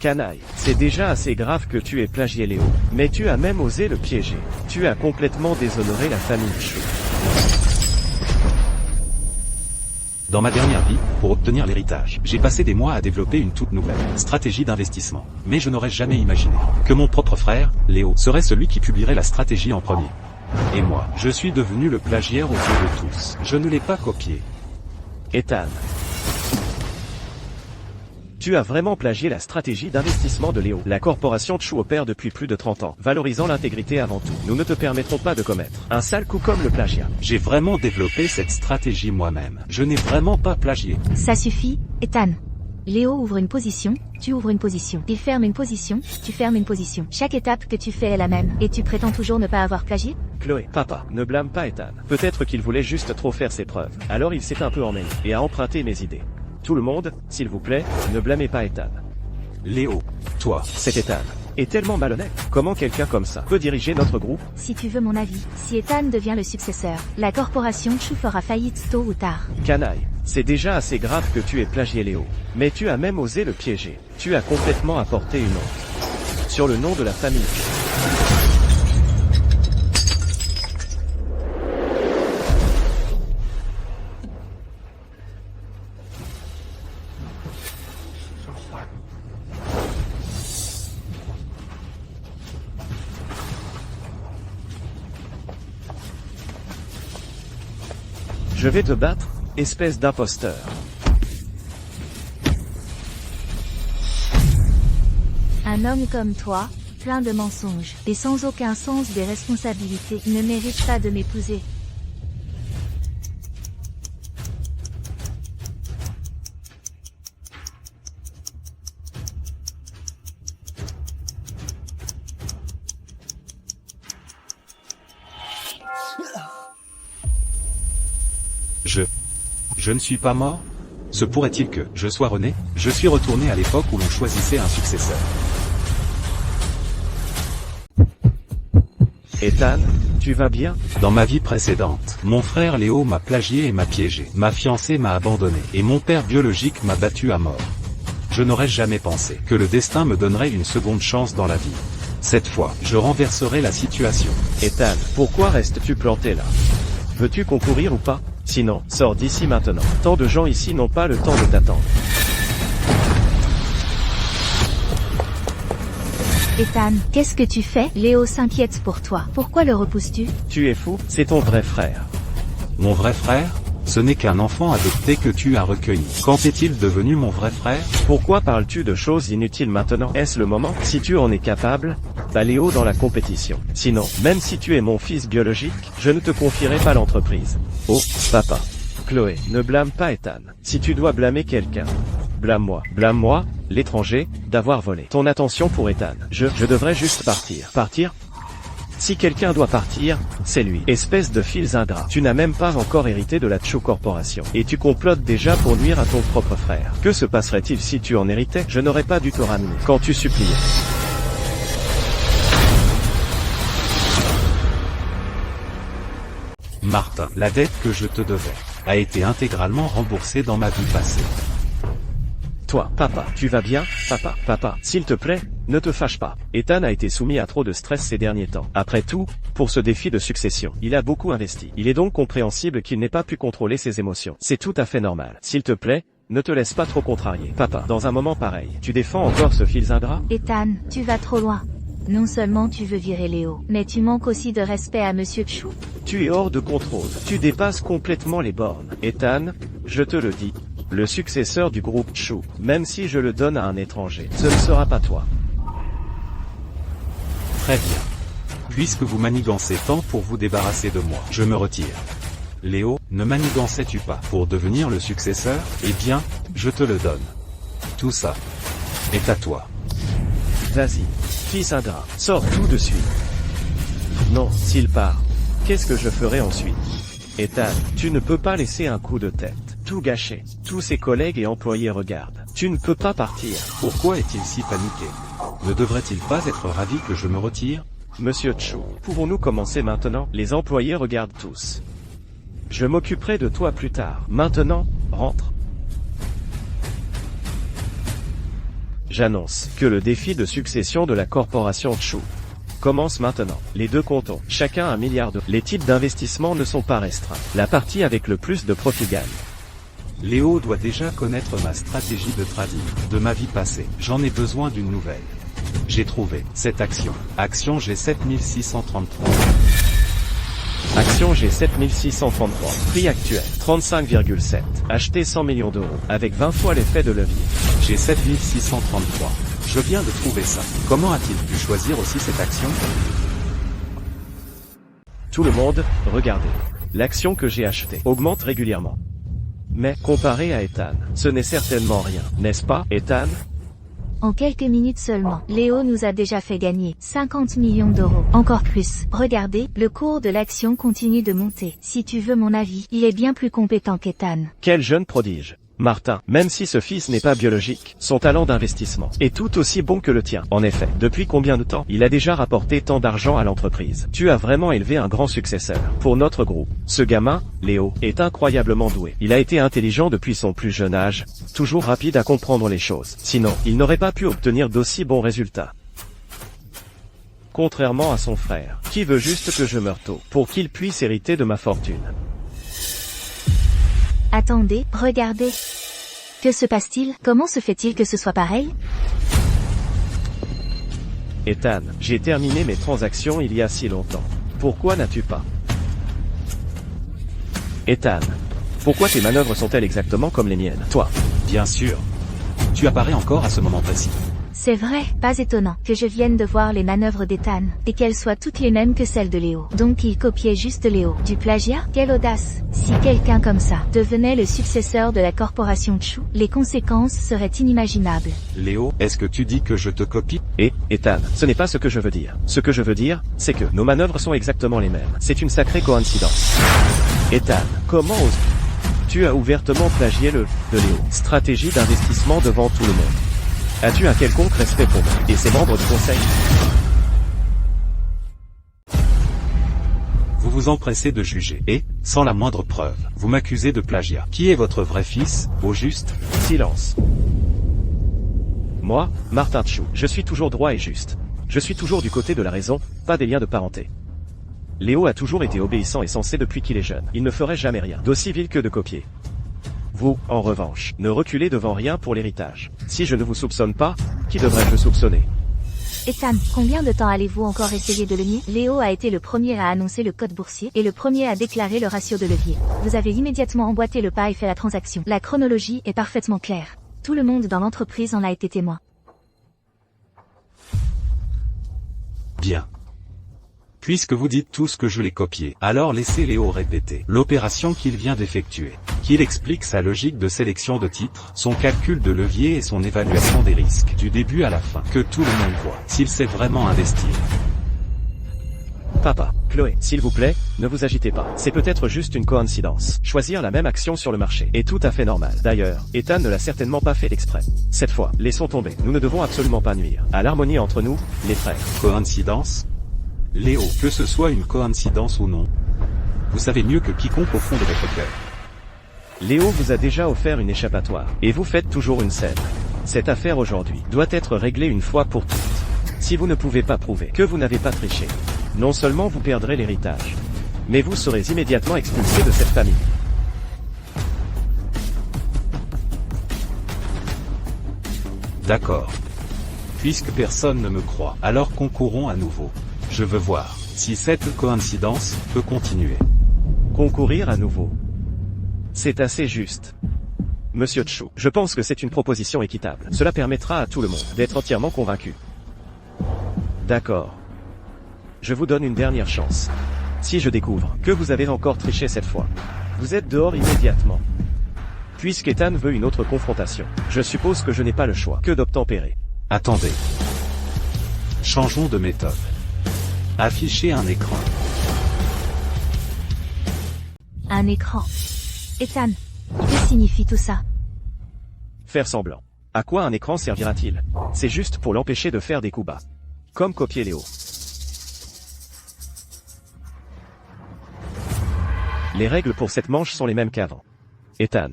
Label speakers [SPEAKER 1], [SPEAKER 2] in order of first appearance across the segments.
[SPEAKER 1] Canaille, c'est déjà assez grave que tu aies plagié Léo. Mais tu as même osé le piéger. Tu as complètement déshonoré la famille Chou.
[SPEAKER 2] Dans ma dernière vie, pour obtenir l'héritage, j'ai passé des mois à développer une toute nouvelle stratégie d'investissement. Mais je n'aurais jamais imaginé que mon propre frère, Léo, serait celui qui publierait la stratégie en premier. Et moi, je suis devenu le plagiaire aux yeux de tous. Je ne l'ai pas copié.
[SPEAKER 1] Ethan, tu as vraiment plagié la stratégie d'investissement de Léo. La corporation Chou opère depuis plus de 30 ans, valorisant l'intégrité avant tout. Nous ne te permettrons pas de commettre un sale coup comme le plagiat.
[SPEAKER 2] J'ai vraiment développé cette stratégie moi-même. Je n'ai vraiment pas plagié.
[SPEAKER 3] Ça suffit, Ethan. Léo ouvre une position, tu ouvres une position. Il ferme une position, tu fermes une position. Chaque étape que tu fais est la même. Et tu prétends toujours ne pas avoir plagié?
[SPEAKER 1] Chloé, papa, ne blâme pas Ethan. Peut-être qu'il voulait juste trop faire ses preuves. Alors il s'est un peu emmêlé et a emprunté mes idées. Tout le monde, s'il vous plaît, ne blâmez pas Ethan.
[SPEAKER 2] Léo, toi.
[SPEAKER 1] Cet Ethan est tellement malhonnête. Comment quelqu'un comme ça peut diriger notre groupe?
[SPEAKER 3] Si tu veux mon avis, si Ethan devient le successeur, la corporation Chou fera faillite tôt ou tard.
[SPEAKER 1] Canaille, c'est déjà assez grave que tu aies plagié Léo. Mais tu as même osé le piéger. Tu as complètement apporté une honte sur le nom de la famille Chou. Je vais te battre, espèce d'imposteur.
[SPEAKER 3] Un homme comme toi, plein de mensonges, et sans aucun sens des responsabilités, ne mérite pas de m'épouser.
[SPEAKER 2] Je ne suis pas mort? Se pourrait-il que je sois rené? Je suis retourné à l'époque où l'on choisissait un successeur.
[SPEAKER 1] Ethan, tu vas bien?
[SPEAKER 2] Dans ma vie précédente, mon frère Léo m'a plagié et m'a piégé. Ma fiancée m'a abandonné et mon père biologique m'a battu à mort. Je n'aurais jamais pensé que le destin me donnerait une seconde chance dans la vie. Cette fois, je renverserai la situation.
[SPEAKER 1] Ethan, pourquoi restes-tu planté là? Veux-tu concourir ou pas? Sinon, sors d'ici maintenant. Tant de gens ici n'ont pas le temps de t'attendre.
[SPEAKER 3] Ethan, qu'est-ce que tu fais? Léo s'inquiète pour toi. Pourquoi le repousses-tu?
[SPEAKER 1] Tu es fou, c'est ton vrai frère.
[SPEAKER 2] Mon vrai frère? Ce n'est qu'un enfant adopté que tu as recueilli. Quand est-il devenu mon vrai frère?
[SPEAKER 1] Pourquoi parles-tu de choses inutiles maintenant? Est-ce le moment? Si tu en es capable, bats Léo dans la compétition. Sinon, même si tu es mon fils biologique, je ne te confierai pas l'entreprise. Oh, papa. Chloé, ne blâme pas Ethan. Si tu dois blâmer quelqu'un, blâme-moi. Blâme-moi, l'étranger, d'avoir volé ton attention pour Ethan. Je devrais juste partir. Partir? Si quelqu'un doit partir, c'est lui. Espèce de fils ingrats. Tu n'as même pas encore hérité de la Chou Corporation. Et tu complotes déjà pour nuire à ton propre frère. Que se passerait-il si tu en héritais? Je n'aurais pas dû te ramener quand tu suppliais.
[SPEAKER 2] Martin, la dette que je te devais a été intégralement remboursée dans ma vie passée.
[SPEAKER 1] Toi, papa, tu vas bien? Papa, s'il te plaît, ne te fâche pas. Ethan a été soumis à trop de stress ces derniers temps. Après tout, pour ce défi de succession, il a beaucoup investi. Il est donc compréhensible qu'il n'ait pas pu contrôler ses émotions. C'est tout à fait normal. S'il te plaît, ne te laisse pas trop contrarier. Papa, dans un moment pareil, tu défends encore ce fils ingrat?
[SPEAKER 3] Ethan, tu vas trop loin. Non seulement tu veux virer Léo, mais tu manques aussi de respect à Monsieur Chou.
[SPEAKER 1] Tu es hors de contrôle. Tu dépasses complètement les bornes. Ethan, je te le dis. Le successeur du groupe Chou, même si je le donne à un étranger, ce ne sera pas toi.
[SPEAKER 2] Très bien. Puisque vous manigancez tant pour vous débarrasser de moi, je me retire. Léo, ne manigançais-tu pas pour devenir le successeur? Eh bien, je te le donne. Tout ça est à toi.
[SPEAKER 1] Vas-y, fils ingrat, sors tout de suite. Non, s'il part, qu'est-ce que je ferai ensuite? Ethan, tu ne peux pas laisser un coup de tête tout gâcher. Tous ses collègues et employés regardent. Tu ne peux pas partir.
[SPEAKER 2] Pourquoi est-il si paniqué? Ne devrait-il pas être ravi que je me retire?
[SPEAKER 1] Monsieur Chou, pouvons-nous commencer maintenant? Les employés regardent tous. Je m'occuperai de toi plus tard. Maintenant, rentre. J'annonce que le défi de succession de la corporation Chu commence maintenant. Les deux comptons, chacun 1 milliard de... Les types d'investissement ne sont pas restreints. La partie avec le plus de profit gagne.
[SPEAKER 2] Léo doit déjà connaître ma stratégie de trading, de ma vie passée. J'en ai besoin d'une nouvelle. J'ai trouvé cette action. Action G7633.
[SPEAKER 1] Action G7633. Prix actuel 35,7. Acheté 100 millions d'euros. Avec 20 fois l'effet de levier.
[SPEAKER 2] G7633. Je viens de trouver ça. Comment a-t-il pu choisir aussi cette action?
[SPEAKER 1] Tout le monde, regardez. L'action que j'ai achetée augmente régulièrement. Mais, comparé à Ethan, ce n'est certainement rien, n'est-ce pas, Ethan?
[SPEAKER 3] En quelques minutes seulement, Léo nous a déjà fait gagner 50 millions d'euros. Encore plus. Regardez, le cours de l'action continue de monter. Si tu veux mon avis, il est bien plus compétent qu'Ethan.
[SPEAKER 1] Quel jeune prodige. Martin, même si ce fils n'est pas biologique, son talent d'investissement est tout aussi bon que le tien. En effet, depuis combien de temps il a déjà rapporté tant d'argent à l'entreprise? Tu as vraiment élevé un grand successeur pour notre groupe. Ce gamin, Léo, est incroyablement doué. Il a été intelligent depuis son plus jeune âge, toujours rapide à comprendre les choses. Sinon, il n'aurait pas pu obtenir d'aussi bons résultats. Contrairement à son frère, qui veut juste que je meure tôt, pour qu'il puisse hériter de ma fortune.
[SPEAKER 3] Attendez, regardez. Que se passe-t-il? Comment se fait-il que ce soit pareil?
[SPEAKER 1] Ethan, j'ai terminé mes transactions il y a si longtemps. Pourquoi n'as-tu pas? Ethan, pourquoi tes manœuvres sont-elles exactement comme les miennes? Toi.
[SPEAKER 2] Bien sûr. Tu apparais encore à ce moment précis.
[SPEAKER 3] C'est vrai, pas étonnant que je vienne de voir les manœuvres d'Ethan, et qu'elles soient toutes les mêmes que celles de Léo. Donc il copiait juste Léo. Du plagiat? Quelle audace! Si quelqu'un comme ça devenait le successeur de la corporation Chu, les conséquences seraient inimaginables.
[SPEAKER 2] Léo, est-ce que tu dis que je te copie?
[SPEAKER 1] Et, Ethan, ce n'est pas ce que je veux dire. Ce que je veux dire, c'est que nos manœuvres sont exactement les mêmes. C'est une sacrée coïncidence. Ethan, comment oses-tu? Tu as ouvertement plagié le de Léo. Stratégie d'investissement devant tout le monde. As-tu un quelconque respect pour moi et ses membres du conseil?
[SPEAKER 2] Vous vous empressez de juger, et, sans la moindre preuve, vous m'accusez de plagiat. Qui est votre vrai fils, au juste?
[SPEAKER 1] Silence. Moi, Martin Chu, je suis toujours droit et juste. Je suis toujours du côté de la raison, pas des liens de parenté. Léo a toujours été obéissant et sensé depuis qu'il est jeune. Il ne ferait jamais rien d'aussi vil que de copier. Vous, en revanche, ne reculez devant rien pour l'héritage. Si je ne vous soupçonne pas, qui devrais-je soupçonner?
[SPEAKER 3] Ethan, combien de temps allez-vous encore essayer de le nier? Léo a été le premier à annoncer le code boursier, et le premier à déclarer le ratio de levier. Vous avez immédiatement emboîté le pas et fait la transaction. La chronologie est parfaitement claire. Tout le monde dans l'entreprise en a été témoin.
[SPEAKER 2] Bien. Puisque vous dites tous que je l'ai copié, alors laissez Léo répéter l'opération qu'il vient d'effectuer. Qu'il explique sa logique de sélection de titres, son calcul de levier et son évaluation des risques, du début à la fin, que tout le monde voit, s'il sait vraiment investir.
[SPEAKER 1] Papa, Chloé, s'il vous plaît, ne vous agitez pas. C'est peut-être juste une coïncidence. Choisir la même action sur le marché est tout à fait normal. D'ailleurs, Ethan ne l'a certainement pas fait exprès. Cette fois, laissons tomber. Nous ne devons absolument pas nuire à l'harmonie entre nous, les frères.
[SPEAKER 2] Coïncidence? Léo, que ce soit une coïncidence ou non, vous savez mieux que quiconque au fond de votre cœur.
[SPEAKER 1] Léo vous a déjà offert une échappatoire, et vous faites toujours une scène. Cette affaire aujourd'hui doit être réglée une fois pour toutes. Si vous ne pouvez pas prouver que vous n'avez pas triché, non seulement vous perdrez l'héritage, mais vous serez immédiatement expulsé de cette famille.
[SPEAKER 2] D'accord. Puisque personne ne me croit, alors concourons à nouveau. Je veux voir si cette coïncidence peut continuer.
[SPEAKER 1] Concourir à nouveau. C'est assez juste. Monsieur Chu, je pense que c'est une proposition équitable. Cela permettra à tout le monde d'être entièrement convaincu. D'accord. Je vous donne une dernière chance. Si je découvre que vous avez encore triché cette fois, vous êtes dehors immédiatement. Puisqu'Ethan veut une autre confrontation, je suppose que je n'ai pas le choix que d'obtempérer.
[SPEAKER 2] Attendez. Changeons de méthode. Afficher un écran.
[SPEAKER 3] Un écran. Ethan, que signifie tout ça?
[SPEAKER 1] Faire semblant. À quoi un écran servira-t-il? C'est juste pour l'empêcher de faire des coups bas. Comme copier Léo. Les règles pour cette manche sont les mêmes qu'avant. Ethan,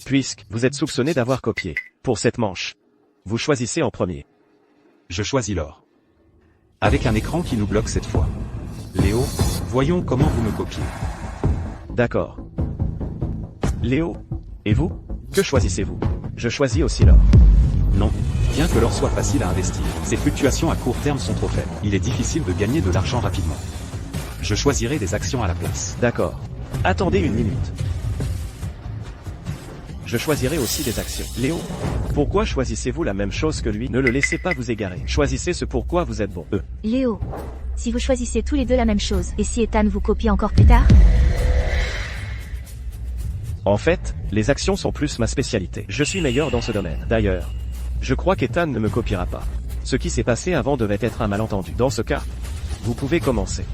[SPEAKER 1] puisque vous êtes soupçonné d'avoir copié pour cette manche, Vous choisissez en premier.
[SPEAKER 2] Je choisis l'or. Avec un écran qui nous bloque cette fois. Léo, voyons comment vous me copiez.
[SPEAKER 1] D'accord. Léo, et vous? Que choisissez-vous? Je choisis aussi l'or.
[SPEAKER 2] Non. Bien que l'or soit facile à investir, ses fluctuations à court terme sont trop faibles. Il est difficile de gagner de l'argent rapidement. Je choisirai des actions à la place.
[SPEAKER 1] D'accord. Attendez une minute. Je choisirai aussi des actions. Léo, pourquoi choisissez-vous la même chose que lui? Ne le laissez pas vous égarer. Choisissez ce pourquoi vous êtes bon.
[SPEAKER 3] Léo, si vous choisissez tous les deux la même chose, et si Ethan vous copie encore plus tard?
[SPEAKER 1] En fait, les actions sont plus ma spécialité. Je suis meilleur dans ce domaine. D'ailleurs, je crois qu'Ethan ne me copiera pas. Ce qui s'est passé avant devait être un malentendu. Dans ce cas, vous pouvez commencer.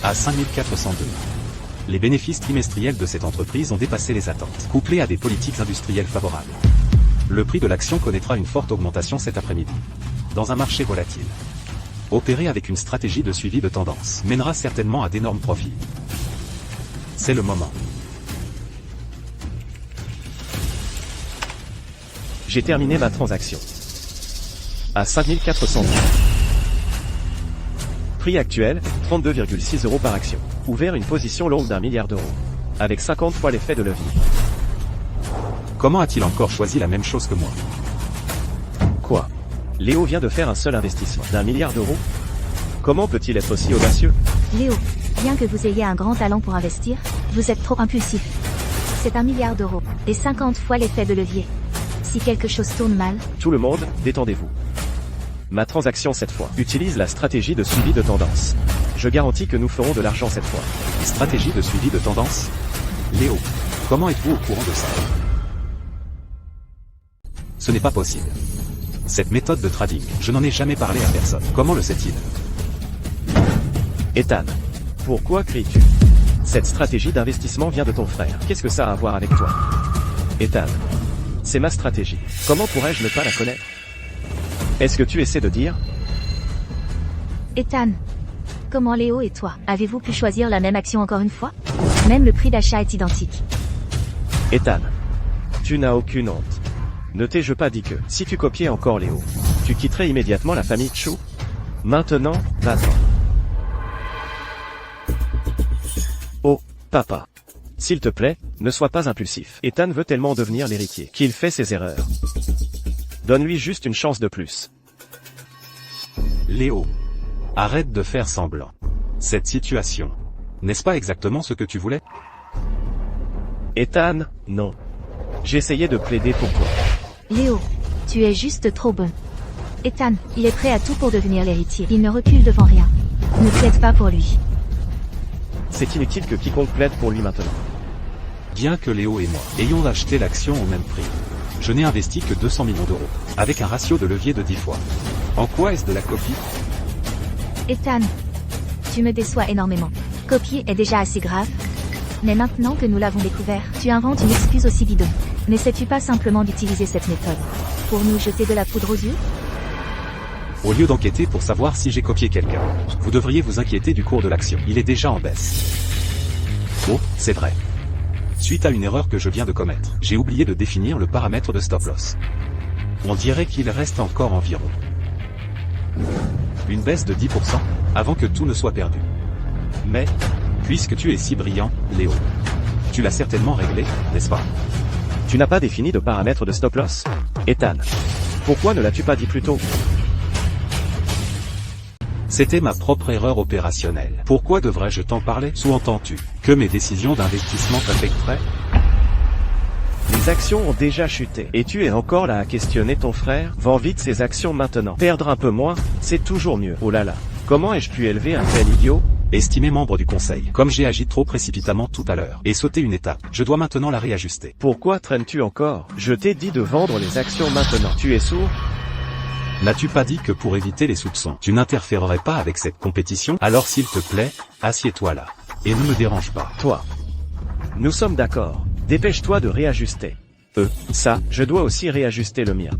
[SPEAKER 2] À 5402. Les bénéfices trimestriels de cette entreprise ont dépassé les attentes, couplés à des politiques industrielles favorables. Le prix de l'action connaîtra une forte augmentation cet après-midi. Dans un marché volatile. Opérer avec une stratégie de suivi de tendance mènera certainement à d'énormes profits. C'est le moment.
[SPEAKER 1] J'ai terminé ma transaction. À 5400. Prix actuel, 32,6 € par action. Ouvert une position longue d'1 milliard d'euros. Avec 50 fois l'effet de levier.
[SPEAKER 2] Comment a-t-il encore choisi la même chose que moi?
[SPEAKER 1] Quoi? Léo vient de faire un seul investissement d'1 milliard d'euros? Comment peut-il être aussi audacieux?
[SPEAKER 3] Léo, bien que vous ayez un grand talent pour investir, vous êtes trop impulsif. C'est 1 milliard d'euros, et 50 fois l'effet de levier. Si quelque chose tourne mal...
[SPEAKER 1] Tout le monde, détendez-vous. Ma transaction cette fois utilise la stratégie de suivi de tendance. Je garantis que nous ferons de l'argent cette fois.
[SPEAKER 2] Stratégie de suivi de tendance? Léo, comment êtes-vous au courant de ça? Ce n'est pas possible. Cette méthode de trading, je n'en ai jamais parlé à personne. Comment le sait-il?
[SPEAKER 1] Ethan, pourquoi cries-tu? Cette stratégie d'investissement vient de ton frère. Qu'est-ce que ça a à voir avec toi? Ethan, c'est ma stratégie. Comment pourrais-je ne pas la connaître? Est-ce que tu essaies de dire?
[SPEAKER 3] Ethan, comment Léo et toi, avez-vous pu choisir la même action encore une fois? Même le prix d'achat est identique.
[SPEAKER 1] Ethan, tu n'as aucune honte. Ne t'ai-je pas dit que, si tu copiais encore Léo, tu quitterais immédiatement la famille Chou? Maintenant, va-t'en. Oh, papa. S'il te plaît, ne sois pas impulsif. Ethan veut tellement devenir l'héritier qu'il fait ses erreurs. Donne-lui juste une chance de plus.
[SPEAKER 2] Léo, arrête de faire semblant. Cette situation, n'est-ce pas exactement ce que tu voulais?
[SPEAKER 1] Ethan, non. J'essayais de plaider pour toi.
[SPEAKER 3] Léo, tu es juste trop bon. Ethan, il est prêt à tout pour devenir l'héritier. Il ne recule devant rien. Ne plaide pas pour lui.
[SPEAKER 1] C'est inutile que quiconque plaide pour lui maintenant.
[SPEAKER 2] Bien que Léo et moi ayons acheté l'action au même prix, je n'ai investi que 200 millions d'euros, avec un ratio de levier de 10 fois. En quoi est-ce de la copie?
[SPEAKER 3] Ethan, tu me déçois énormément. Copier est déjà assez grave. Mais maintenant que nous l'avons découvert, tu inventes une excuse aussi bidon. N'essaies-tu pas simplement d'utiliser cette méthode pour nous jeter de la poudre aux yeux?
[SPEAKER 2] Au lieu d'enquêter pour savoir si j'ai copié quelqu'un, vous devriez vous inquiéter du cours de l'action. Il est déjà en baisse. Oh, c'est vrai. Suite à une erreur que je viens de commettre, j'ai oublié de définir le paramètre de stop loss. On dirait qu'il reste encore environ une baisse de 10% avant que tout ne soit perdu. Mais, puisque tu es si brillant, Léo, tu l'as certainement réglé, n'est-ce pas?
[SPEAKER 1] Tu n'as pas défini de paramètre de stop loss? Ethan, pourquoi ne l'as-tu pas dit plus tôt?
[SPEAKER 2] C'était ma propre erreur opérationnelle. Pourquoi devrais-je t'en parler? Sous-entends-tu que mes décisions d'investissement t'affecteraient?
[SPEAKER 1] Les actions ont déjà chuté. Et tu es encore là à questionner ton frère? Vends vite ces actions maintenant. Perdre un peu moins, c'est toujours mieux. Oh là là. Comment ai-je pu élever un tel idiot?
[SPEAKER 2] Estimé membre du conseil, comme j'ai agi trop précipitamment tout à l'heure, et sauté une étape, je dois maintenant la réajuster.
[SPEAKER 1] Pourquoi traînes-tu encore? Je t'ai dit de vendre les actions maintenant. Tu es sourd?
[SPEAKER 2] N'as-tu pas dit que pour éviter les soupçons, tu n'interférerais pas avec cette compétition? Alors s'il te plaît, assieds-toi là. Et ne me dérange pas.
[SPEAKER 1] Toi. Nous sommes d'accord. Dépêche-toi de réajuster. Ça, je dois aussi réajuster le mien.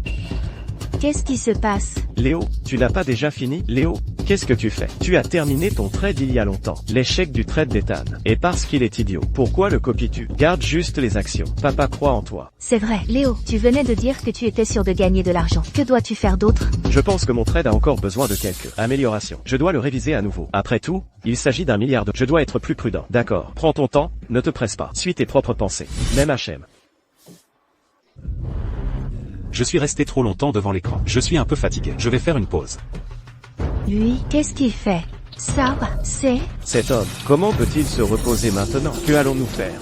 [SPEAKER 3] Qu'est-ce qui se passe?
[SPEAKER 1] Léo, tu n'as pas déjà fini? Léo, Qu'est-ce que tu fais? Tu as terminé ton trade il y a longtemps. L'échec du trade d'Ethan. Et parce qu'il est idiot. Pourquoi le copies-tu? Garde juste les actions. Papa croit en toi.
[SPEAKER 3] C'est vrai, Léo, tu venais de dire que tu étais sûr de gagner de l'argent. Que dois-tu faire d'autre?
[SPEAKER 1] Je pense que mon trade a encore besoin de quelques améliorations. Je dois le réviser à nouveau. Après tout, il s'agit d'1 milliard de... Je dois être plus prudent. D'accord. Prends ton temps, ne te presse pas. Suis tes propres pensées. Même HM.
[SPEAKER 2] Je suis resté trop longtemps devant l'écran. Je suis un peu fatigué. Je vais faire une pause.
[SPEAKER 3] Lui, qu'est-ce qu'il fait? Ça, c'est...
[SPEAKER 1] Cet homme, comment peut-il se reposer maintenant? Que allons-nous faire?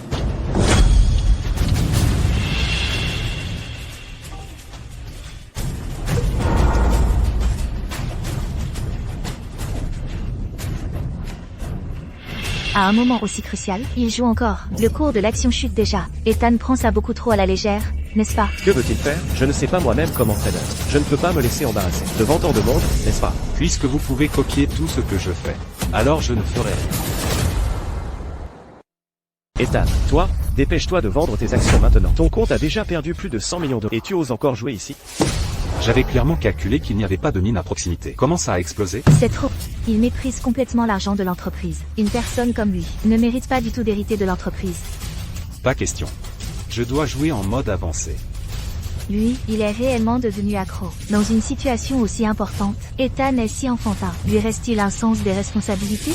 [SPEAKER 3] À un moment aussi crucial, il joue encore. Le cours de l'action chute déjà. Ethan prend ça beaucoup trop à la légère, n'est-ce pas?
[SPEAKER 1] Que veut-il faire? Je ne sais pas moi-même comment trader. Je ne peux pas me laisser embarrasser. Devant tant de monde, n'est-ce pas?
[SPEAKER 2] Puisque vous pouvez copier tout ce que je fais, alors je ne ferai rien.
[SPEAKER 1] Ethan, toi, dépêche-toi de vendre tes actions maintenant. Ton compte a déjà perdu plus de 100 millions d'euros. Et tu oses encore jouer ici?
[SPEAKER 2] J'avais clairement calculé qu'il n'y avait pas de mine à proximité. Comment ça a explosé?
[SPEAKER 3] C'est trop. Il méprise complètement l'argent de l'entreprise. Une personne comme lui ne mérite pas du tout d'hériter de l'entreprise.
[SPEAKER 2] Pas question. Je dois jouer en mode avancé.
[SPEAKER 3] Lui, il est réellement devenu accro. Dans une situation aussi importante, Ethan est si enfantin. Lui reste-t-il un sens des responsabilités?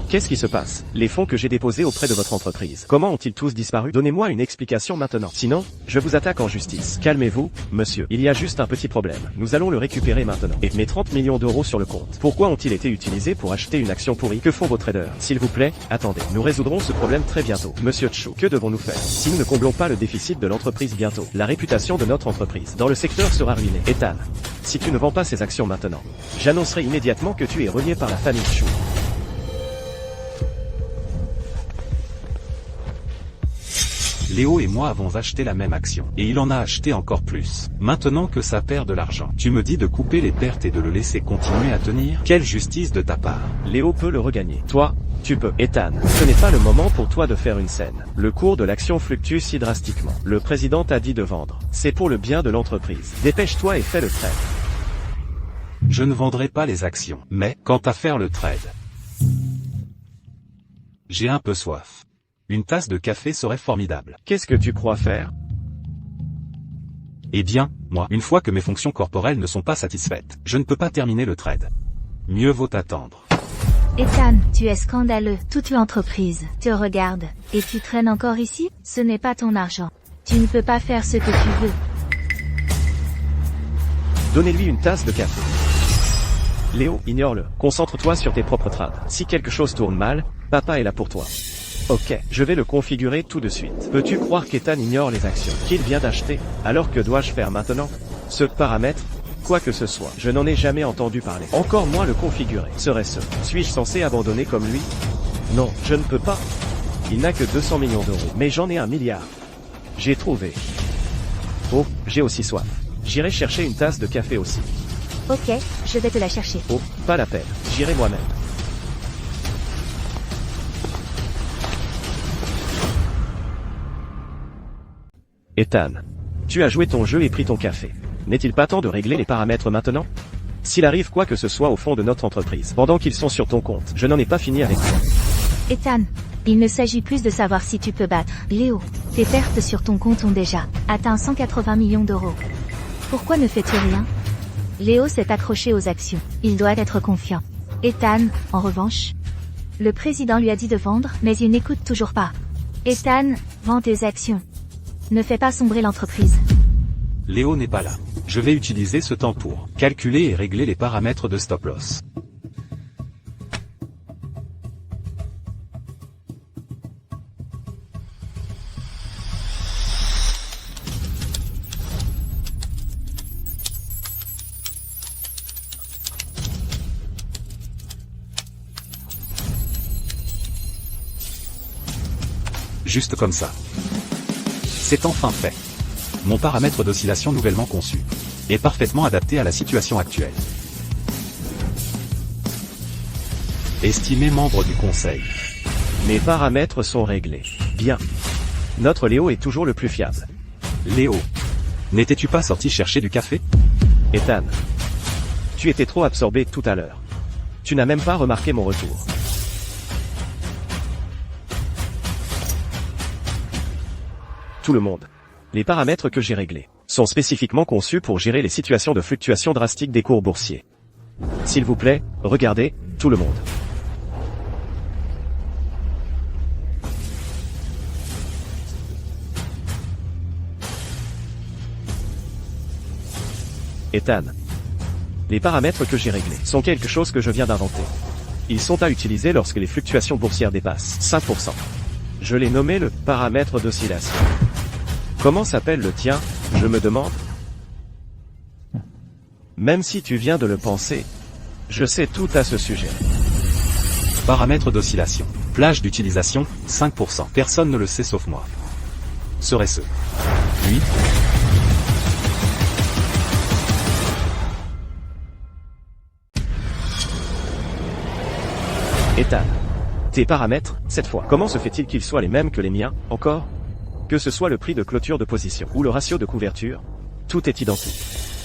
[SPEAKER 1] Qu'est-ce qui se passe? Les fonds que j'ai déposés auprès de votre entreprise, comment ont-ils tous disparu? Donnez-moi une explication maintenant. Sinon, je vous attaque en justice. Calmez-vous, monsieur. Il y a juste un petit problème. Nous allons le récupérer maintenant. Et mes 30 millions d'euros sur le compte. Pourquoi ont-ils été utilisés pour acheter une action pourrie? Que font vos traders? S'il vous plaît, attendez. Nous résoudrons ce problème très bientôt. Monsieur Chou, que devons-nous faire? Si nous ne comblons pas le déficit de l'entreprise bientôt, la réputation de notre entreprise dans le secteur sera ruinée. Ethan, si tu ne vends pas ces actions maintenant, j'annoncerai immédiatement que tu es renié par la famille Chou.
[SPEAKER 2] Léo et moi avons acheté la même action, et il en a acheté encore plus. Maintenant que ça perd de l'argent, tu me dis de couper les pertes et de le laisser continuer à tenir? Quelle justice de ta part!
[SPEAKER 1] Léo peut le regagner. Toi, tu peux. Ethan, ce n'est pas le moment pour toi de faire une scène. Le cours de l'action fluctue si drastiquement. Le président t'a dit de vendre. C'est pour le bien de l'entreprise. Dépêche-toi et fais le trade.
[SPEAKER 2] Je ne vendrai pas les actions, mais, quant à faire le trade, j'ai un peu soif. Une tasse de café serait formidable.
[SPEAKER 1] Qu'est-ce que tu crois faire?
[SPEAKER 2] Eh bien, moi, une fois que mes fonctions corporelles ne sont pas satisfaites, je ne peux pas terminer le trade. Mieux vaut attendre.
[SPEAKER 3] Ethan, tu es scandaleux. Toute l'entreprise te regarde. Et tu traînes encore ici? Ce n'est pas ton argent. Tu ne peux pas faire ce que tu veux.
[SPEAKER 1] Donnez-lui une tasse de café. Léo, ignore-le. Concentre-toi sur tes propres trades. Si quelque chose tourne mal, papa est là pour toi. Ok, je vais le configurer tout de suite. Peux-tu croire qu'Ethan ignore les actions qu'il vient d'acheter? Alors que dois-je faire maintenant? Ce paramètre? Quoi que ce soit, je n'en ai jamais entendu parler. Encore moins le configurer. Serait-ce? Suis-je censé abandonner comme lui? Non, je ne peux pas. Il n'a que 200 millions d'euros, mais j'en ai 1 milliard. J'ai trouvé. Oh, j'ai aussi soif. J'irai chercher une tasse de café aussi.
[SPEAKER 3] Ok, je vais te la chercher.
[SPEAKER 1] Oh, pas la peine. J'irai moi-même. Ethan, tu as joué ton jeu et pris ton café. N'est-il pas temps de régler les paramètres maintenant? S'il arrive quoi que ce soit au fond de notre entreprise, pendant qu'ils sont sur ton compte, je n'en ai pas fini avec toi.
[SPEAKER 3] Ethan, il ne s'agit plus de savoir si tu peux battre. Léo, tes pertes sur ton compte ont déjà atteint 180 millions d'euros. Pourquoi ne fais-tu rien? Léo s'est accroché aux actions. Il doit être confiant. Ethan, en revanche, le président lui a dit de vendre, mais il n'écoute toujours pas. Ethan, vends tes actions. Ne fais pas sombrer l'entreprise.
[SPEAKER 2] Léo n'est pas là. Je vais utiliser ce temps pour calculer et régler les paramètres de stop loss. Juste comme ça. C'est enfin fait. Mon paramètre d'oscillation nouvellement conçu est parfaitement adapté à la situation actuelle. Estimé membre du conseil.
[SPEAKER 1] Mes paramètres sont réglés. Bien. Notre Léo est toujours le plus fiable.
[SPEAKER 2] Léo, n'étais-tu pas sorti chercher du café?
[SPEAKER 1] Ethan. Tu étais trop absorbé tout à l'heure. Tu n'as même pas remarqué mon retour. Tout le monde. Les paramètres que j'ai réglés sont spécifiquement conçus pour gérer les situations de fluctuation drastique des cours boursiers. S'il vous plaît, regardez, tout le monde. Ethan. Les paramètres que j'ai réglés sont quelque chose que je viens d'inventer. Ils sont à utiliser lorsque les fluctuations boursières dépassent 5%. Je l'ai nommé le paramètre d'oscillation. Comment s'appelle le tien, je me demande? Même si tu viens de le penser, je sais tout à ce sujet.
[SPEAKER 2] Paramètre d'oscillation. Plage d'utilisation, 5%. Personne ne le sait sauf moi. Serait-ce lui?
[SPEAKER 1] Ethan. Tes paramètres, cette fois. Comment se fait-il qu'ils soient les mêmes que les miens, encore? Que ce soit le prix de clôture de position, ou le ratio de couverture, tout est identique.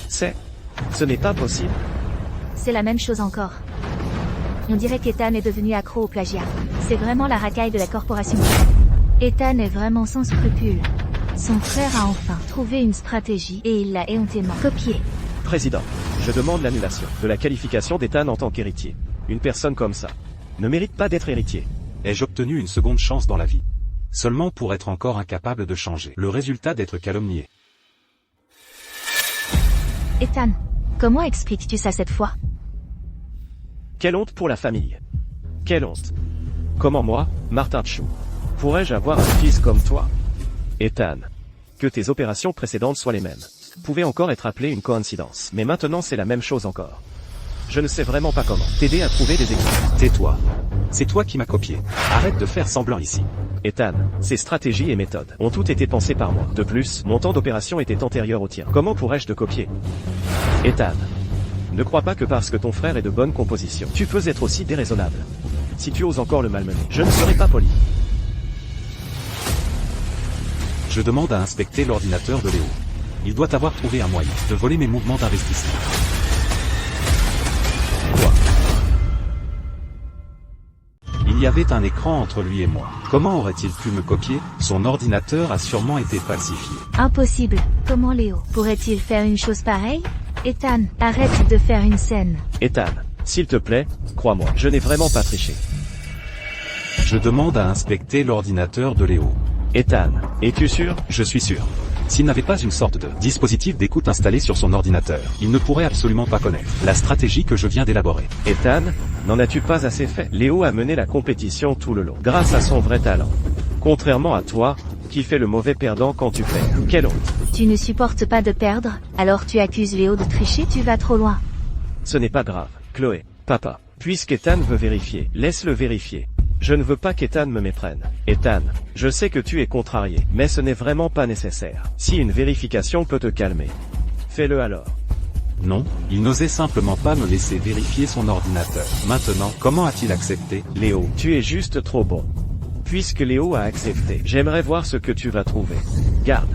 [SPEAKER 1] Ce n'est pas possible.
[SPEAKER 3] C'est la même chose encore. On dirait qu'Ethan est devenu accro au plagiat. C'est vraiment la racaille de la corporation. Ethan est vraiment sans scrupules. Son frère a enfin trouvé une stratégie et il l'a éhontément copiée.
[SPEAKER 1] Président, je demande l'annulation de la qualification d'Ethan en tant qu'héritier. Une personne comme ça ne mérite pas d'être héritier.
[SPEAKER 2] Ai-je obtenu une seconde chance dans la vie? Seulement pour être encore incapable de changer le résultat d'être calomnié.
[SPEAKER 3] Ethan, comment expliques-tu ça cette fois?
[SPEAKER 1] Quelle honte pour la famille. Quelle honte. Comment moi, Martin Chou, pourrais-je avoir un fils comme toi? Ethan. Que tes opérations précédentes soient les mêmes pouvait encore être appelé une coïncidence. Mais maintenant c'est la même chose encore. Je ne sais vraiment pas comment t'aider à trouver des équipes.
[SPEAKER 2] Tais-toi. C'est toi qui m'as copié. Arrête de faire semblant ici.
[SPEAKER 1] Ethan, ces stratégies et méthodes ont toutes été pensées par moi. De plus, mon temps d'opération était antérieur au tien. Comment pourrais-je te copier? Ethan. Ne crois pas que parce que ton frère est de bonne composition, tu peux être aussi déraisonnable. Si tu oses encore le malmener, je ne serai pas poli.
[SPEAKER 2] Je demande à inspecter l'ordinateur de Léo. Il doit avoir trouvé un moyen de voler mes mouvements d'investissement. Quoi? Il y avait un écran entre lui et moi. Comment aurait-il pu me copier? Son ordinateur a sûrement été falsifié.
[SPEAKER 3] Impossible. Comment Léo pourrait-il faire une chose pareille? Ethan, arrête de faire une scène.
[SPEAKER 1] Ethan, s'il te plaît, crois-moi, je n'ai vraiment pas triché.
[SPEAKER 2] Je demande à inspecter l'ordinateur de Léo.
[SPEAKER 1] Ethan, es-tu sûr?
[SPEAKER 2] Je suis sûr. S'il n'avait pas une sorte de dispositif d'écoute installé sur son ordinateur, il ne pourrait absolument pas connaître la stratégie que je viens d'élaborer.
[SPEAKER 1] Ethan, n'en as-tu pas assez fait? Léo a mené la compétition tout le long, grâce à son vrai talent. Contrairement à toi, qui fait le mauvais perdant quand tu perds. Quelle honte.
[SPEAKER 3] Tu ne supportes pas de perdre, alors tu accuses Léo de tricher? Tu vas trop loin.
[SPEAKER 1] Ce n'est pas grave, Chloé, papa. Puisqu'Ethan veut vérifier, laisse-le vérifier. Je ne veux pas qu'Ethan me méprenne. Ethan, je sais que tu es contrarié, mais ce n'est vraiment pas nécessaire. Si une vérification peut te calmer, fais-le alors.
[SPEAKER 2] Non, il n'osait simplement pas me laisser vérifier son ordinateur. Maintenant, comment a-t-il accepté?
[SPEAKER 1] Léo, tu es juste trop bon. Puisque Léo a accepté, j'aimerais voir ce que tu vas trouver. Garde.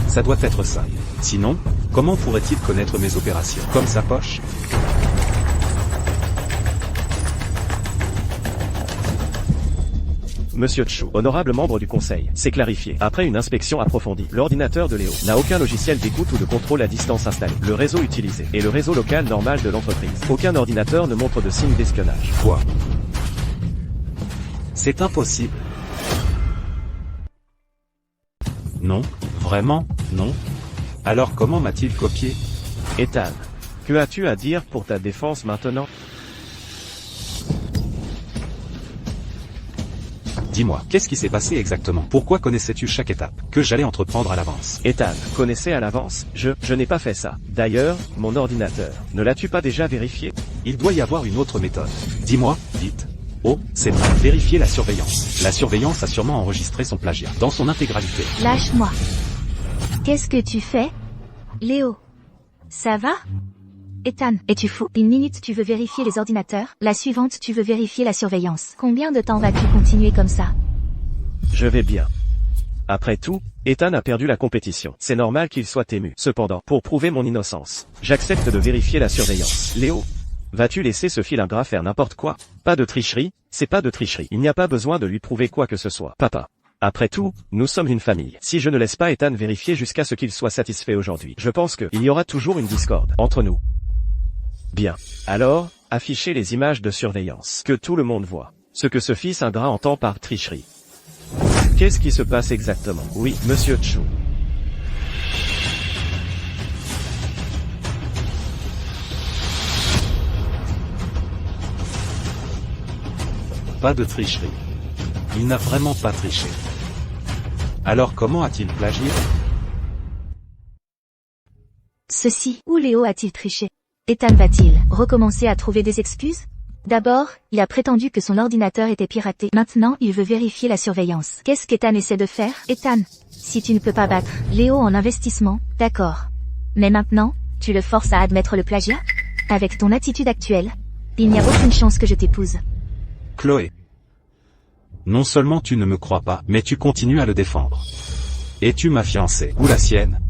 [SPEAKER 2] Ça doit être ça. Sinon, comment pourrait-il connaître mes opérations? Comme sa poche?
[SPEAKER 1] Monsieur Chou, honorable membre du conseil, c'est clarifié. Après une inspection approfondie, l'ordinateur de Léo n'a aucun logiciel d'écoute ou de contrôle à distance installé. Le réseau utilisé est le réseau local normal de l'entreprise. Aucun ordinateur ne montre de signe d'espionnage.
[SPEAKER 2] Quoi? C'est impossible. Non, vraiment, non. Alors comment m'a-t-il copié?
[SPEAKER 1] Ethan, que as-tu à dire pour ta défense maintenant?
[SPEAKER 2] Dis-moi, qu'est-ce qui s'est passé exactement? Pourquoi connaissais-tu chaque étape que j'allais entreprendre à l'avance?
[SPEAKER 1] Ethan, connaissais à l'avance? Je n'ai pas fait ça. D'ailleurs, mon ordinateur, ne l'as-tu pas déjà vérifié?
[SPEAKER 2] Il doit y avoir une autre méthode. Dis-moi, vite. Oh, c'est vrai, vérifier la surveillance. La surveillance a sûrement enregistré son plagiat, dans son intégralité.
[SPEAKER 3] Lâche-moi. Qu'est-ce que tu fais? Léo. Ça va? Ethan, es-tu fou? Une minute tu veux vérifier les ordinateurs, la suivante tu veux vérifier la surveillance. Combien de temps vas-tu continuer comme ça?
[SPEAKER 1] Je vais bien. Après tout, Ethan a perdu la compétition. C'est normal qu'il soit ému. Cependant, pour prouver mon innocence, j'accepte de vérifier la surveillance. Léo, vas-tu laisser ce fil ingrat faire n'importe quoi? Pas de tricherie, c'est pas de tricherie. Il n'y a pas besoin de lui prouver quoi que ce soit. Papa. Après tout, nous sommes une famille. Si je ne laisse pas Ethan vérifier jusqu'à ce qu'il soit satisfait aujourd'hui, je pense qu'il y aura toujours une discorde entre nous. Bien. Alors, affichez les images de surveillance. Que tout le monde voit ce que ce fils ingrat entend par tricherie. Qu'est-ce qui se passe exactement? Oui, Monsieur Chu.
[SPEAKER 2] Pas de tricherie. Il n'a vraiment pas triché. Alors comment a-t-il plagié?
[SPEAKER 3] Ceci, où Léo a-t-il triché? Ethan va-t-il recommencer à trouver des excuses? D'abord, il a prétendu que son ordinateur était piraté. Maintenant, il veut vérifier la surveillance. Qu'est-ce qu'Ethan essaie de faire? Ethan, si tu ne peux pas battre Léo en investissement, d'accord. Mais maintenant, tu le forces à admettre le plagiat? Avec ton attitude actuelle, il n'y a aucune chance que je t'épouse.
[SPEAKER 2] Chloé. Non seulement tu ne me crois pas, mais tu continues à le défendre. Es-tu ma fiancée, ou la sienne?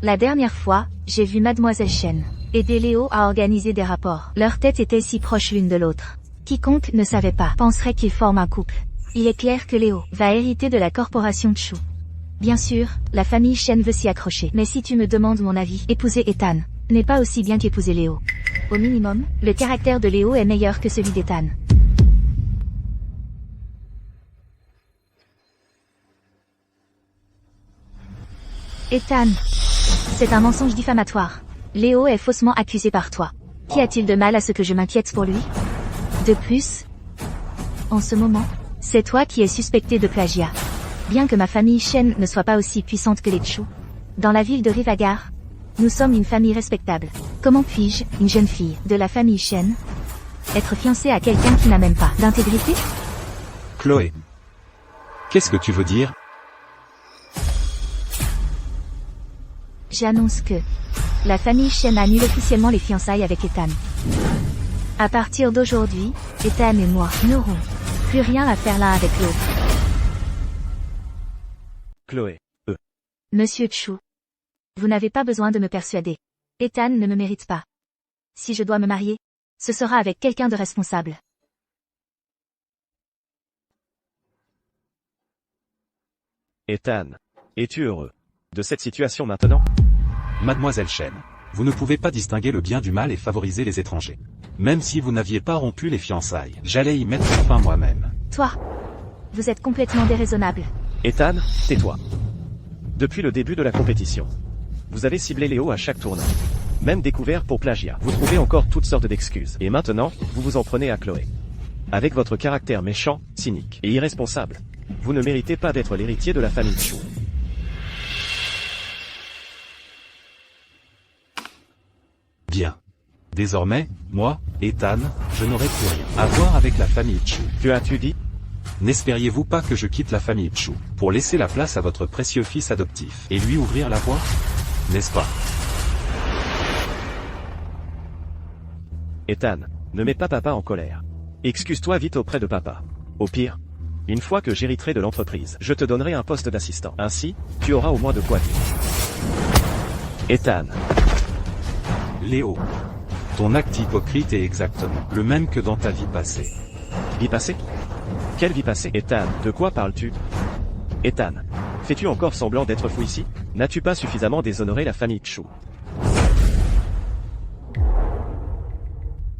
[SPEAKER 3] La dernière fois, j'ai vu Mademoiselle Chen aider Léo à organiser des rapports. Leurs têtes étaient si proches l'une de l'autre. Quiconque ne savait pas penserait qu'ils forment un couple. Il est clair que Léo va hériter de la corporation Chu. Bien sûr, la famille Chen veut s'y accrocher. Mais si tu me demandes mon avis, épouser Ethan n'est pas aussi bien qu'épouser Léo. Au minimum, le caractère de Léo est meilleur que celui d'Ethan. Ethan, c'est un mensonge diffamatoire. Léo est faussement accusé par toi. Qu'y a-t-il de mal à ce que je m'inquiète pour lui? De plus, en ce moment, c'est toi qui es suspecté de plagiat. Bien que ma famille Chen ne soit pas aussi puissante que les Chu, dans la ville de Rivagar, nous sommes une famille respectable. Comment puis-je, une jeune fille de la famille Chen, être fiancée à quelqu'un qui n'a même pas d'intégrité?
[SPEAKER 2] Chloé. Qu'est-ce que tu veux dire?
[SPEAKER 3] J'annonce que la famille Chen annule officiellement les fiançailles avec Ethan. À partir d'aujourd'hui, Ethan et moi n'aurons plus rien à faire l'un avec l'autre.
[SPEAKER 1] Chloé.
[SPEAKER 3] Monsieur Chu, vous n'avez pas besoin de me persuader. Ethan ne me mérite pas. Si je dois me marier, ce sera avec quelqu'un de responsable.
[SPEAKER 1] Ethan, es-tu heureux de cette situation maintenant?
[SPEAKER 2] Mademoiselle Chen, vous ne pouvez pas distinguer le bien du mal et favoriser les étrangers. Même si vous n'aviez pas rompu les fiançailles, j'allais y mettre fin moi-même.
[SPEAKER 3] Toi, vous êtes complètement déraisonnable.
[SPEAKER 1] Ethan, tais-toi. Depuis le début de la compétition, vous avez ciblé Léo à chaque tournoi. Même découvert pour plagiat. Vous trouvez encore toutes sortes d'excuses. Et maintenant, vous vous en prenez à Chloé. Avec votre caractère méchant, cynique et irresponsable, vous ne méritez pas d'être l'héritier de la famille Chu.
[SPEAKER 2] Bien. Désormais, moi, Ethan, je n'aurai plus rien à voir avec la famille Chu.
[SPEAKER 1] Que as-tu dit?
[SPEAKER 2] N'espériez-vous pas que je quitte la famille Chu pour laisser la place à votre précieux fils adoptif et lui ouvrir la voie? N'est-ce pas?
[SPEAKER 1] Ethan, ne mets pas papa en colère. Excuse-toi vite auprès de papa. Au pire, une fois que j'hériterai de l'entreprise, je te donnerai un poste d'assistant. Ainsi, tu auras au moins de quoi vivre. Ethan.
[SPEAKER 2] Léo. Ton acte hypocrite est exactement le même que dans ta vie passée.
[SPEAKER 1] Vie passée? Quelle vie passée? Ethan, de quoi parles-tu? Ethan, fais-tu encore semblant d'être fou ici? N'as-tu pas suffisamment déshonoré la famille Chu?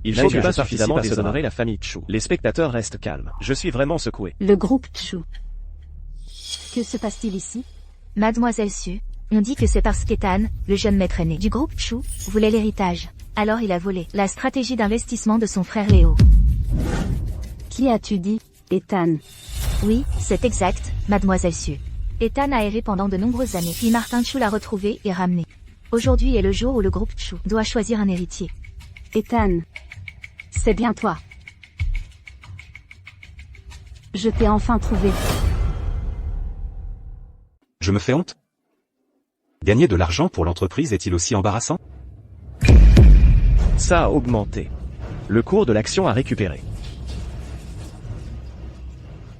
[SPEAKER 1] Il faut que pas suffisamment déshonorer la famille Chu. Les spectateurs restent calmes. Je suis vraiment secoué.
[SPEAKER 3] Le groupe Chu. Que se passe-t-il ici? Mademoiselle Su, on dit que c'est parce qu'Ethan, le jeune maître aîné du groupe Chu, voulait l'héritage. Alors il a volé la stratégie d'investissement de son frère Léo. Qui as-tu dit? Ethan. Oui, c'est exact, Mademoiselle Su. Ethan a erré pendant de nombreuses années, puis Martin Chu l'a retrouvé et ramené. Aujourd'hui est le jour où le groupe Chu doit choisir un héritier. Ethan. C'est bien toi. Je t'ai enfin trouvé.
[SPEAKER 2] Je me fais honte? Gagner de l'argent pour l'entreprise est-il aussi embarrassant?
[SPEAKER 1] Ça a augmenté. Le cours de l'action a récupéré.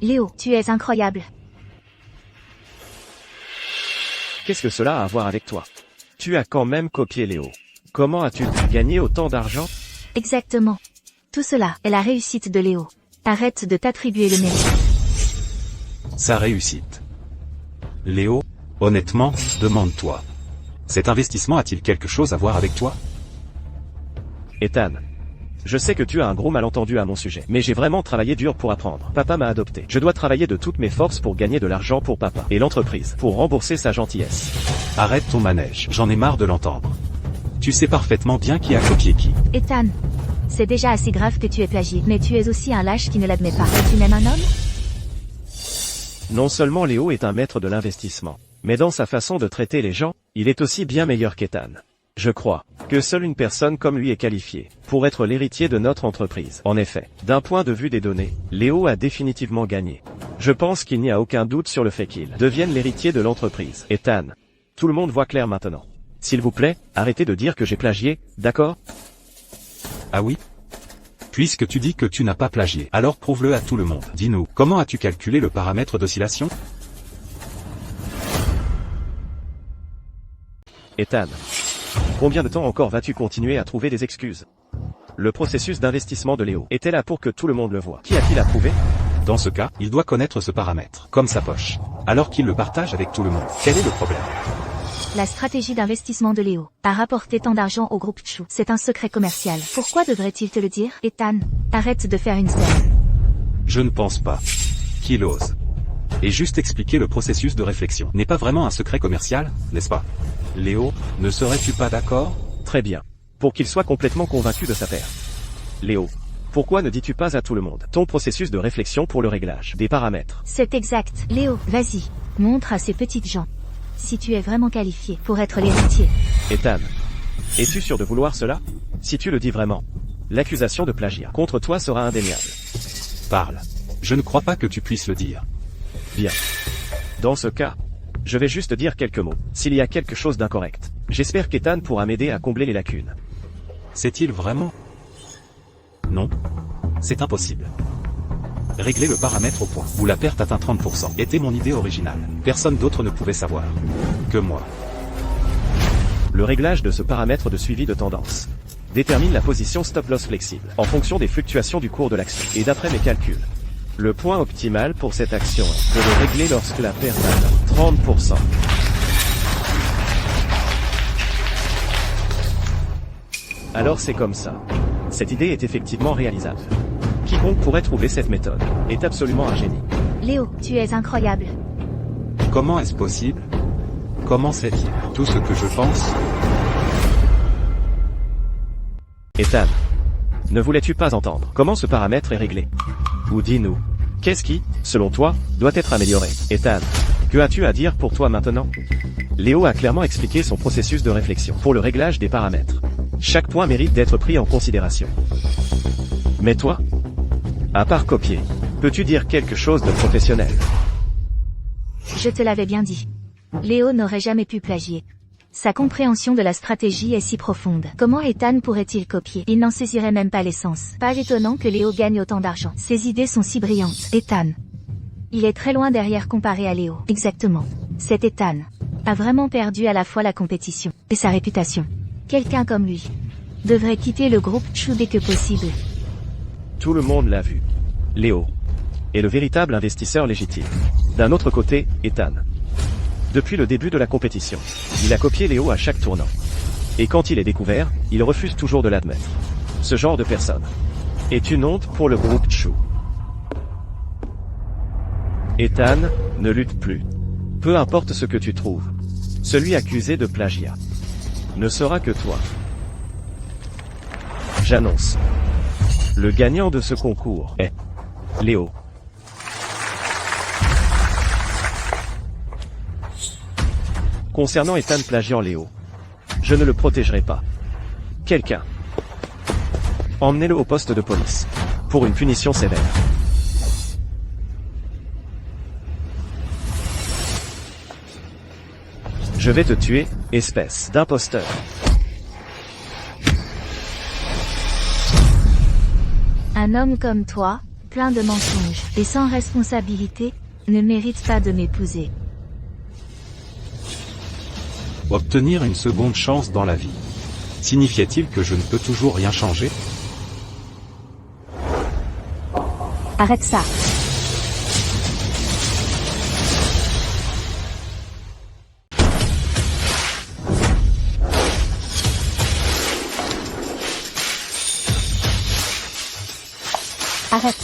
[SPEAKER 3] Léo, tu es incroyable.
[SPEAKER 1] Qu'est-ce que cela a à voir avec toi? Tu as quand même copié Léo. Comment as-tu pu gagner autant d'argent?
[SPEAKER 3] Exactement. Tout cela est la réussite de Léo. Arrête de t'attribuer le mérite.
[SPEAKER 2] Sa réussite. Léo, honnêtement, demande-toi. Cet investissement a-t-il quelque chose à voir avec toi?
[SPEAKER 1] Ethan. Je sais que tu as un gros malentendu à mon sujet, mais j'ai vraiment travaillé dur pour apprendre. Papa m'a adopté. Je dois travailler de toutes mes forces pour gagner de l'argent pour papa et l'entreprise, pour rembourser sa gentillesse.
[SPEAKER 2] Arrête ton manège, j'en ai marre de l'entendre. Tu sais parfaitement bien qui a copié qui.
[SPEAKER 3] Ethan, c'est déjà assez grave que tu aies plagié, mais tu es aussi un lâche qui ne l'admet pas. Es-tu même un homme?
[SPEAKER 1] Non seulement Léo est un maître de l'investissement, mais dans sa façon de traiter les gens, il est aussi bien meilleur qu'Ethan. Je crois que seule une personne comme lui est qualifiée pour être l'héritier de notre entreprise. En effet, d'un point de vue des données, Léo a définitivement gagné. Je pense qu'il n'y a aucun doute sur le fait qu'il devienne l'héritier de l'entreprise. Ethan, tout le monde voit clair maintenant. S'il vous plaît, arrêtez de dire que j'ai plagié, d'accord?
[SPEAKER 2] Ah oui? Puisque tu dis que tu n'as pas plagié, alors prouve-le à tout le monde. Dis-nous, comment as-tu calculé le paramètre d'oscillation?
[SPEAKER 1] Ethan, combien de temps encore vas-tu continuer à trouver des excuses? Le processus d'investissement de Léo était là pour que tout le monde le voie. Qui a-t-il approuvé?
[SPEAKER 2] Dans ce cas, il doit connaître ce paramètre, comme sa poche, alors qu'il le partage avec tout le monde. Quel est le problème?
[SPEAKER 3] La stratégie d'investissement de Léo a rapporté tant d'argent au groupe Chou. C'est un secret commercial. Pourquoi devrait-il te le dire? Ethan, arrête de faire une scène.
[SPEAKER 2] Je ne pense pas qu'il ose. Et juste expliquer le processus de réflexion n'est pas vraiment un secret commercial, n'est-ce pas? Léo, ne serais-tu pas d'accord?
[SPEAKER 1] Très bien. Pour qu'il soit complètement convaincu de sa perte. Léo, pourquoi ne dis-tu pas à tout le monde ton processus de réflexion pour le réglage des paramètres?
[SPEAKER 3] C'est exact. Léo, vas-y, montre à ces petites gens si tu es vraiment qualifié pour être l'héritier.
[SPEAKER 1] Ethan, es-tu sûr de vouloir cela? Si tu le dis vraiment, l'accusation de plagiat contre toi sera indéniable.
[SPEAKER 2] Parle. Je ne crois pas que tu puisses le dire.
[SPEAKER 1] Bien. Dans ce cas, je vais juste dire quelques mots. S'il y a quelque chose d'incorrect, j'espère qu'Ethan pourra m'aider à combler les lacunes.
[SPEAKER 2] C'est-il vraiment? Non. C'est impossible. Régler le paramètre au point où la perte atteint 30% était mon idée originale. Personne d'autre ne pouvait savoir que moi.
[SPEAKER 1] Le réglage de ce paramètre de suivi de tendance détermine la position stop-loss flexible en fonction des fluctuations du cours de l'action. Et d'après mes calculs, le point optimal pour cette action est de le régler lorsque la perte atteint 30%. Alors c'est comme ça. Cette idée est effectivement réalisable. Quiconque pourrait trouver cette méthode est absolument un génie.
[SPEAKER 3] Léo, tu es incroyable.
[SPEAKER 2] Comment est-ce possible? Comment sait-il tout ce que je pense?
[SPEAKER 1] Ethan, ne voulais-tu pas entendre comment ce paramètre est réglé? Ou dis-nous, qu'est-ce qui, selon toi, doit être amélioré? Ethan, que as-tu à dire pour toi maintenant? Léo a clairement expliqué son processus de réflexion pour le réglage des paramètres. Chaque point mérite d'être pris en considération. Mais toi, à part copier, peux-tu dire quelque chose de professionnel?
[SPEAKER 3] Je te l'avais bien dit. Léo n'aurait jamais pu plagier. Sa compréhension de la stratégie est si profonde. Comment Ethan pourrait-il copier? Il n'en saisirait même pas l'essence. Pas étonnant que Léo gagne autant d'argent. Ses idées sont si brillantes. Ethan. Il est très loin derrière comparé à Léo. Exactement. Cet Ethan a vraiment perdu à la fois la compétition et sa réputation. Quelqu'un comme lui devrait quitter le groupe Chou dès que possible.
[SPEAKER 1] Tout le monde l'a vu. Léo est le véritable investisseur légitime. D'un autre côté, Ethan. Depuis le début de la compétition, il a copié Léo à chaque tournant. Et quand il est découvert, il refuse toujours de l'admettre. Ce genre de personne est une honte pour le groupe Chou. Ethan, ne lutte plus. Peu importe ce que tu trouves. Celui accusé de plagiat ne sera que toi. J'annonce. Le gagnant de ce concours est Léo. Concernant Ethan plagiant Léo, je ne le protégerai pas. Quelqu'un. Emmenez-le au poste de police. Pour une punition sévère. Je vais te tuer, espèce d'imposteur.
[SPEAKER 3] Un homme comme toi, plein de mensonges et sans responsabilité, ne mérite pas de m'épouser.
[SPEAKER 2] Obtenir une seconde chance dans la vie. Signifiait-il que je ne peux toujours rien changer?
[SPEAKER 4] Arrête ça. Arrête.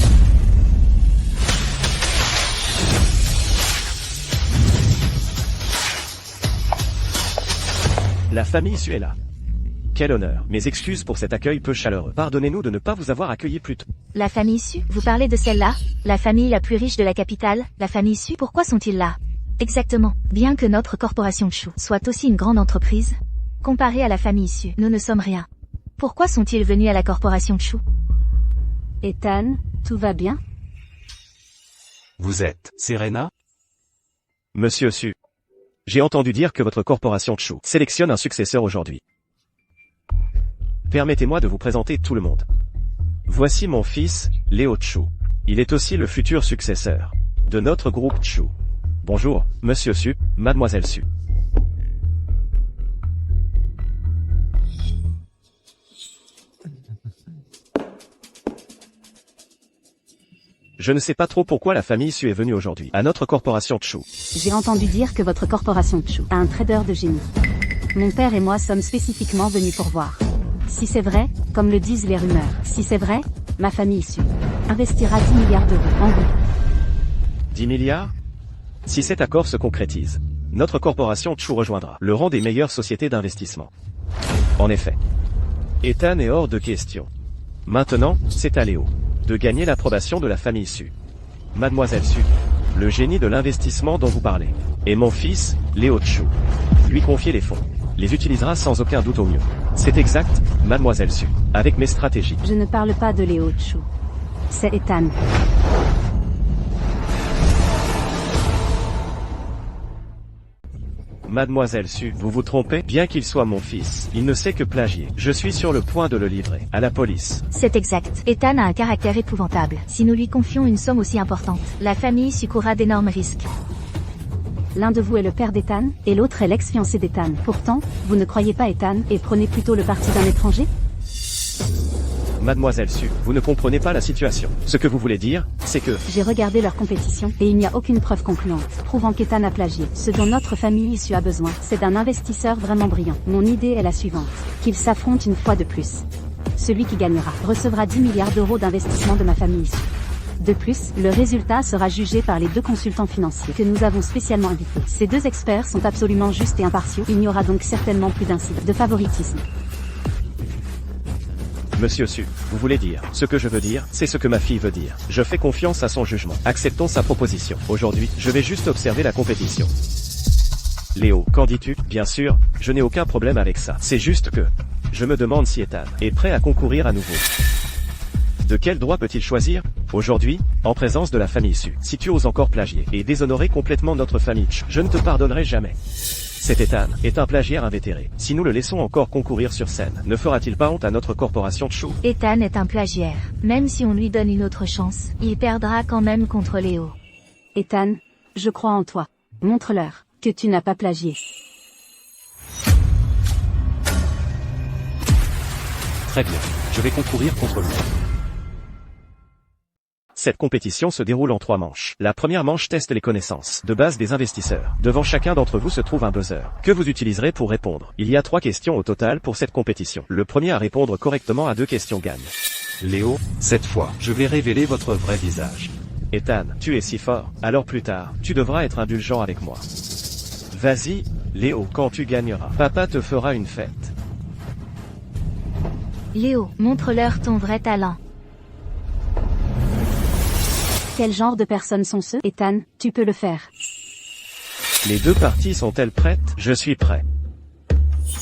[SPEAKER 1] La famille Su est là. Quel honneur. Mes excuses pour cet accueil peu chaleureux. Pardonnez-nous de ne pas vous avoir accueilli plus tôt.
[SPEAKER 3] La famille Su, vous parlez de celle-là? La famille la plus riche de la capitale, la famille Su, pourquoi sont-ils là? Exactement. Bien que notre corporation Chu soit aussi une grande entreprise, comparée à la famille Su, nous ne sommes rien. Pourquoi sont-ils venus à la corporation Chu?
[SPEAKER 4] Ethan, tout va bien?
[SPEAKER 2] Vous êtes Serena?
[SPEAKER 1] Monsieur Su. J'ai entendu dire que votre corporation Chu sélectionne un successeur aujourd'hui. Permettez-moi de vous présenter tout le monde. Voici mon fils, Léo Chu. Il est aussi le futur successeur de notre groupe Chu. Bonjour, Monsieur Su, Mademoiselle Su. Je ne sais pas trop pourquoi la famille Su est venue aujourd'hui à notre corporation Chu.
[SPEAKER 4] J'ai entendu dire que votre corporation Chu a un trader de génie. Mon père et moi sommes spécifiquement venus pour voir. Si c'est vrai, comme le disent les rumeurs, si c'est vrai, ma famille Su investira 10 milliards d'euros en vous.
[SPEAKER 1] 10 milliards? Si cet accord se concrétise, notre corporation Chu rejoindra le rang des meilleures sociétés d'investissement. En effet, Ethan est hors de question. Maintenant, c'est à Léo de gagner l'approbation de la famille Su. Mademoiselle Su, le génie de l'investissement dont vous parlez, et mon fils, Léo Chu. Lui confier les fonds. Les utilisera sans aucun doute au mieux. C'est exact, Mademoiselle Su, avec mes stratégies.
[SPEAKER 4] Je ne parle pas de Léo Chu. C'est Ethan.
[SPEAKER 1] Mademoiselle Su, vous vous trompez, bien qu'il soit mon fils, il ne sait que plagier. Je suis sur le point de le livrer à la police.
[SPEAKER 3] C'est exact. Ethan a un caractère épouvantable. Si nous lui confions une somme aussi importante, la famille Su courra d'énormes risques.
[SPEAKER 4] L'un de vous est le père d'Ethan, et l'autre est l'ex-fiancé d'Ethan. Pourtant, vous ne croyez pas Ethan, et prenez plutôt le parti d'un étranger?
[SPEAKER 1] Mademoiselle Su, vous ne comprenez pas la situation. Ce que vous voulez dire, c'est que...
[SPEAKER 4] J'ai regardé leur compétition, et il n'y a aucune preuve concluante prouvant qu'Ethan a plagié. Ce dont notre famille Su a besoin, c'est d'un investisseur vraiment brillant. Mon idée est la suivante. Qu'ils s'affrontent une fois de plus. Celui qui gagnera recevra 10 milliards d'euros d'investissement de ma famille Su. De plus, le résultat sera jugé par les 2 consultants financiers que nous avons spécialement invités. Ces 2 experts sont absolument justes et impartiaux, il n'y aura donc certainement plus d'incidents de favoritisme.
[SPEAKER 1] Monsieur Su, vous voulez dire, ce que je veux dire, c'est ce que ma fille veut dire. Je fais confiance à son jugement. Acceptons sa proposition. Aujourd'hui, je vais juste observer la compétition. Léo, qu'en dis-tu? Bien sûr, je n'ai aucun problème avec ça. C'est juste que... je me demande si Ethan est prêt à concourir à nouveau. De quel droit peut-il choisir? Aujourd'hui, en présence de la famille Su, si tu oses encore plagier et déshonorer complètement notre famille Chu, je ne te pardonnerai jamais. Cet Ethan est un plagiaire invétéré. Si nous le laissons encore concourir sur scène, ne fera-t-il pas honte à notre corporation Chu?
[SPEAKER 3] Ethan est un plagiaire. Même si on lui donne une autre chance, il perdra quand même contre Léo.
[SPEAKER 4] Ethan, je crois en toi. Montre-leur que tu n'as pas plagié.
[SPEAKER 2] Très bien. Je vais concourir contre lui.
[SPEAKER 1] Cette compétition se déroule en 3 manches. La première manche teste les connaissances de base des investisseurs. Devant chacun d'entre vous se trouve un buzzer, que vous utiliserez pour répondre. Il y a 3 questions au total pour cette compétition. Le premier à répondre correctement à 2 questions gagne.
[SPEAKER 2] Léo, cette fois, je vais révéler votre vrai visage.
[SPEAKER 1] Ethan, tu es si fort, alors plus tard, tu devras être indulgent avec moi. Vas-y, Léo, quand tu gagneras, papa te fera une fête.
[SPEAKER 3] Léo, montre-leur ton vrai talent.
[SPEAKER 4] Quel genre de personnes sont ceux? Ethan, tu peux le faire.
[SPEAKER 1] Les 2 parties sont-elles prêtes? Je suis prêt.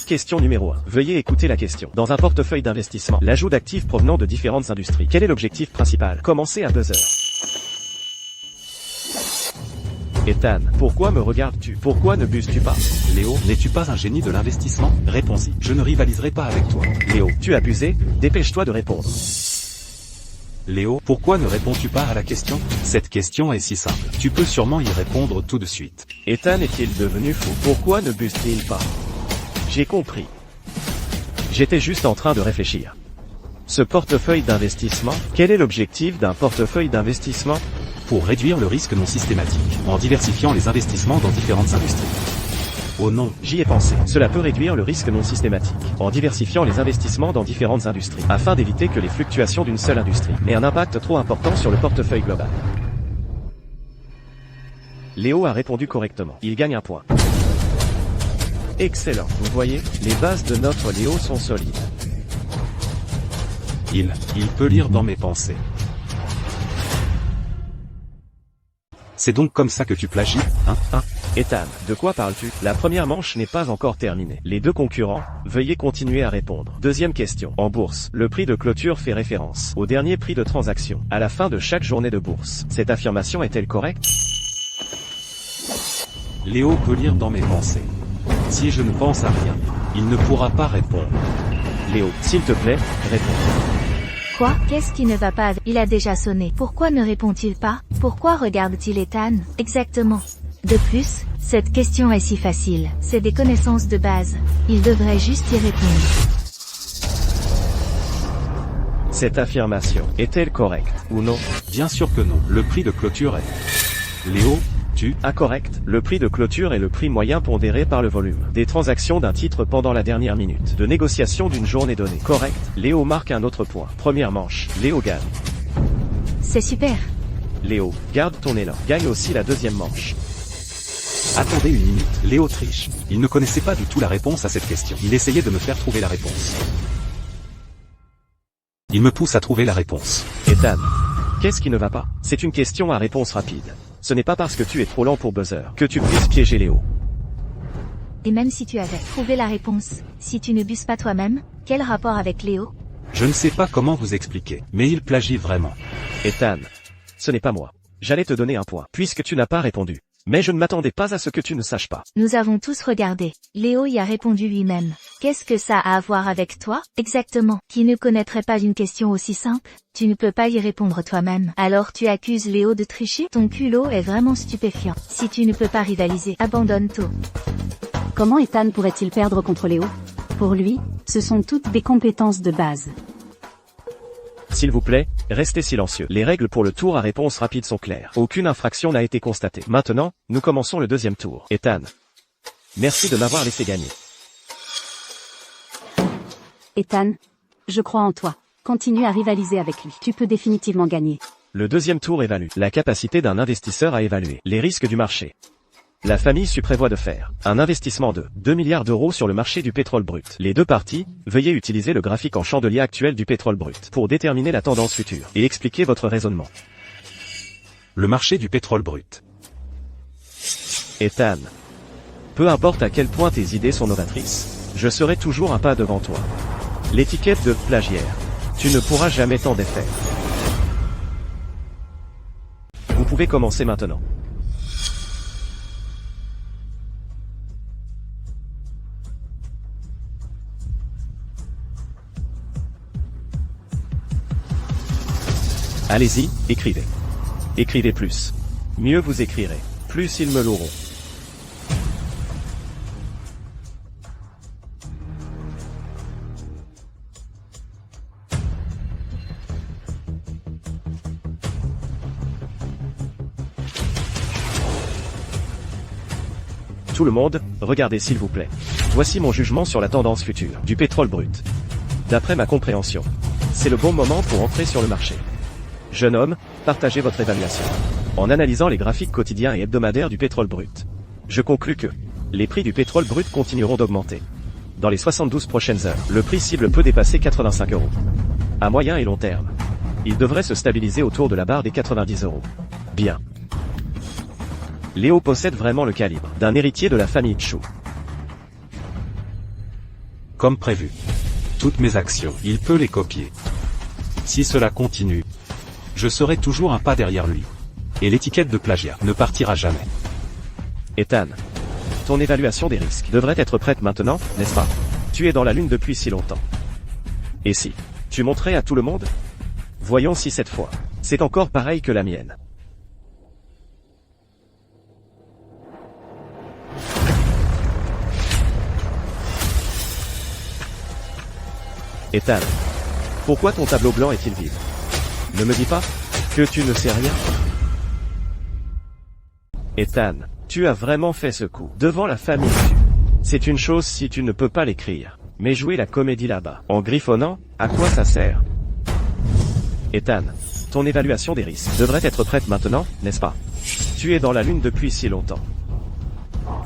[SPEAKER 1] Question numéro 1. Veuillez écouter la question. Dans un portefeuille d'investissement, l'ajout d'actifs provenant de différentes industries. Quel est l'objectif principal? Commencez à buzzer. Ethan, pourquoi me regardes-tu? Pourquoi ne buses-tu pas?
[SPEAKER 2] Léo, n'es-tu pas un génie de l'investissement? Réponds-y. Je ne rivaliserai pas avec toi.
[SPEAKER 1] Léo, tu as abusé? Dépêche-toi de répondre.
[SPEAKER 2] Léo, pourquoi ne réponds-tu pas à la question? Cette question est si simple. Tu peux sûrement y répondre tout de suite.
[SPEAKER 1] Ethan est-il devenu fou? Pourquoi ne buse-t-il pas? J'ai compris. J'étais juste en train de réfléchir. Ce portefeuille d'investissement, quel est l'objectif d'un portefeuille d'investissement?
[SPEAKER 2] Pour réduire le risque non systématique, en diversifiant les investissements dans différentes industries. Oh non,
[SPEAKER 1] J'y ai pensé. Cela peut réduire le risque non systématique, en diversifiant les investissements dans différentes industries, afin d'éviter que les fluctuations d'une seule industrie n'aient un impact trop important sur le portefeuille global. Léo a répondu correctement. Il gagne un point. Excellent. Vous voyez, les bases de notre Léo sont solides.
[SPEAKER 2] il peut lire dans mes pensées. C'est donc comme ça que tu plagies, hein?
[SPEAKER 1] Ethan, de quoi parles-tu? La première manche n'est pas encore terminée. Les deux concurrents, veuillez continuer à répondre. Deuxième question. En bourse, le prix de clôture fait référence au dernier prix de transaction, à la fin de chaque journée de bourse. Cette affirmation est-elle correcte?
[SPEAKER 2] Léo peut lire dans mes pensées. Si je ne pense à rien, il ne pourra pas répondre.
[SPEAKER 1] Léo, s'il te plaît, réponds.
[SPEAKER 3] Quoi? Qu'est-ce qui ne va pas? Il a déjà sonné. Pourquoi ne répond-il pas? Pourquoi regarde-t-il Ethan? Exactement. De plus, cette question est si facile. C'est des connaissances de base. Il devrait juste y répondre.
[SPEAKER 1] Cette affirmation est-elle correcte ou non?
[SPEAKER 2] Bien sûr que non. Le prix de clôture est... Léo, tu...
[SPEAKER 1] Incorrect. Le prix de clôture est le prix moyen pondéré par le volume des transactions d'un titre pendant la dernière minute de négociation d'une journée donnée. Correct. Léo marque un autre point. Première manche. Léo gagne.
[SPEAKER 3] C'est super.
[SPEAKER 1] Léo, garde ton élan. Gagne aussi la deuxième manche.
[SPEAKER 2] Attendez une minute. Léo triche. Il ne connaissait pas du tout la réponse à cette question. Il essayait de me faire trouver la réponse. Il me pousse à trouver la réponse.
[SPEAKER 1] Ethan, qu'est-ce qui ne va pas? C'est une question à réponse rapide. Ce n'est pas parce que tu es trop lent pour buzzer que tu puisses piéger Léo.
[SPEAKER 3] Et même si tu avais trouvé la réponse, si tu ne buses pas toi-même, quel rapport avec Léo?
[SPEAKER 2] Je ne sais pas comment vous expliquer, mais il plagie vraiment.
[SPEAKER 1] Ethan, ce n'est pas moi. J'allais te donner un point, puisque tu n'as pas répondu. Mais je ne m'attendais pas à ce que tu ne saches pas.
[SPEAKER 3] Nous avons tous regardé. Léo y a répondu lui-même. Qu'est-ce que ça a à voir avec toi? Exactement. Qui ne connaîtrait pas une question aussi simple? Tu ne peux pas y répondre toi-même. Alors tu accuses Léo de tricher? Ton culot est vraiment stupéfiant. Si tu ne peux pas rivaliser, abandonne tout.
[SPEAKER 4] Comment Ethan pourrait-il perdre contre Léo? Pour lui, ce sont toutes des compétences de base.
[SPEAKER 1] S'il vous plaît, restez silencieux. Les règles pour le tour à réponse rapide sont claires. Aucune infraction n'a été constatée. Maintenant, nous commençons le deuxième tour. Ethan, merci de m'avoir laissé gagner.
[SPEAKER 4] Ethan, je crois en toi. Continue à rivaliser avec lui. Tu peux définitivement gagner.
[SPEAKER 1] Le deuxième tour évalue la capacité d'un investisseur à évaluer les risques du marché. La famille Su prévoit de faire un investissement de 2 milliards d'euros sur le marché du pétrole brut. Les deux parties, veuillez utiliser le graphique en chandelier actuel du pétrole brut pour déterminer la tendance future et expliquer votre raisonnement.
[SPEAKER 2] Le marché du pétrole brut.
[SPEAKER 1] Ethan, peu importe à quel point tes idées sont novatrices, je serai toujours un pas devant toi. L'étiquette de plagiaire, tu ne pourras jamais t'en défaire. Vous pouvez commencer maintenant. Allez-y, écrivez. Écrivez plus. Mieux vous écrirez, plus ils me loueront. Tout le monde, regardez s'il vous plaît. Voici mon jugement sur la tendance future du pétrole brut. D'après ma compréhension, c'est le bon moment pour entrer sur le marché. Jeune homme, partagez votre évaluation. En analysant les graphiques quotidiens et hebdomadaires du pétrole brut, je conclus que les prix du pétrole brut continueront d'augmenter. Dans les 72 prochaines heures, le prix cible peut dépasser 85 €. À moyen et long terme, il devrait se stabiliser autour de la barre des 90 €. Bien. Léo possède vraiment le calibre d'un héritier de la famille Chu.
[SPEAKER 2] Comme prévu. Toutes mes actions, il peut les copier. Si cela continue, je serai toujours un pas derrière lui. Et l'étiquette de plagiat ne partira jamais.
[SPEAKER 1] Ethan, ton évaluation des risques devrait être prête maintenant, n'est-ce pas? Tu es dans la lune depuis si longtemps. Et si tu montrais à tout le monde? Voyons si cette fois, c'est encore pareil que la mienne. Ethan. Pourquoi ton tableau blanc est-il vide? Ne me dis pas que tu ne sais rien. Ethan, tu as vraiment fait ce coup devant la famille. C'est une chose si tu ne peux pas l'écrire. Mais jouer la comédie là-bas, en griffonnant, à quoi ça sert? Ethan, ton évaluation des risques devrait être prête maintenant, n'est-ce pas? Tu es dans la lune depuis si longtemps.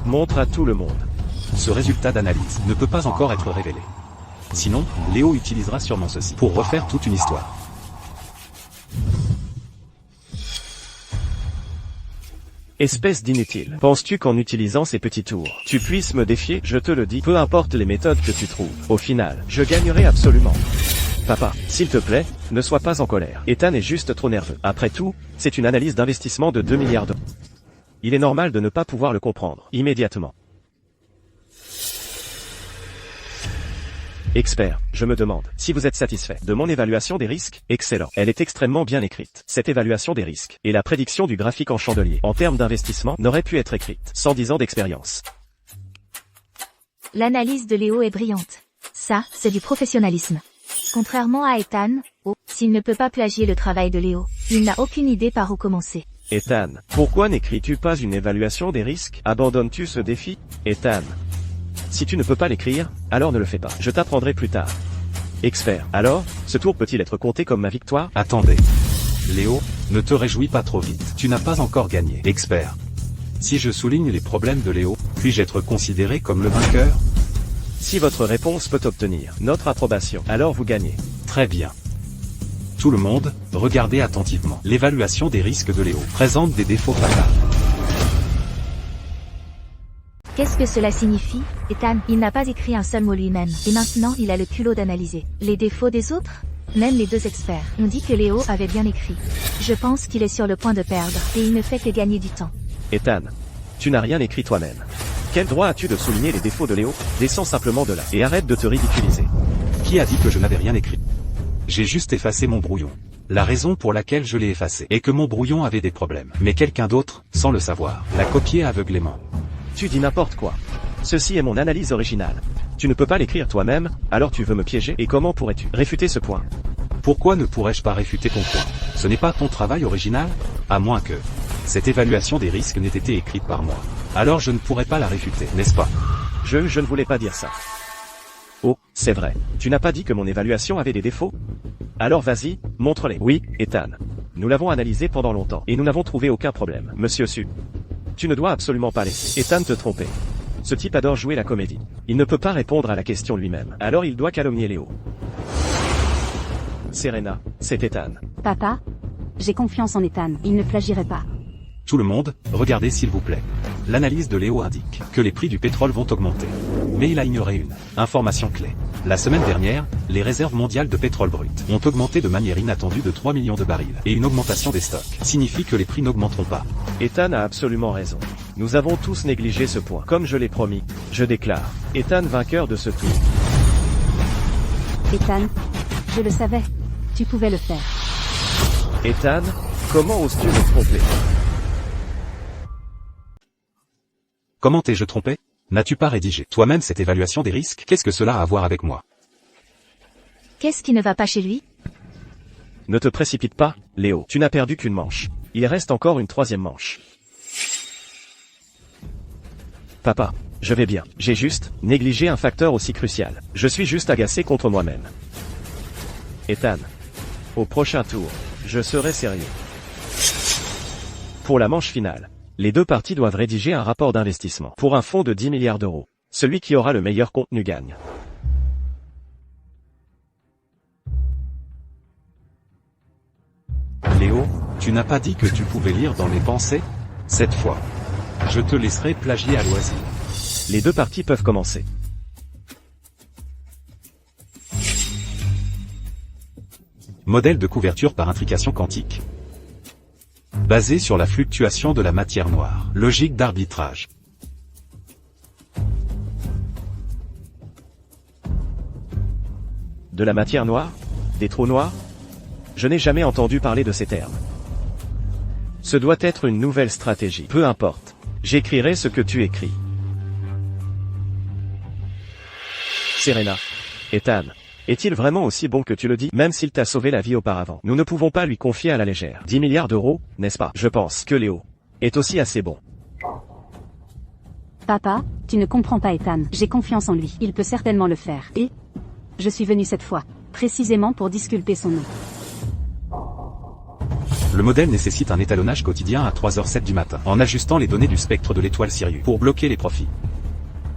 [SPEAKER 1] Montre à tout le monde.
[SPEAKER 2] Ce résultat d'analyse ne peut pas encore être révélé. Sinon, Léo utilisera sûrement ceci pour refaire toute une histoire.
[SPEAKER 1] Espèce d'inutile. Penses-tu qu'en utilisant ces petits tours, tu puisses me défier? Je te le dis, peu importe les méthodes que tu trouves, au final, je gagnerai absolument. Papa, s'il te plaît, ne sois pas en colère. Ethan est juste trop nerveux. Après tout, c'est une analyse d'investissement de 2 milliards d'euros. Il est normal de ne pas pouvoir le comprendre immédiatement. Expert, je me demande si vous êtes satisfait de mon évaluation des risques. Excellent. Elle est extrêmement bien écrite. Cette évaluation des risques et la prédiction du graphique en chandelier en termes d'investissement n'aurait pu être écrite sans 10 ans d'expérience.
[SPEAKER 3] L'analyse de Léo est brillante. Ça, c'est du professionnalisme. Contrairement à Ethan, s'il ne peut pas plagier le travail de Léo, il n'a aucune idée par où commencer.
[SPEAKER 1] Ethan, pourquoi n'écris-tu pas une évaluation des risques? Abandonnes-tu ce défi? Ethan. Si tu ne peux pas l'écrire, alors ne le fais pas. Je t'apprendrai plus tard. Expert. Alors, ce tour peut-il être compté comme ma victoire?
[SPEAKER 2] Attendez. Léo, ne te réjouis pas trop vite. Tu n'as pas encore gagné. Expert. Si je souligne les problèmes de Léo, puis-je être considéré comme le vainqueur?
[SPEAKER 1] Si votre réponse peut obtenir notre approbation, alors vous gagnez.
[SPEAKER 2] Très bien. Tout le monde, regardez attentivement. L'évaluation des risques de Léo présente des défauts fatals.
[SPEAKER 3] Qu'est-ce que cela signifie? Ethan, il n'a pas écrit un seul mot lui-même, et maintenant il a le culot d'analyser les défauts des autres? Même les deux experts ont dit que Léo avait bien écrit. Je pense qu'il est sur le point de perdre, et il ne fait que gagner du temps.
[SPEAKER 1] Ethan, tu n'as rien écrit toi-même. Quel droit as-tu de souligner les défauts de Léo? Descends simplement de là, et arrête de te ridiculiser.
[SPEAKER 2] Qui a dit que je n'avais rien écrit? J'ai juste effacé mon brouillon. La raison pour laquelle je l'ai effacé est que mon brouillon avait des problèmes. Mais quelqu'un d'autre, sans le savoir, l'a copié aveuglément.
[SPEAKER 1] Tu dis n'importe quoi. Ceci est mon analyse originale. Tu ne peux pas l'écrire toi-même, alors tu veux me piéger, et comment pourrais-tu réfuter ce point?
[SPEAKER 2] Pourquoi ne pourrais-je pas réfuter ton point? Ce n'est pas ton travail original? À moins que cette évaluation des risques n'ait été écrite par moi. Alors je ne pourrais pas la réfuter, n'est-ce pas?
[SPEAKER 1] Je ne voulais pas dire ça. Oh, c'est vrai. Tu n'as pas dit que mon évaluation avait des défauts? Alors vas-y, montre-les. Oui, Ethan. Nous l'avons analysé pendant longtemps, et nous n'avons trouvé aucun problème. Monsieur Su. Tu ne dois absolument pas laisser Ethan te tromper. Ce type adore jouer la comédie. Il ne peut pas répondre à la question lui-même. Alors il doit calomnier Léo. Serena, c'est Ethan.
[SPEAKER 4] Papa, j'ai confiance en Ethan, il ne plagierait pas.
[SPEAKER 2] Tout le monde, regardez s'il vous plaît. L'analyse de Léo indique que les prix du pétrole vont augmenter. Mais il a ignoré une information clé. La semaine dernière, les réserves mondiales de pétrole brut ont augmenté de manière inattendue de 3 millions de barils. Et une augmentation des stocks signifie que les prix n'augmenteront pas.
[SPEAKER 1] Ethan a absolument raison. Nous avons tous négligé ce point. Comme je l'ai promis, je déclare Ethan vainqueur de ce tour.
[SPEAKER 4] Ethan, je le savais. Tu pouvais le faire.
[SPEAKER 1] Ethan, comment oses-tu me tromper?
[SPEAKER 2] Comment t'ai-je trompé? N'as-tu pas rédigé toi-même cette évaluation des risques? Qu'est-ce que cela a à voir avec moi?
[SPEAKER 3] Qu'est-ce qui ne va pas chez lui?
[SPEAKER 1] Ne te précipite pas, Léo. Tu n'as perdu qu'une manche. Il reste encore une troisième manche. Papa, je vais bien. J'ai juste négligé un facteur aussi crucial. Je suis juste agacé contre moi-même. Ethan. Au prochain tour, je serai sérieux. Pour la manche finale, les deux parties doivent rédiger un rapport d'investissement pour un fonds de 10 milliards d'euros. Celui qui aura le meilleur contenu gagne.
[SPEAKER 2] Léo, tu n'as pas dit que tu pouvais lire dans mes pensées? Cette fois, je te laisserai plagier à loisir.
[SPEAKER 1] Les deux parties peuvent commencer.
[SPEAKER 2] Modèle de couverture par intrication quantique. Basé sur la fluctuation de la matière noire. Logique d'arbitrage.
[SPEAKER 1] De la matière noire? Des trous noirs? Je n'ai jamais entendu parler de ces termes. Ce doit être une nouvelle stratégie. Peu importe. J'écrirai ce que tu écris. Serena. Ethan. Est-il vraiment aussi bon que tu le dis, même s'il t'a sauvé la vie auparavant? Nous ne pouvons pas lui confier à la légère 10 milliards d'euros, n'est-ce pas? Je pense que Léo est aussi assez bon.
[SPEAKER 4] Papa, tu ne comprends pas Ethan. J'ai confiance en lui. Il peut certainement le faire. Et je suis venu cette fois, précisément pour disculper son nom.
[SPEAKER 2] Le modèle nécessite un étalonnage quotidien à 3h07 du matin, en ajustant les données du spectre de l'étoile Sirius, pour bloquer les profits.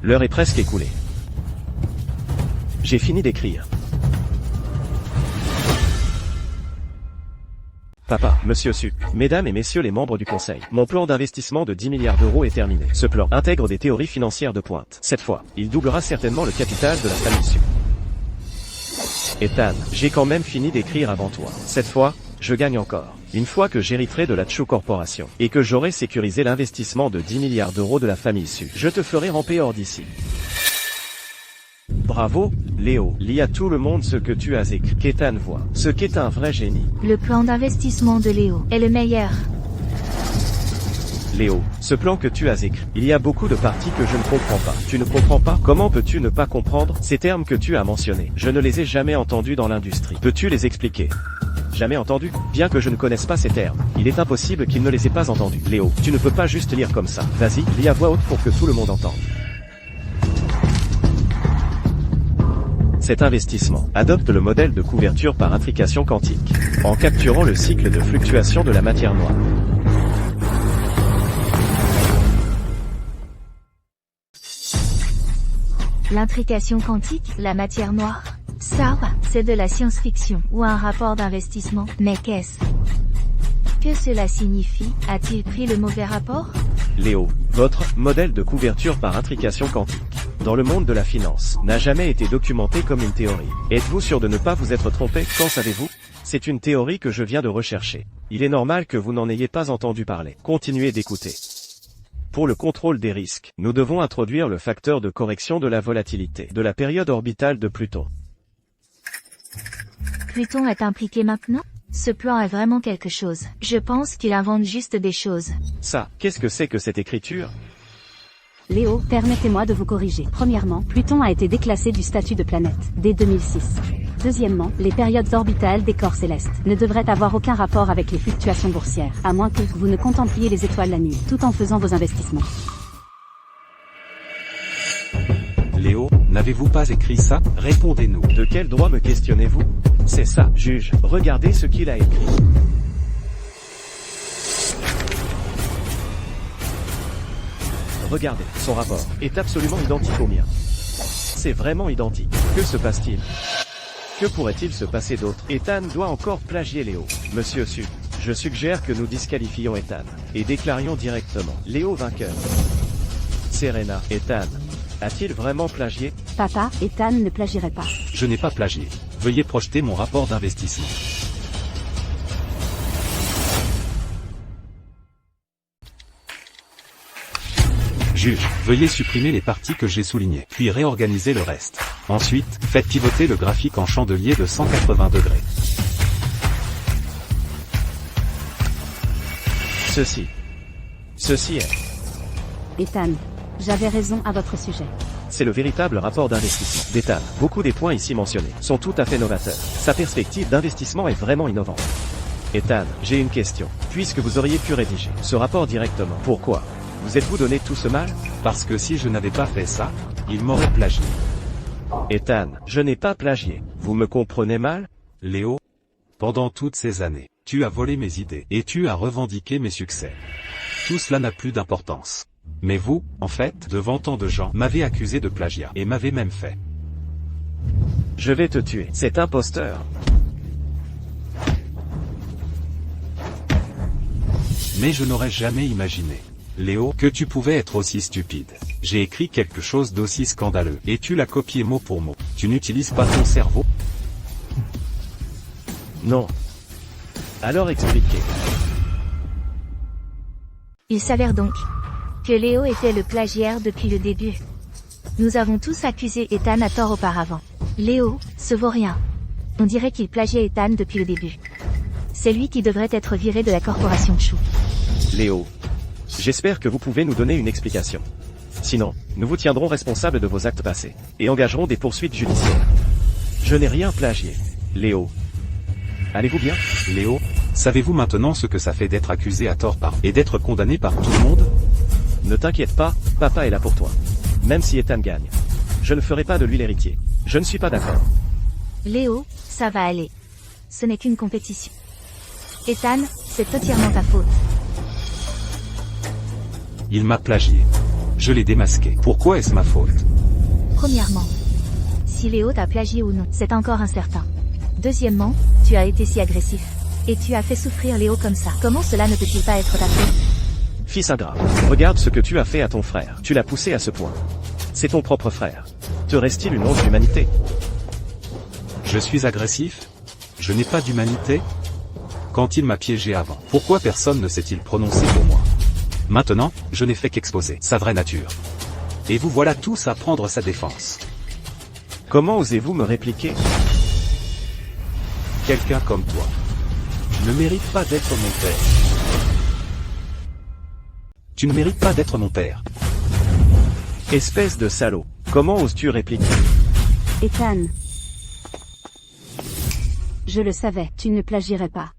[SPEAKER 1] L'heure est presque écoulée. J'ai fini d'écrire. Papa, Monsieur Sup, Mesdames et Messieurs les membres du Conseil, mon plan d'investissement de 10 milliards d'euros est terminé. Ce plan intègre des théories financières de pointe. Cette fois, il doublera certainement le capital de la famille Sup. Ethan, j'ai quand même fini d'écrire avant toi. Cette fois, je gagne encore. Une fois que j'hériterai de la Chu Corporation, et que j'aurai sécurisé l'investissement de 10 milliards d'euros de la famille Su, je te ferai ramper hors d'ici. Bravo, Léo. Lis à tout le monde ce que tu as écrit. Qu'Ethan voit. Ce qu'est un vrai génie.
[SPEAKER 3] Le plan d'investissement de Léo est le meilleur.
[SPEAKER 1] Léo, ce plan que tu as écrit, il y a beaucoup de parties que je ne comprends pas. Tu ne comprends pas? Comment peux-tu ne pas comprendre ces termes que tu as mentionnés? Je ne les ai jamais entendus dans l'industrie. Peux-tu les expliquer? Jamais entendu? Bien que je ne connaisse pas ces termes, il est impossible qu'il ne les ait pas entendus. Léo, tu ne peux pas juste lire comme ça. Vas-y, lis à voix haute pour que tout le monde entende. Cet investissement adopte le modèle de couverture par intrication quantique, en capturant le cycle de fluctuation de la matière noire.
[SPEAKER 3] L'intrication quantique, la matière noire. Ça, c'est de la science-fiction, ou un rapport d'investissement. Mais qu'est-ce que cela signifie? A-t-il pris le mauvais rapport?
[SPEAKER 1] Léo, votre modèle de couverture par intrication quantique, dans le monde de la finance, n'a jamais été documenté comme une théorie. Êtes-vous sûr de ne pas vous être trompé? Qu'en savez-vous? C'est une théorie que je viens de rechercher. Il est normal que vous n'en ayez pas entendu parler. Continuez d'écouter. Pour le contrôle des risques, nous devons introduire le facteur de correction de la volatilité de la période orbitale de Pluton.
[SPEAKER 3] Pluton est impliqué maintenant? Ce plan est vraiment quelque chose. Je pense qu'il invente juste des choses.
[SPEAKER 1] Ça, qu'est-ce que c'est que cette écriture?
[SPEAKER 4] Léo, permettez-moi de vous corriger. Premièrement, Pluton a été déclassé du statut de planète, dès 2006. Deuxièmement, les périodes orbitales des corps célestes ne devraient avoir aucun rapport avec les fluctuations boursières, à moins que vous ne contempliez les étoiles la nuit, tout en faisant vos investissements.
[SPEAKER 2] Léo, n'avez-vous pas écrit ça? Répondez-nous.
[SPEAKER 1] De quel droit me questionnez-vous? C'est ça, juge. Regardez ce qu'il a écrit. Regardez, son rapport est absolument identique au mien. C'est vraiment identique. Que se passe-t-il? Que pourrait-il se passer d'autre? Ethan doit encore plagier Léo. Monsieur Su, je suggère que nous disqualifions Ethan, et déclarions directement Léo vainqueur. Serena, Ethan a-t-il vraiment plagié?
[SPEAKER 4] Papa, Ethan ne plagierait pas.
[SPEAKER 2] Je n'ai pas plagié. Veuillez projeter mon rapport d'investissement. Juge, veuillez supprimer les parties que j'ai soulignées, puis réorganiser le reste. Ensuite, faites pivoter le graphique en chandelier de 180 degrés.
[SPEAKER 1] Ceci est.
[SPEAKER 4] Ethan, j'avais raison à votre sujet.
[SPEAKER 1] C'est le véritable rapport d'investissement d'Ethan. Beaucoup des points ici mentionnés sont tout à fait novateurs. Sa perspective d'investissement est vraiment innovante. Ethan, j'ai une question. Puisque vous auriez pu rédiger ce rapport directement, pourquoi vous êtes-vous donné tout ce mal?
[SPEAKER 2] Parce que si je n'avais pas fait ça, il m'aurait plagié.
[SPEAKER 1] Ethan, je n'ai pas plagié. Vous me comprenez mal?
[SPEAKER 2] Léo, pendant toutes ces années, tu as volé mes idées, et tu as revendiqué mes succès. Tout cela n'a plus d'importance. Mais vous, en fait, devant tant de gens, m'avez accusé de plagiat, et m'avez même fait.
[SPEAKER 1] Je vais te tuer, cet imposteur.
[SPEAKER 2] Mais je n'aurais jamais imaginé, Léo, que tu pouvais être aussi stupide. J'ai écrit quelque chose d'aussi scandaleux, et tu l'as copié mot pour mot. Tu n'utilises pas ton cerveau?
[SPEAKER 1] Non. Alors expliquez.
[SPEAKER 3] Il s'avère donc que Léo était le plagiaire depuis le début. Nous avons tous accusé Ethan à tort auparavant. Léo, ce vaut rien. On dirait qu'il plagiait Ethan depuis le début. C'est lui qui devrait être viré de la corporation Chu.
[SPEAKER 1] Léo, j'espère que vous pouvez nous donner une explication. Sinon, nous vous tiendrons responsable de vos actes passés, et engagerons des poursuites judiciaires. Je n'ai rien plagié. Léo. Allez-vous bien?
[SPEAKER 2] Léo, savez-vous maintenant ce que ça fait d'être accusé à tort et d'être condamné par tout le monde?
[SPEAKER 1] Ne t'inquiète pas, papa est là pour toi. Même si Ethan gagne. Je ne ferai pas de lui l'héritier. Je ne suis pas d'accord.
[SPEAKER 3] Léo, ça va aller. Ce n'est qu'une compétition. Ethan, c'est entièrement ta faute.
[SPEAKER 2] Il m'a plagié. Je l'ai démasqué. Pourquoi est-ce ma faute?
[SPEAKER 3] Premièrement, si Léo t'a plagié ou non, c'est encore incertain. Deuxièmement, tu as été si agressif. Et tu as fait souffrir Léo comme ça. Comment cela ne peut-il pas être ta faute?
[SPEAKER 1] Fils ingrat, regarde ce que tu as fait à ton frère. Tu l'as poussé à ce point. C'est ton propre frère. Te reste-t-il une once d'humanité?
[SPEAKER 2] Je suis agressif? Je n'ai pas d'humanité? Quand il m'a piégé avant, pourquoi personne ne s'est-il prononcé pour moi? Maintenant, je n'ai fait qu'exposer sa vraie nature. Et vous voilà tous à prendre sa défense.
[SPEAKER 1] Comment osez-vous me répliquer?
[SPEAKER 2] Quelqu'un comme toi ne mérite pas d'être mon père. Tu ne mérites pas d'être mon père.
[SPEAKER 1] Espèce de salaud. Comment oses-tu répliquer?
[SPEAKER 4] Ethan. Je le savais, tu ne plagierais pas.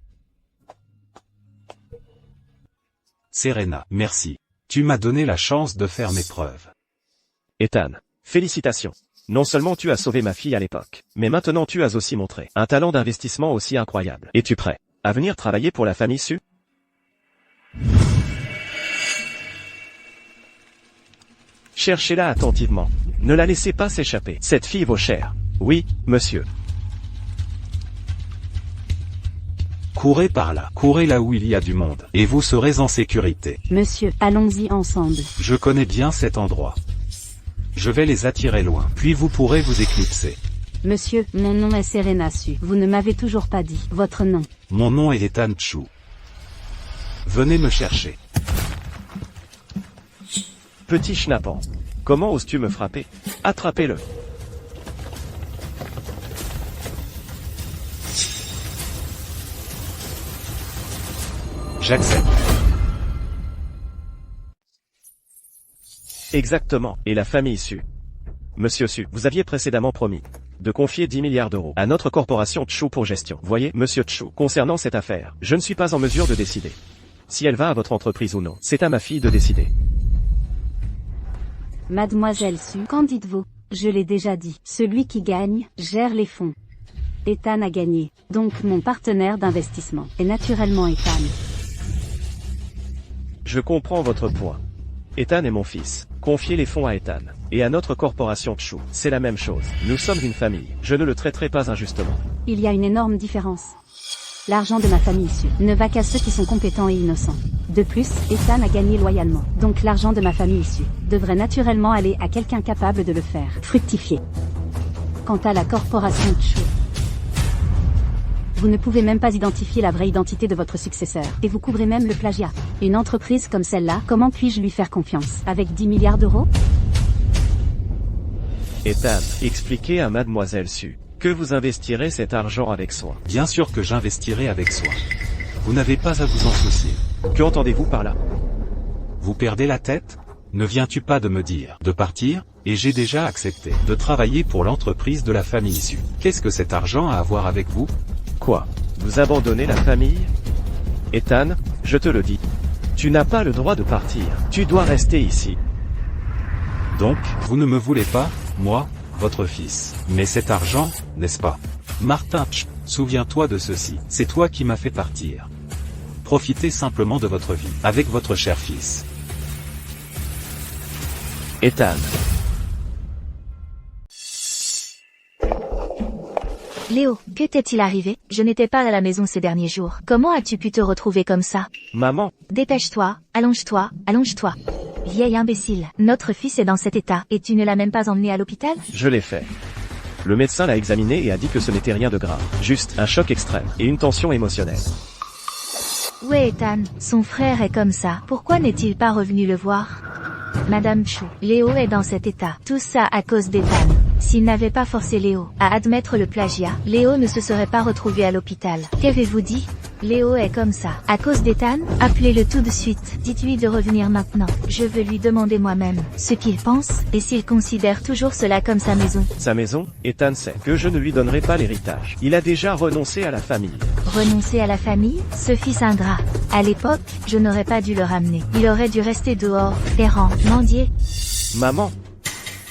[SPEAKER 2] Serena, merci. Tu m'as donné la chance de faire mes preuves.
[SPEAKER 1] Ethan, félicitations. Non seulement tu as sauvé ma fille à l'époque, mais maintenant tu as aussi montré un talent d'investissement aussi incroyable. Es-tu prêt à venir travailler pour la famille Su? Cherchez-la attentivement. Ne la laissez pas s'échapper. Cette fille vaut cher. Oui, monsieur.
[SPEAKER 2] Courez par là. Courez là où il y a du monde. Et vous serez en sécurité.
[SPEAKER 4] Monsieur, allons-y ensemble.
[SPEAKER 2] Je connais bien cet endroit. Je vais les attirer loin. Puis vous pourrez vous éclipser.
[SPEAKER 4] Monsieur, mon nom est Serena Su. Vous ne m'avez toujours pas dit votre nom.
[SPEAKER 2] Mon nom est Ethan Chu. Venez me chercher.
[SPEAKER 1] Petit schnappant. Comment oses-tu me frapper? Attrapez-le.
[SPEAKER 2] J'accepte.
[SPEAKER 1] Exactement. Et la famille Su. Monsieur Su, vous aviez précédemment promis de confier 10 milliards d'euros à notre corporation Chu pour gestion. Voyez, monsieur Chu, concernant cette affaire, je ne suis pas en mesure de décider si elle va à votre entreprise ou non. C'est à ma fille de décider.
[SPEAKER 4] Mademoiselle Su, qu'en dites-vous? Je l'ai déjà dit. Celui qui gagne, gère les fonds. Ethan a gagné. Donc mon partenaire d'investissement est naturellement Ethan.
[SPEAKER 1] Je comprends votre point. Ethan est mon fils. Confiez les fonds à Ethan. Et à notre corporation Chu, c'est la même chose. Nous sommes une famille. Je ne le traiterai pas injustement.
[SPEAKER 4] Il y a une énorme différence. L'argent de ma famille Su ne va qu'à ceux qui sont compétents et innocents. De plus, Ethan a gagné loyalement. Donc l'argent de ma famille Su devrait naturellement aller à quelqu'un capable de le faire fructifier. Quant à la corporation Chu, vous ne pouvez même pas identifier la vraie identité de votre successeur. Et vous couvrez même le plagiat. Une entreprise comme celle-là, comment puis-je lui faire confiance? Avec 10 milliards d'euros?
[SPEAKER 1] Ethan, expliquez à mademoiselle Su que vous investirez cet argent avec soin.
[SPEAKER 2] Bien sûr que j'investirai avec soin. Vous n'avez pas à vous en soucier.
[SPEAKER 1] Que entendez-vous par là?
[SPEAKER 2] Vous perdez la tête? Ne viens-tu pas de me dire de partir? Et j'ai déjà accepté de travailler pour l'entreprise de la famille Su. Qu'est-ce que cet argent a à voir avec vous?
[SPEAKER 1] Quoi? Vous abandonnez la famille? Ethan, je te le dis. Tu n'as pas le droit de partir. Tu dois rester ici.
[SPEAKER 2] Donc, vous ne me voulez pas, moi, votre fils. Mais cet argent, n'est-ce pas? Martin, souviens-toi de ceci. C'est toi qui m'as fait partir. Profitez simplement de votre vie, avec votre cher fils.
[SPEAKER 1] Ethan.
[SPEAKER 3] Léo, que t'est-il arrivé? Je n'étais pas à la maison ces derniers jours. Comment as-tu pu te retrouver comme ça?
[SPEAKER 1] Maman.
[SPEAKER 3] Dépêche-toi, allonge-toi, allonge-toi. Vieil imbécile, notre fils est dans cet état, et tu ne l'as même pas emmené à l'hôpital?
[SPEAKER 1] Je l'ai fait. Le médecin l'a examiné et a dit que ce n'était rien de grave. Juste un choc extrême et une tension émotionnelle.
[SPEAKER 3] Où est Ethan? Son frère est comme ça. Pourquoi n'est-il pas revenu le voir? Madame Chu, Léo est dans cet état. Tout ça à cause d'Ethan. S'il n'avait pas forcé Léo à admettre le plagiat, Léo ne se serait pas retrouvé à l'hôpital. Qu'avez-vous dit? Léo est comme ça. À cause d'Ethan, appelez-le tout de suite. Dites-lui de revenir maintenant. Je veux lui demander moi-même ce qu'il pense, et s'il considère toujours cela comme sa maison.
[SPEAKER 1] Sa maison, Ethan sait que je ne lui donnerai pas l'héritage. Il a déjà renoncé à la famille.
[SPEAKER 3] Renoncer à la famille, ce fils ingrat. À l'époque, je n'aurais pas dû le ramener. Il aurait dû rester dehors, errant, mendier.
[SPEAKER 1] Maman.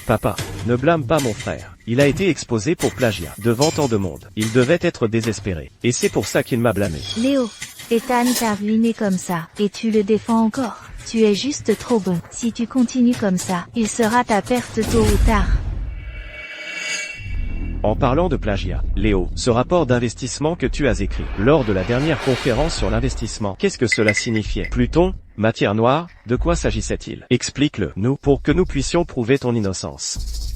[SPEAKER 1] Papa, ne blâme pas mon frère. Il a été exposé pour plagiat, devant tant de monde. Il devait être désespéré. Et c'est pour ça qu'il m'a blâmé.
[SPEAKER 3] Léo, Ethan t'a ruiné comme ça, et tu le défends encore. Tu es juste trop bon. Si tu continues comme ça, il sera ta perte tôt ou tard.
[SPEAKER 1] En parlant de plagiat, Léo, ce rapport d'investissement que tu as écrit lors de la dernière conférence sur l'investissement, qu'est-ce que cela signifiait? Pluton, matière noire, de quoi s'agissait-il? Explique-le, nous, pour que nous puissions prouver ton innocence.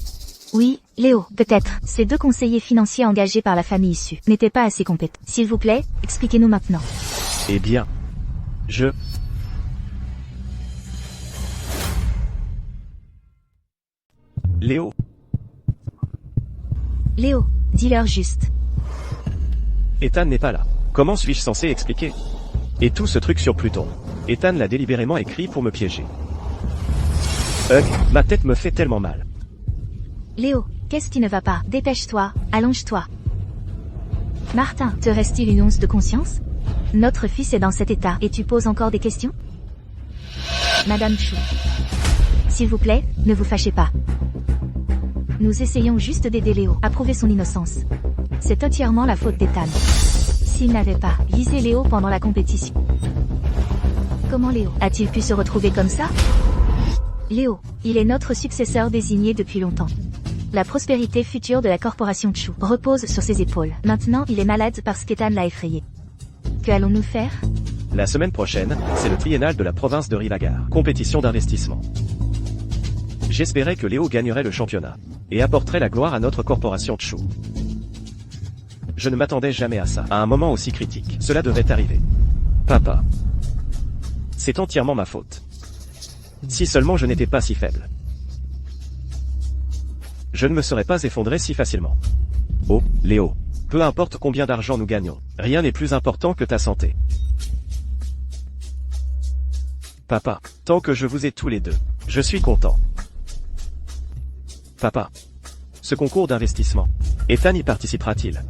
[SPEAKER 3] Oui, Léo, peut-être. Ces 2 conseillers financiers engagés par la famille issue n'étaient pas assez compétents. S'il vous plaît, expliquez-nous maintenant.
[SPEAKER 1] Eh bien, Léo,
[SPEAKER 3] Léo, dis-leur juste.
[SPEAKER 1] Ethan n'est pas là. Comment suis-je censé expliquer? Et tout ce truc sur Pluton. Ethan l'a délibérément écrit pour me piéger. Ma tête me fait tellement mal.
[SPEAKER 3] Léo, qu'est-ce qui ne va pas? Dépêche-toi, allonge-toi. Martin, te reste-t-il une once de conscience? Notre fils est dans cet état, et tu poses encore des questions? Madame Chou. S'il vous plaît, ne vous fâchez pas. Nous essayons juste d'aider Léo à prouver son innocence. C'est entièrement la faute d'Ethan. S'il n'avait pas visé Léo pendant la compétition. Comment Léo a-t-il pu se retrouver comme ça? Léo, il est notre successeur désigné depuis longtemps. La prospérité future de la corporation Chou repose sur ses épaules. Maintenant, il est malade parce qu'Ethan l'a effrayé. Que allons-nous faire?
[SPEAKER 1] La semaine prochaine, c'est le triennal de la province de Rivagar. Compétition d'investissement. J'espérais que Léo gagnerait le championnat et apporterait la gloire à notre corporation Chou. Je ne m'attendais jamais à ça, à un moment aussi critique. Cela devait arriver. Papa. C'est entièrement ma faute. Si seulement je n'étais pas si faible. Je ne me serais pas effondré si facilement. Oh, Léo. Peu importe combien d'argent nous gagnons, rien n'est plus important que ta santé. Papa, tant que je vous ai tous les deux, je suis content. Papa. Ce concours d'investissement, Ethan y participera-t-il?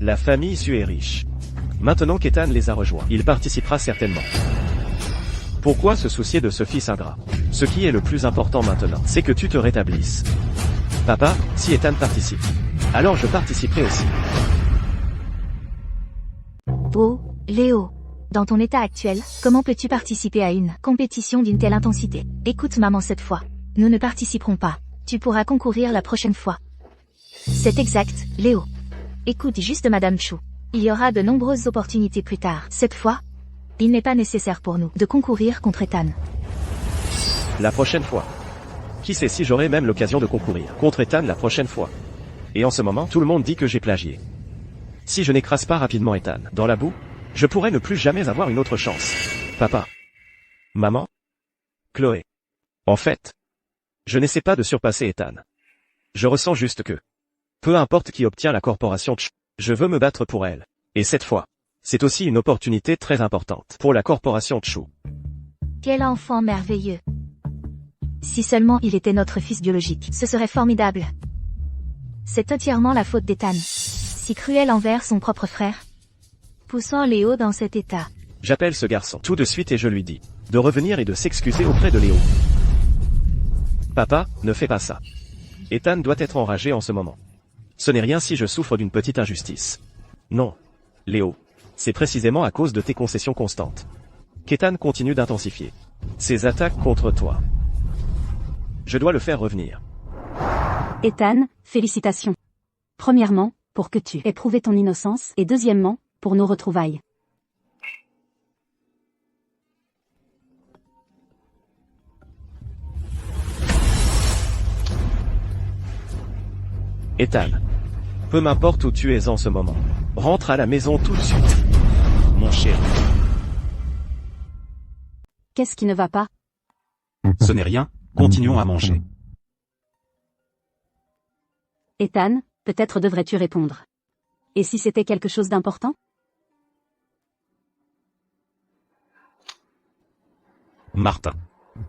[SPEAKER 1] La famille issue est riche. Maintenant qu'Ethan les a rejoints, il participera certainement. Pourquoi se soucier de ce fils ingrat? Ce qui est le plus important maintenant, c'est que tu te rétablisses. Papa, si Ethan participe, alors je participerai aussi.
[SPEAKER 3] Oh, Léo. Dans ton état actuel, comment peux-tu participer à une compétition d'une telle intensité? Écoute maman cette fois. Nous ne participerons pas. Tu pourras concourir la prochaine fois. C'est exact, Léo. Écoute juste Madame Chou. Il y aura de nombreuses opportunités plus tard. Cette fois, il n'est pas nécessaire pour nous de concourir contre Ethan.
[SPEAKER 1] La prochaine fois. Qui sait si j'aurai même l'occasion de concourir contre Ethan la prochaine fois. Et en ce moment, tout le monde dit que j'ai plagié. Si je n'écrase pas rapidement Ethan dans la boue, je pourrais ne plus jamais avoir une autre chance. Papa. Maman. Chloé. En fait, je n'essaie pas de surpasser Ethan. Je ressens juste que, peu importe qui obtient la corporation Chou, je veux me battre pour elle. Et cette fois, c'est aussi une opportunité très importante pour la corporation Chou.
[SPEAKER 3] Quel enfant merveilleux. Si seulement il était notre fils biologique, ce serait formidable. C'est entièrement la faute d'Ethan. Si cruel envers son propre frère, poussant Léo dans cet état.
[SPEAKER 1] J'appelle ce garçon tout de suite et je lui dis de revenir et de s'excuser auprès de Léo. Papa, ne fais pas ça. Ethan doit être enragé en ce moment. Ce n'est rien si je souffre d'une petite injustice. Non. Léo. C'est précisément à cause de tes concessions constantes qu'Ethan continue d'intensifier ses attaques contre toi. Je dois le faire revenir.
[SPEAKER 4] Ethan, félicitations. Premièrement, pour que tu aies prouvé ton innocence, et deuxièmement, pour nos retrouvailles.
[SPEAKER 1] Ethan. Peu m'importe où tu es en ce moment. Rentre à la maison tout de suite. Mon chéri.
[SPEAKER 4] Qu'est-ce qui ne va pas?
[SPEAKER 2] Ce n'est rien, continuons à manger.
[SPEAKER 4] Ethan, peut-être devrais-tu répondre. Et si c'était quelque chose d'important?
[SPEAKER 2] Martin.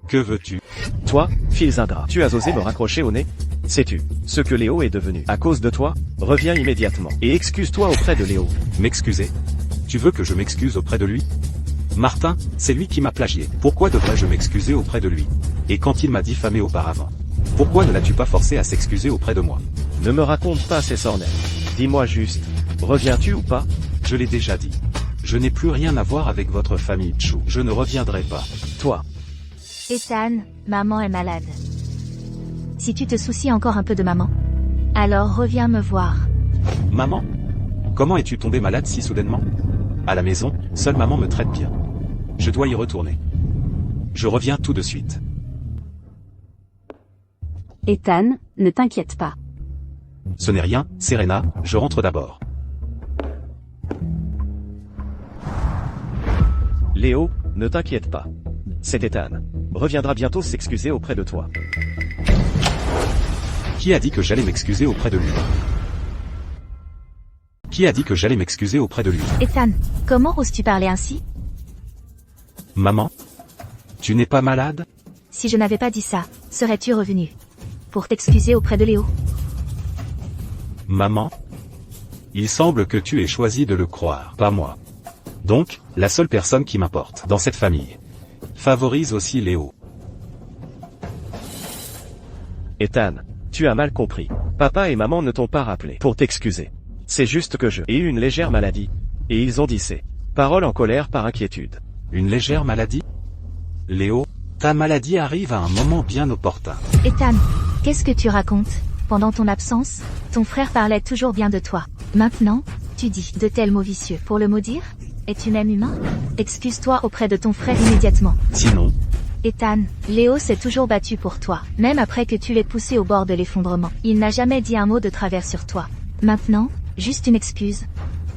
[SPEAKER 2] Que veux-tu?
[SPEAKER 1] Toi, fils ingrat, tu as osé me raccrocher au nez? Sais-tu ce que Léo est devenu à cause de toi? Reviens immédiatement et excuse-toi auprès de Léo.
[SPEAKER 2] M'excuser? Tu veux que je m'excuse auprès de lui? Martin, c'est lui qui m'a plagié. Pourquoi devrais-je m'excuser auprès de lui? Et quand il m'a diffamé auparavant, pourquoi ne l'as-tu pas forcé à s'excuser auprès de moi?
[SPEAKER 1] Ne me raconte pas ces sornettes. Dis-moi juste, reviens-tu ou pas?
[SPEAKER 2] Je l'ai déjà dit. Je n'ai plus rien à voir avec votre famille Chou. Je ne reviendrai pas.
[SPEAKER 1] Toi.
[SPEAKER 3] Ethan, maman est malade. Si tu te soucies encore un peu de maman, alors reviens me voir.
[SPEAKER 2] Maman? Comment es-tu tombée malade si soudainement? À la maison, seule maman me traite bien. Je dois y retourner. Je reviens tout de suite.
[SPEAKER 4] Ethan, ne t'inquiète pas.
[SPEAKER 2] Ce n'est rien, Serena, je rentre d'abord.
[SPEAKER 1] Léo, ne t'inquiète pas. C'est Ethan. Reviendra bientôt s'excuser auprès de toi.
[SPEAKER 2] Qui a dit que j'allais m'excuser auprès de lui? Qui a dit que j'allais m'excuser auprès de lui?
[SPEAKER 3] Ethan, comment oses-tu parler ainsi?
[SPEAKER 2] Maman? Tu n'es pas malade?
[SPEAKER 3] Si je n'avais pas dit ça, serais-tu revenu pour t'excuser auprès de Léo?
[SPEAKER 2] Maman? Il semble que tu aies choisi de le croire, pas moi. Donc, la seule personne qui m'importe dans cette famille favorise aussi Léo.
[SPEAKER 1] Ethan, tu as mal compris. Papa et maman ne t'ont pas rappelé pour t'excuser. C'est juste que j'ai eu une légère maladie. Et ils ont dit ces paroles en colère par inquiétude.
[SPEAKER 2] Une légère maladie? Léo, ta maladie arrive à un moment bien opportun.
[SPEAKER 3] Ethan, qu'est-ce que tu racontes? Pendant ton absence, ton frère parlait toujours bien de toi. Maintenant, tu dis de tels mots vicieux pour le maudire? Es-tu même humain? Excuse-toi auprès de ton frère immédiatement.
[SPEAKER 2] Sinon,
[SPEAKER 3] Ethan, Léo s'est toujours battu pour toi, même après que tu l'aies poussé au bord de l'effondrement. Il n'a jamais dit un mot de travers sur toi. Maintenant, juste une excuse.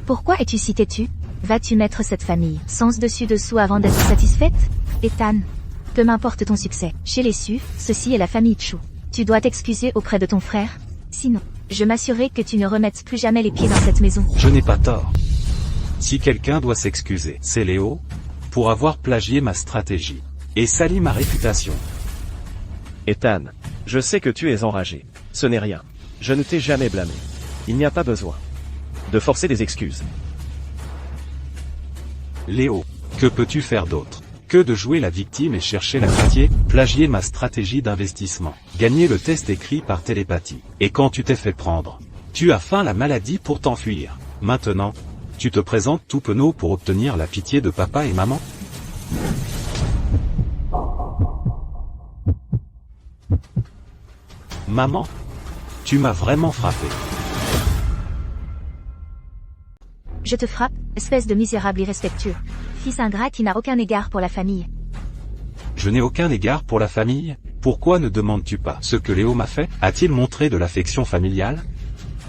[SPEAKER 3] Pourquoi es-tu si têtu? Vas-tu mettre cette famille sans dessus-dessous avant d'être satisfaite? Ethan, peu m'importe ton succès. Chez les Sioux, ceci est la famille Chou. Tu dois t'excuser auprès de ton frère. Sinon, je m'assurerai que tu ne remettes plus jamais les pieds dans cette maison.
[SPEAKER 2] je n'ai pas tort. Si quelqu'un doit s'excuser, c'est Léo, pour avoir plagié ma stratégie et sali ma réputation.
[SPEAKER 1] Ethan, je sais que tu es enragé. Ce n'est rien. Je ne t'ai jamais blâmé. Il n'y a pas besoin de forcer des excuses.
[SPEAKER 2] Léo, que peux-tu faire d'autre que de jouer la victime et chercher la pitié, plagier ma stratégie d'investissement, gagner le test écrit par télépathie. Et quand tu t'es fait prendre, tu as feint la maladie pour t'enfuir. Maintenant, tu te présentes tout penaud pour obtenir la pitié de papa et maman? Maman, tu m'as vraiment frappé.
[SPEAKER 3] Je te frappe, espèce de misérable irrespectueux. Fils ingrat qui n'a aucun égard pour la famille.
[SPEAKER 2] Je n'ai aucun égard pour la famille. Pourquoi ne demandes-tu pas ce que Léo m'a fait? A-t-il montré de l'affection familiale?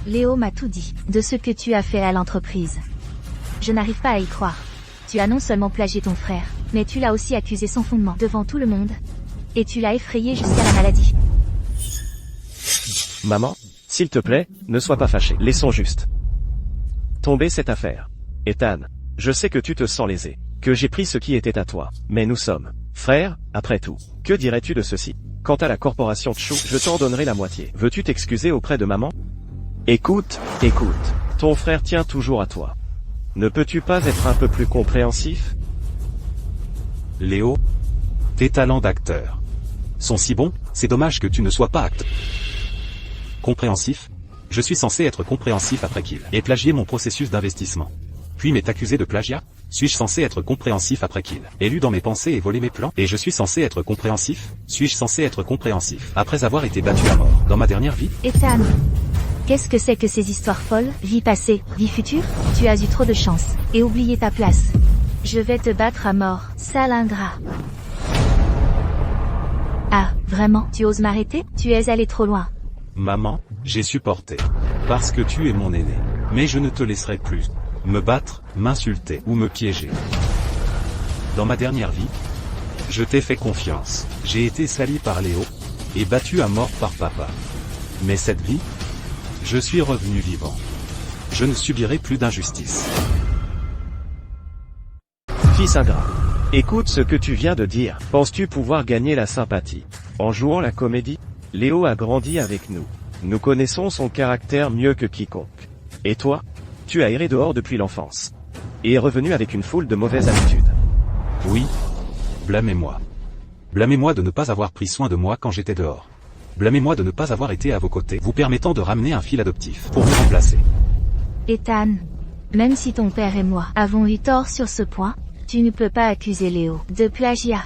[SPEAKER 3] Léo m'a tout dit, de ce que tu as fait à l'entreprise. Je n'arrive pas à y croire. Tu as non seulement plagié ton frère, mais tu l'as aussi accusé sans fondement devant tout le monde. Et tu l'as effrayé jusqu'à la maladie.
[SPEAKER 1] Maman, s'il te plaît, ne sois pas fâchée. Laissons juste tomber cette affaire. Ethan, je sais que tu te sens lésé, que j'ai pris ce qui était à toi, mais nous sommes frères, après tout. Que dirais-tu de ceci? Quant à la corporation Chou, je t'en donnerai la moitié. Veux-tu t'excuser auprès de maman? Écoute, ton frère tient toujours à toi. Ne peux-tu pas être un peu plus compréhensif?
[SPEAKER 2] Léo, tes talents d'acteur sont si bons, c'est dommage que tu ne sois pas acteur. Compréhensif? Je suis censé être compréhensif après qu'il ait plagié mon processus d'investissement. Puis m'est accusé de plagiat? Suis-je censé être compréhensif après qu'il ait lu dans mes pensées et volé mes plans? Et je suis censé être compréhensif? Suis-je censé être compréhensif après avoir été battu à mort dans ma dernière vie?
[SPEAKER 3] Ethan, qu'est-ce que c'est que ces histoires folles? Vie passée, vie future? Tu as eu trop de chance, et oublié ta place. Je vais te battre à mort, sale ingrat. Ah, vraiment, tu oses m'arrêter? Tu es allé trop loin.
[SPEAKER 2] Maman, j'ai supporté. Parce que tu es mon aîné. Mais je ne te laisserai plus me battre, m'insulter ou me piéger. Dans ma dernière vie, je t'ai fait confiance. J'ai été sali par Léo et battu à mort par papa. Mais cette vie, je suis revenu vivant. Je ne subirai plus d'injustice.
[SPEAKER 1] Fils ingrat, Écoute ce que tu viens de dire. Penses-tu pouvoir gagner la sympathie en jouant la comédie? Léo a grandi avec nous. Nous connaissons son caractère mieux que quiconque. Et toi? Tu as erré dehors depuis l'enfance. Et est revenu avec une foule de mauvaises habitudes.
[SPEAKER 2] Oui. Blâmez-moi. Blâmez-moi de ne pas avoir pris soin de moi quand j'étais dehors. Blâmez-moi de ne pas avoir été à vos côtés, vous permettant de ramener un fil adoptif pour me remplacer.
[SPEAKER 3] Ethan, même si ton père et moi avons eu tort sur ce point, tu ne peux pas accuser Léo de plagiat.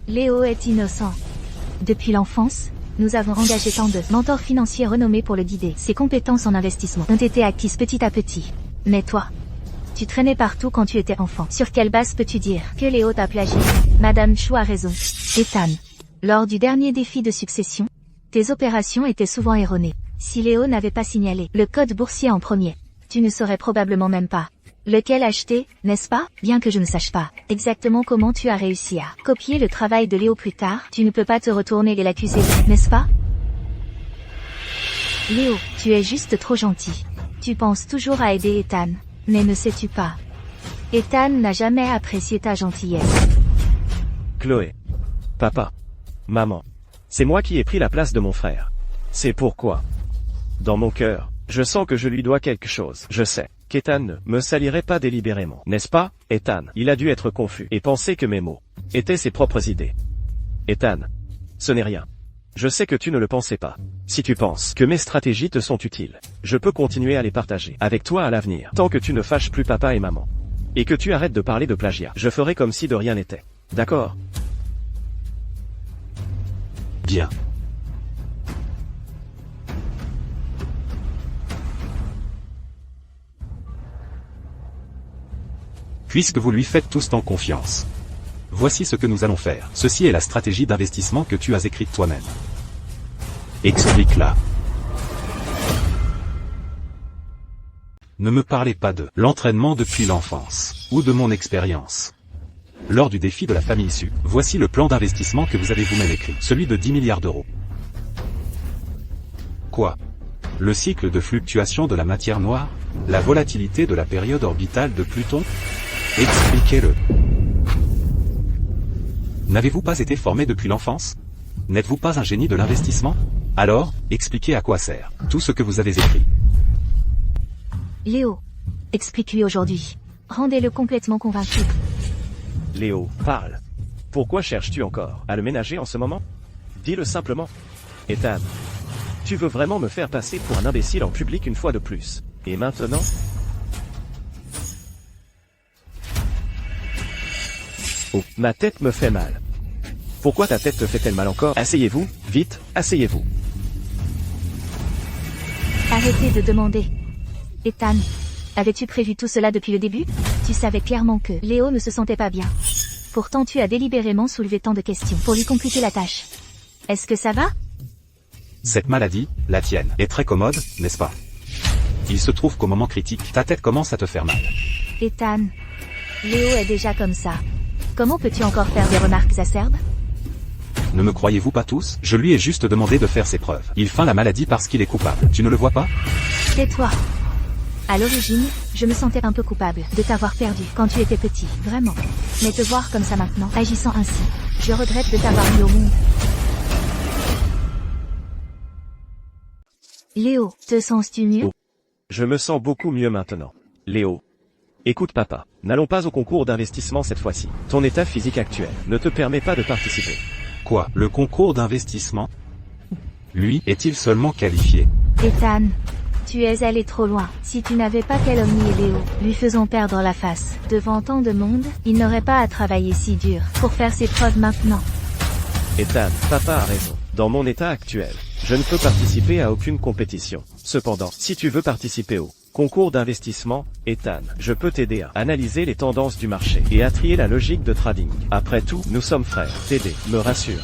[SPEAKER 3] Léo est innocent. Depuis l'enfance, nous avons engagé tant de mentors financiers renommés pour le guider. Ses compétences en investissement ont été acquises petit à petit. Mais toi, tu traînais partout quand tu étais enfant. Sur quelle base peux-tu dire que Léo t'a plagié? Madame Chou a raison. Ethan, lors du dernier défi de succession, tes opérations étaient souvent erronées. Si Léo n'avait pas signalé le code boursier en premier, tu ne saurais probablement même pas lequel acheter, n'est-ce pas? Bien que je ne sache pas exactement comment tu as réussi à copier le travail de Léo plus tard, tu ne peux pas te retourner et l'accuser, n'est-ce pas? Léo, tu es juste trop gentil. Tu penses toujours à aider Ethan, mais ne sais-tu pas? Ethan n'a jamais apprécié ta gentillesse.
[SPEAKER 1] Chloé. Papa. Maman. C'est moi qui ai pris la place de mon frère. C'est pourquoi. Dans mon cœur, je sens que je lui dois quelque chose. Je sais qu'Ethan ne me salirait pas délibérément. N'est-ce pas, Ethan? Il a dû être confus et penser que mes mots étaient ses propres idées. Ethan. Ce n'est rien. Je sais que tu ne le pensais pas. Si tu penses que mes stratégies te sont utiles, je peux continuer à les partager avec toi à l'avenir. Tant que tu ne fâches plus papa et maman. Et que tu arrêtes de parler de plagiat. Je ferai comme si de rien n'était. D'accord?
[SPEAKER 2] Bien. Puisque vous lui faites tous tant confiance. Voici ce que nous allons faire. Ceci est la stratégie d'investissement que tu as écrite toi-même. Explique-la. Ne me parlez pas de l'entraînement depuis l'enfance, ou de mon expérience. Lors du défi de la famille issue, voici le plan d'investissement que vous avez vous-même écrit, celui de 10 milliards d'euros. Quoi? Le cycle de fluctuation de la matière noire? La volatilité de la période orbitale de Pluton? Expliquez-le. N'avez-vous pas été formé depuis l'enfance? N'êtes-vous pas un génie de l'investissement? Alors, expliquez à quoi sert tout ce que vous avez écrit.
[SPEAKER 3] Léo, explique-lui aujourd'hui. Rendez-le complètement convaincu.
[SPEAKER 1] Léo, parle. Pourquoi cherches-tu encore à le ménager en ce moment? Dis-le simplement. Ethan, tu veux vraiment me faire passer pour un imbécile en public une fois de plus. Et maintenant? Oh, ma tête me fait mal. Pourquoi ta tête te fait-elle mal encore? Asseyez-vous, vite, asseyez-vous.
[SPEAKER 3] Arrêtez de demander. Ethan, avais-tu prévu tout cela depuis le début? Tu savais clairement que Léo ne se sentait pas bien. Pourtant tu as délibérément soulevé tant de questions pour lui compliquer la tâche. Est-ce que ça va?
[SPEAKER 2] Cette maladie, la tienne, est très commode, n'est-ce pas? Il se trouve qu'au moment critique, ta tête commence à te faire mal.
[SPEAKER 3] Ethan, Léo est déjà comme ça. Comment peux-tu encore faire des remarques acerbes?
[SPEAKER 2] Ne me croyez-vous pas tous? Je lui ai juste demandé de faire ses preuves. Il feint la maladie parce qu'il est coupable. Tu ne le vois pas?
[SPEAKER 3] Tais-toi. À l'origine, je me sentais un peu coupable de t'avoir perdu quand tu étais petit, vraiment. Mais te voir comme ça maintenant, agissant ainsi, je regrette de t'avoir mis au monde. Léo, te sens-tu mieux?
[SPEAKER 1] Oh. Je me sens beaucoup mieux maintenant. Léo. Écoute papa, n'allons pas au concours d'investissement cette fois-ci. Ton état physique actuel ne te permet pas de participer.
[SPEAKER 2] Quoi? Le concours d'investissement? Lui, est-il seulement qualifié?
[SPEAKER 3] Ethan, tu es allé trop loin. Si tu n'avais pas calomnié Léo, lui faisant perdre la face devant tant de monde, il n'aurait pas à travailler si dur pour faire ses preuves maintenant.
[SPEAKER 1] Ethan, papa a raison. Dans mon état actuel, je ne peux participer à aucune compétition. Cependant, si tu veux participer au concours d'investissement, Ethan, je peux t'aider à analyser les tendances du marché et à trier la logique de trading. Après tout, nous sommes frères. T'aider me rassure.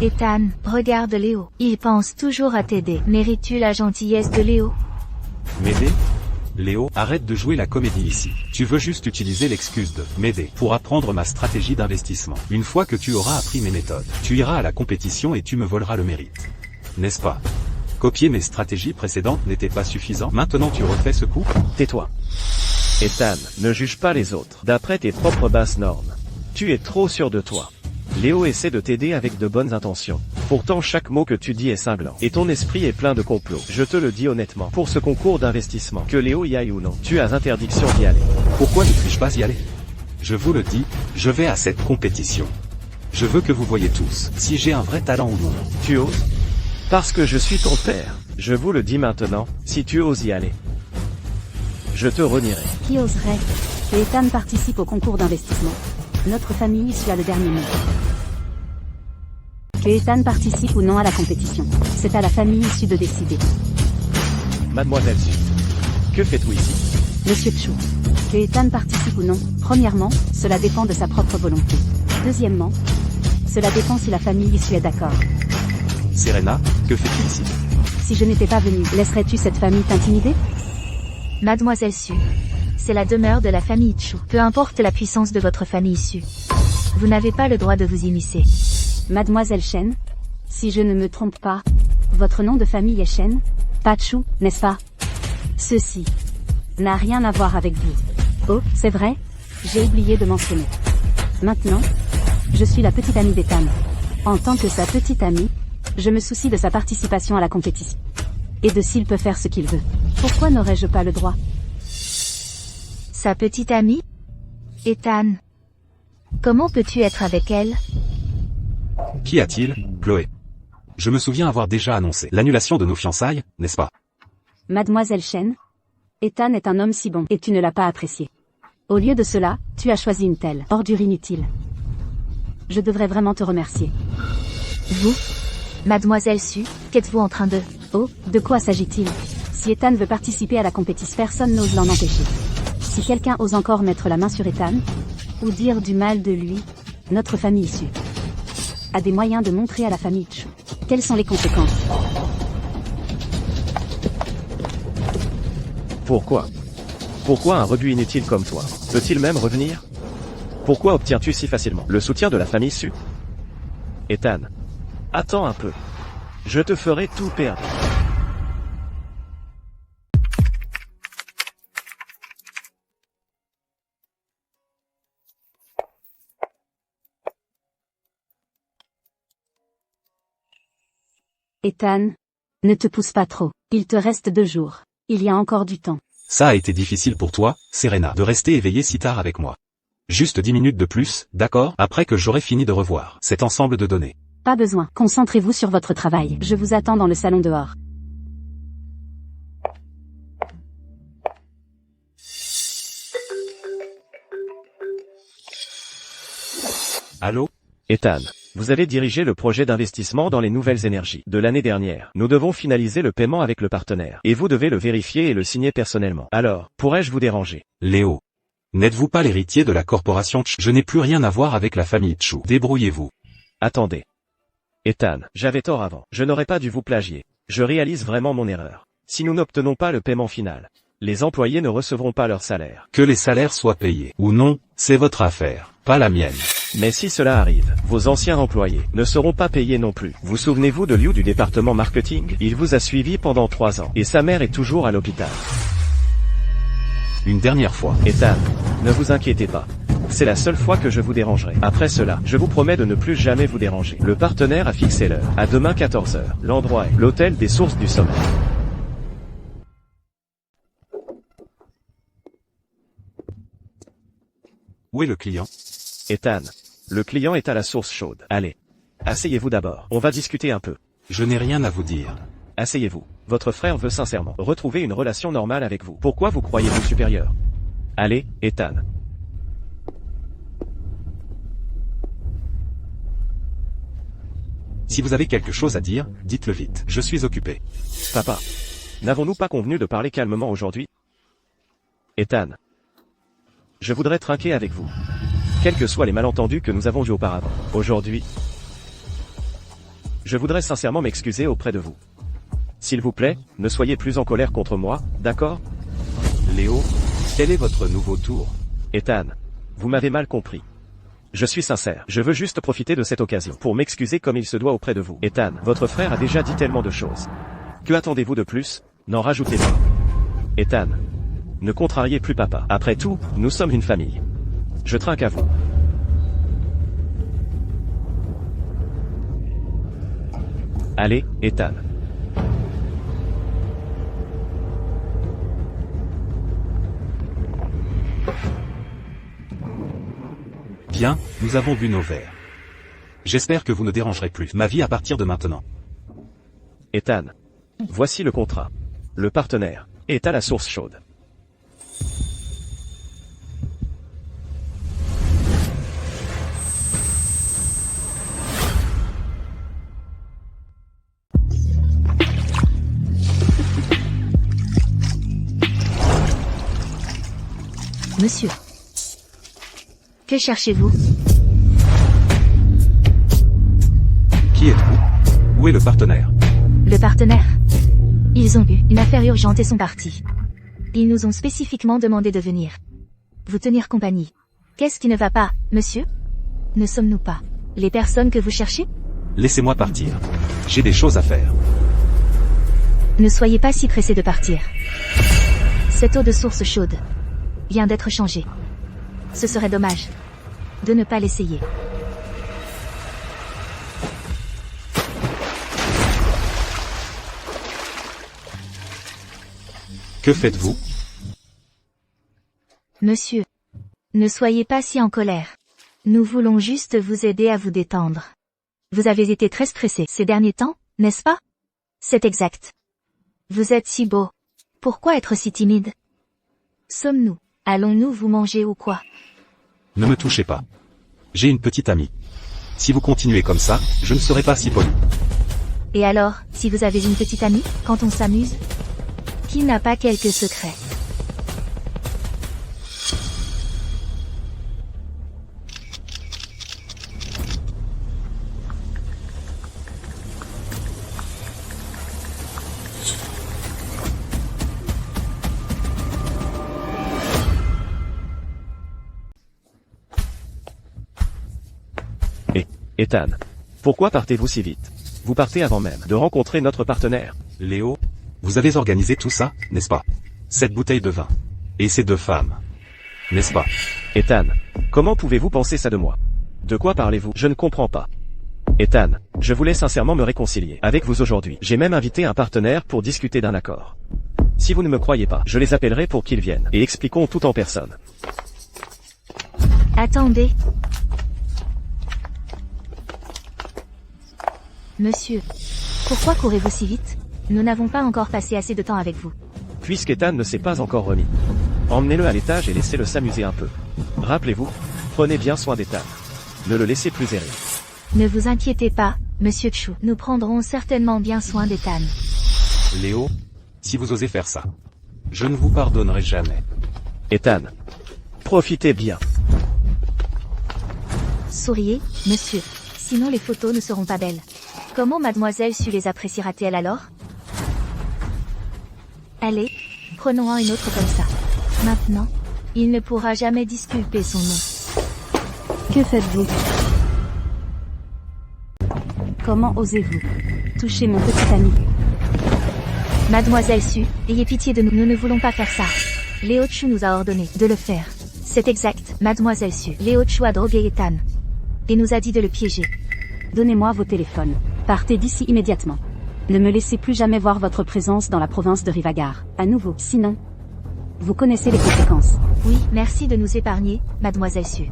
[SPEAKER 3] Ethan, regarde Léo. Il pense toujours à t'aider. Mérites-tu la gentillesse de Léo?
[SPEAKER 2] M'aider? Léo, arrête de jouer la comédie ici. Tu veux juste utiliser l'excuse de m'aider pour apprendre ma stratégie d'investissement. Une fois que tu auras appris mes méthodes, tu iras à la compétition et tu me voleras le mérite. N'est-ce pas? Copier mes stratégies précédentes n'était pas suffisant. Maintenant tu refais ce coup?
[SPEAKER 1] Tais-toi. Ethan, ne juge pas les autres d'après tes propres basses normes. Tu es trop sûr de toi. Léo essaie de t'aider avec de bonnes intentions. Pourtant chaque mot que tu dis est cinglant. Et ton esprit est plein de complots. Je te le dis honnêtement. Pour ce concours d'investissement, que Léo y aille ou non, tu as interdiction d'y aller.
[SPEAKER 2] Pourquoi ne puis-je pas y aller? Je vous le dis, je vais à cette compétition. Je veux que vous voyez tous, si j'ai un vrai talent ou non.
[SPEAKER 1] Tu oses? Parce que je suis ton père. Je vous le dis maintenant, si tu oses y aller, je te renierai.
[SPEAKER 4] Qui oserait? Que Ethan participe au concours d'investissement. Notre famille issue a le dernier mot. Que Ethan participe ou non à la compétition. C'est à la famille issue de décider.
[SPEAKER 1] Mademoiselle Su, que faites-vous ici?
[SPEAKER 4] Monsieur Chu. Que Ethan participe ou non. Premièrement, cela dépend de sa propre volonté. Deuxièmement, cela dépend si la famille issue est d'accord.
[SPEAKER 2] Serena, que fais-tu ici?
[SPEAKER 4] Si je n'étais pas venue, laisserais-tu cette famille t'intimider?
[SPEAKER 3] Mademoiselle Su. C'est la demeure de la famille Chu. Peu importe la puissance de votre famille Su. Vous n'avez pas le droit de vous immiscer.
[SPEAKER 4] Mademoiselle Shen? Si je ne me trompe pas, votre nom de famille est Shen? Pas Chu, n'est-ce pas? Ceci n'a rien à voir avec vous. Oh, c'est vrai? J'ai oublié de mentionner. Maintenant, je suis la petite amie d'Ethan. En tant que sa petite amie, je me soucie de sa participation à la compétition. Et de s'il peut faire ce qu'il veut. Pourquoi n'aurais-je pas le droit?
[SPEAKER 3] Sa petite amie? Ethan. Comment peux-tu être avec elle?
[SPEAKER 2] Qu'y a-t-il, Chloé? Je me souviens avoir déjà annoncé l'annulation de nos fiançailles, n'est-ce pas?
[SPEAKER 4] Mademoiselle Shen? Ethan est un homme si bon, et tu ne l'as pas apprécié. Au lieu de cela, tu as choisi une telle ordure inutile. Je devrais vraiment te remercier.
[SPEAKER 3] Vous? Mademoiselle Su, qu'êtes-vous en train de...
[SPEAKER 4] Oh, de quoi s'agit-il? Si Ethan veut participer à la compétition, personne n'ose l'en empêcher. Si quelqu'un ose encore mettre la main sur Ethan, ou dire du mal de lui, notre famille issue a des moyens de montrer à la famille Chu quelles sont les conséquences.
[SPEAKER 1] Pourquoi? Pourquoi un rebut inutile comme toi peut-il même revenir? Pourquoi obtiens-tu si facilement le soutien de la famille Su? Ethan, attends un peu. Je te ferai tout perdre.
[SPEAKER 4] Ethan, ne te pousse pas trop. Il te reste 2 jours. Il y a encore du temps.
[SPEAKER 2] Ça a été difficile pour toi, Serena, de rester éveillée si tard avec moi. Juste 10 minutes de plus, d'accord, après que j'aurai fini de revoir cet ensemble de données.
[SPEAKER 4] Pas besoin. Concentrez-vous sur votre travail. Je vous attends dans le salon dehors.
[SPEAKER 2] Allô?
[SPEAKER 1] Ethan, vous avez dirigé le projet d'investissement dans les nouvelles énergies de l'année dernière. Nous devons finaliser le paiement avec le partenaire. Et vous devez le vérifier et le signer personnellement. Alors, pourrais-je vous déranger?
[SPEAKER 2] Léo. N'êtes-vous pas l'héritier de la corporation Chu? Je n'ai plus rien à voir avec la famille Chu. Débrouillez-vous.
[SPEAKER 1] Attendez. Ethan, j'avais tort avant. Je n'aurais pas dû vous plagier. Je réalise vraiment mon erreur. Si nous n'obtenons pas le paiement final, les employés ne recevront pas leur salaire.
[SPEAKER 2] Que les salaires soient payés ou non, c'est votre affaire, pas la mienne.
[SPEAKER 1] Mais si cela arrive, vos anciens employés ne seront pas payés non plus. Vous souvenez-vous de Liu du département marketing? Il vous a suivi pendant 3 ans. Et sa mère est toujours à l'hôpital.
[SPEAKER 2] Une dernière fois.
[SPEAKER 1] Ethan, ne vous inquiétez pas. C'est la seule fois que je vous dérangerai. Après cela, je vous promets de ne plus jamais vous déranger. Le partenaire a fixé l'heure. À demain 14 h. L'endroit est l'hôtel des sources du sommeil.
[SPEAKER 2] Où est le client?
[SPEAKER 1] Ethan, le client est à la source chaude. Allez, asseyez-vous d'abord. On va discuter un peu.
[SPEAKER 2] Je n'ai rien à vous dire.
[SPEAKER 1] Asseyez-vous. Votre frère veut sincèrement retrouver une relation normale avec vous. Pourquoi vous croyez-vous supérieur? Allez, Ethan.
[SPEAKER 2] Si vous avez quelque chose à dire, dites-le vite. Je suis occupé.
[SPEAKER 1] Papa, n'avons-nous pas convenu de parler calmement aujourd'hui? Ethan, je voudrais trinquer avec vous. Quels que soient les malentendus que nous avons eus auparavant. Aujourd'hui, je voudrais sincèrement m'excuser auprès de vous. S'il vous plaît, ne soyez plus en colère contre moi, d'accord?
[SPEAKER 2] Léo, quel est votre nouveau tour?
[SPEAKER 1] Ethan, vous m'avez mal compris. Je suis sincère. Je veux juste profiter de cette occasion pour m'excuser comme il se doit auprès de vous. Ethan, votre frère a déjà dit tellement de choses. Que attendez-vous de plus? N'en rajoutez pas. Ethan, ne contrariez plus papa. Après tout, nous sommes une famille. Je trinque à vous. Allez, Ethan.
[SPEAKER 2] Bien, nous avons bu nos verres. J'espère que vous ne dérangerez plus ma vie à partir de maintenant.
[SPEAKER 1] Ethan. Voici le contrat. Le partenaire est à la source chaude.
[SPEAKER 3] Monsieur. Que cherchez-vous?
[SPEAKER 2] Qui êtes-vous? Où est le partenaire?
[SPEAKER 3] Le partenaire. Ils ont eu une affaire urgente et sont partis. Ils nous ont spécifiquement demandé de venir vous tenir compagnie. Qu'est-ce qui ne va pas, monsieur? Ne sommes-nous pas les personnes que vous cherchez?
[SPEAKER 2] Laissez-moi partir. J'ai des choses à faire.
[SPEAKER 3] Ne soyez pas si pressés de partir. Cette eau de source chaude vient d'être changée. Ce serait dommage de ne pas l'essayer.
[SPEAKER 2] Que faites-vous?
[SPEAKER 3] Monsieur, ne soyez pas si en colère. Nous voulons juste vous aider à vous détendre. Vous avez été très stressé ces derniers temps, n'est-ce pas? C'est exact. Vous êtes si beau. Pourquoi être si timide? Sommes-nous? Allons-nous vous manger ou quoi?
[SPEAKER 2] Ne me touchez pas. J'ai une petite amie. Si vous continuez comme ça, je ne serai pas si poli.
[SPEAKER 3] Et alors, si vous avez une petite amie, quand on s'amuse? Qui n'a pas quelques secrets?
[SPEAKER 1] Ethan. Pourquoi partez-vous si vite? Vous partez avant même de rencontrer notre partenaire.
[SPEAKER 2] Léo, vous avez organisé tout ça, n'est-ce pas? Cette bouteille de vin. Et ces deux femmes. N'est-ce pas?
[SPEAKER 1] Ethan. Comment pouvez-vous penser ça de moi? De quoi parlez-vous? Je ne comprends pas. Ethan, je voulais sincèrement me réconcilier avec vous aujourd'hui. J'ai même invité un partenaire pour discuter d'un accord. Si vous ne me croyez pas, je les appellerai pour qu'ils viennent et expliquons tout en personne.
[SPEAKER 3] Attendez. Monsieur, pourquoi courez-vous si vite? Nous n'avons pas encore passé assez de temps avec vous.
[SPEAKER 1] Puisqu'Ethan ne s'est pas encore remis. Emmenez-le à l'étage et laissez-le s'amuser un peu. Rappelez-vous, prenez bien soin d'Ethan. Ne le laissez plus errer.
[SPEAKER 3] Ne vous inquiétez pas, monsieur Chou. Nous prendrons certainement bien soin d'Ethan.
[SPEAKER 2] Léo, si vous osez faire ça, je ne vous pardonnerai jamais.
[SPEAKER 1] Ethan, profitez bien.
[SPEAKER 3] Souriez, monsieur. Sinon les photos ne seront pas belles. Comment mademoiselle Su les appréciera-t-elle alors? Allez, prenons-en une autre comme ça. Maintenant, il ne pourra jamais disculper son nom.
[SPEAKER 4] Que faites-vous? Comment osez-vous toucher mon petit ami?
[SPEAKER 3] Mademoiselle Su, ayez pitié de nous, nous ne voulons pas faire ça. Léo Chu nous a ordonné de le faire. C'est exact, Mademoiselle Su. Léo Chu a drogué Ethan. Et nous a dit de le piéger.
[SPEAKER 4] Donnez-moi vos téléphones. Partez d'ici immédiatement. Ne me laissez plus jamais voir votre présence dans la province de Rivagar. À nouveau, sinon, vous connaissez les conséquences.
[SPEAKER 3] Oui, merci de nous épargner, Mademoiselle Su.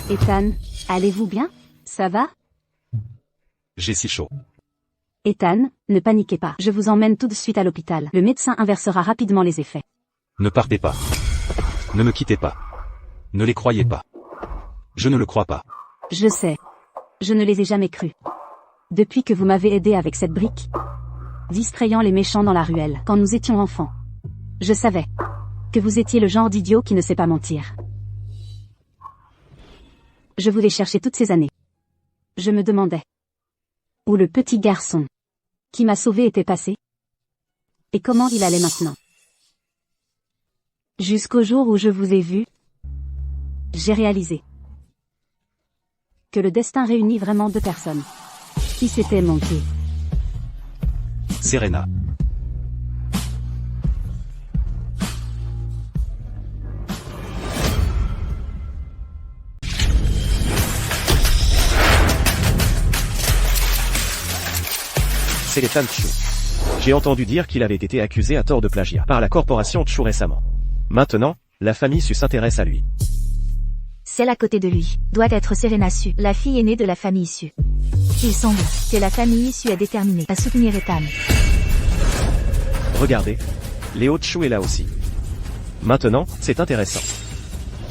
[SPEAKER 4] Ethan, allez-vous bien? Ça va?
[SPEAKER 2] J'ai si chaud.
[SPEAKER 4] Ethan, ne paniquez pas. Je vous emmène tout de suite à l'hôpital. Le médecin inversera rapidement les effets.
[SPEAKER 2] Ne partez pas. Ne me quittez pas. Ne les croyez pas. Je ne le crois pas.
[SPEAKER 4] Je sais. Je ne les ai jamais crus. Depuis que vous m'avez aidé avec cette brique, distrayant les méchants dans la ruelle, quand nous étions enfants, je savais que vous étiez le genre d'idiot qui ne sait pas mentir. Je vous l'ai cherché toutes ces années. Je me demandais où le petit garçon qui m'a sauvé était passé et comment il allait maintenant. Jusqu'au jour où je vous ai vu, j'ai réalisé que le destin réunit vraiment deux personnes qui s'étaient manquées.
[SPEAKER 2] Serena.
[SPEAKER 1] c'est Ethan Chu. J'ai entendu dire qu'il avait été accusé à tort de plagiat par la corporation Chu récemment. Maintenant, la famille Su s'intéresse à lui.
[SPEAKER 3] Celle à côté de lui doit être Serena Su, la fille aînée de la famille Su. Il semble que la famille Su est déterminée à soutenir Ethan.
[SPEAKER 1] Regardez, Léo Chu est là aussi. Maintenant, c'est intéressant.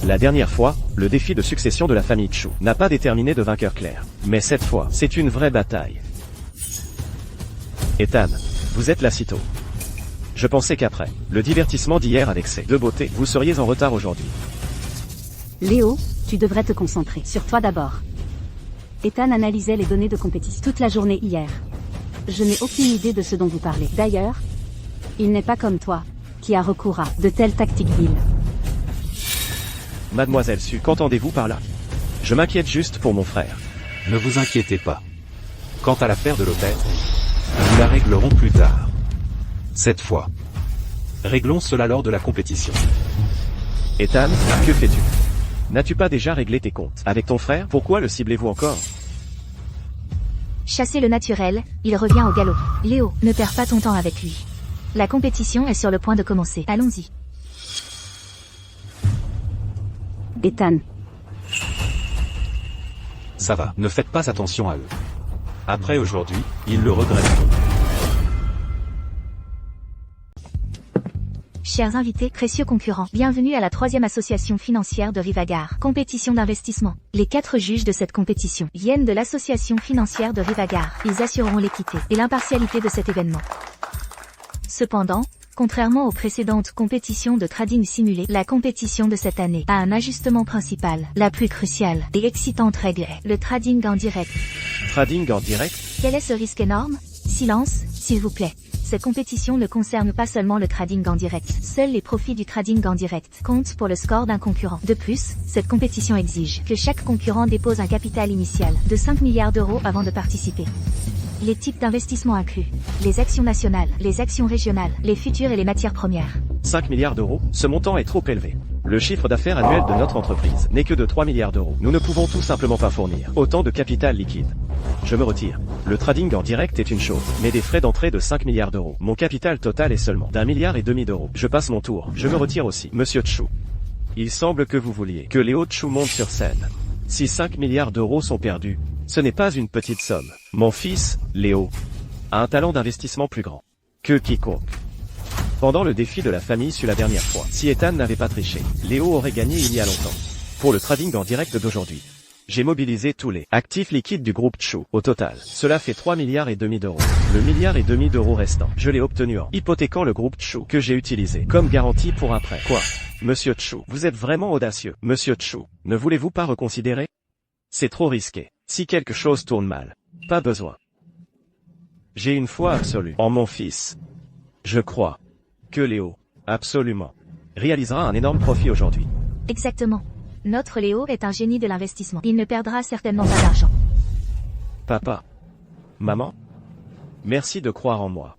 [SPEAKER 1] La dernière fois, le défi de succession de la famille Chu n'a pas déterminé de vainqueur clair. Mais cette fois, c'est une vraie bataille. Ethan, vous êtes là si tôt. Je pensais qu'après le divertissement d'hier avec ces deux beautés, vous seriez en retard aujourd'hui.
[SPEAKER 4] Léo, tu devrais te concentrer sur toi d'abord. Ethan analysait les données de compétition toute la journée hier. Je n'ai aucune idée de ce dont vous parlez. D'ailleurs, il n'est pas comme toi, qui a recours à de telles tactiques viles.
[SPEAKER 1] Mademoiselle Su, qu'entendez-vous par là? Je m'inquiète juste pour mon frère.
[SPEAKER 2] Ne vous inquiétez pas. Quant à l'affaire de l'hôtel, nous la réglerons plus tard. Cette fois, réglons cela lors de la compétition.
[SPEAKER 1] Ethan, que fais-tu? N'as-tu pas déjà réglé tes comptes avec ton frère? Pourquoi le ciblez-vous encore?
[SPEAKER 3] Chasser le naturel, il revient au galop. Léo, ne perds pas ton temps avec lui. La compétition est sur le point de commencer. Allons-y.
[SPEAKER 4] Ethan,
[SPEAKER 2] Ça va, ne faites pas attention à eux. Après aujourd'hui, ils le regretteront.
[SPEAKER 3] Chers invités, précieux concurrents, bienvenue à la 3e association financière de Rivagare. Compétition d'investissement. Les 4 juges de cette compétition viennent de l'association financière de Rivagare. Ils assureront l'équité et l'impartialité de cet événement. Cependant, contrairement aux précédentes compétitions de trading simulé, la compétition de cette année a un ajustement principal. La plus cruciale et excitante règle est le trading en direct.
[SPEAKER 1] Trading en direct?
[SPEAKER 3] Quel est ce risque énorme? Silence, s'il vous plaît. Cette compétition ne concerne pas seulement le trading en direct. Seuls les profits du trading en direct comptent pour le score d'un concurrent. De plus, cette compétition exige que chaque concurrent dépose un capital initial de 5 milliards d'euros avant de participer. Les types d'investissements inclus: les actions nationales, les actions régionales, les futurs et les matières premières.
[SPEAKER 1] 5 milliards d'euros, ce montant est trop élevé. Le chiffre d'affaires annuel de notre entreprise n'est que de 3 milliards d'euros. Nous ne pouvons tout simplement pas fournir autant de capital liquide. Je me retire. Le trading en direct est une chose, mais des frais d'entrée de 5 milliards d'euros. Mon capital total est seulement d'1,5 milliard d'euros. Je passe mon tour. Je me retire aussi. Monsieur Chu. Il semble que vous vouliez que Léo Chu monte sur scène. Si 5 milliards d'euros sont perdus, ce n'est pas une petite somme. Mon fils, Léo, a un talent d'investissement plus grand que quiconque. Pendant le défi de la famille Su la dernière fois, si Ethan n'avait pas triché, Léo aurait gagné il y a longtemps. Pour le trading en direct d'aujourd'hui, j'ai mobilisé tous les actifs liquides du groupe Chu. Au total, cela fait 3,5 milliards d'euros. Le 1,5 milliard d'euros restant, je l'ai obtenu en hypothéquant le groupe Chu que j'ai utilisé comme garantie pour un prêt. Quoi? Monsieur Chu, vous êtes vraiment audacieux. Monsieur Chu, ne voulez-vous pas reconsidérer? C'est trop risqué. Si quelque chose tourne mal, pas besoin. J'ai une foi absolue en mon fils. Je crois que Léo, absolument, réalisera un énorme profit aujourd'hui.
[SPEAKER 3] Exactement. Notre Léo est un génie de l'investissement. Il ne perdra certainement pas d'argent.
[SPEAKER 1] Papa. Maman. Merci de croire en moi.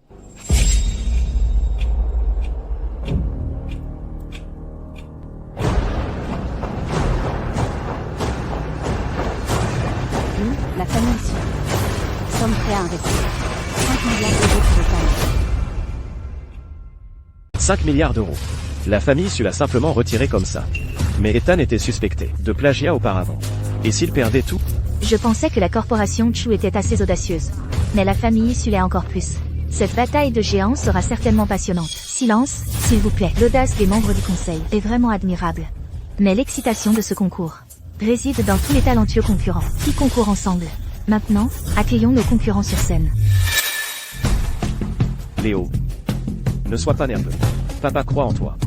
[SPEAKER 4] nous, la famille Su, sommes prêts à investir 5 milliards d'euros pour Ethan.
[SPEAKER 1] 5 milliards d'euros. La famille Su l'a simplement retiré comme ça. Mais Ethan était suspecté de plagiat auparavant. Et s'il perdait tout?
[SPEAKER 3] Je pensais que la corporation Chu était assez audacieuse. Mais la famille Su l'est encore plus. Cette bataille de géants sera certainement passionnante. Silence, s'il vous plaît. L'audace des membres du conseil est vraiment admirable. Mais l'excitation de ce concours réside dans tous les talentueux concurrents qui concourent ensemble. Maintenant, accueillons nos concurrents sur scène.
[SPEAKER 1] Léo. Ne sois pas nerveux. Papa croit en toi.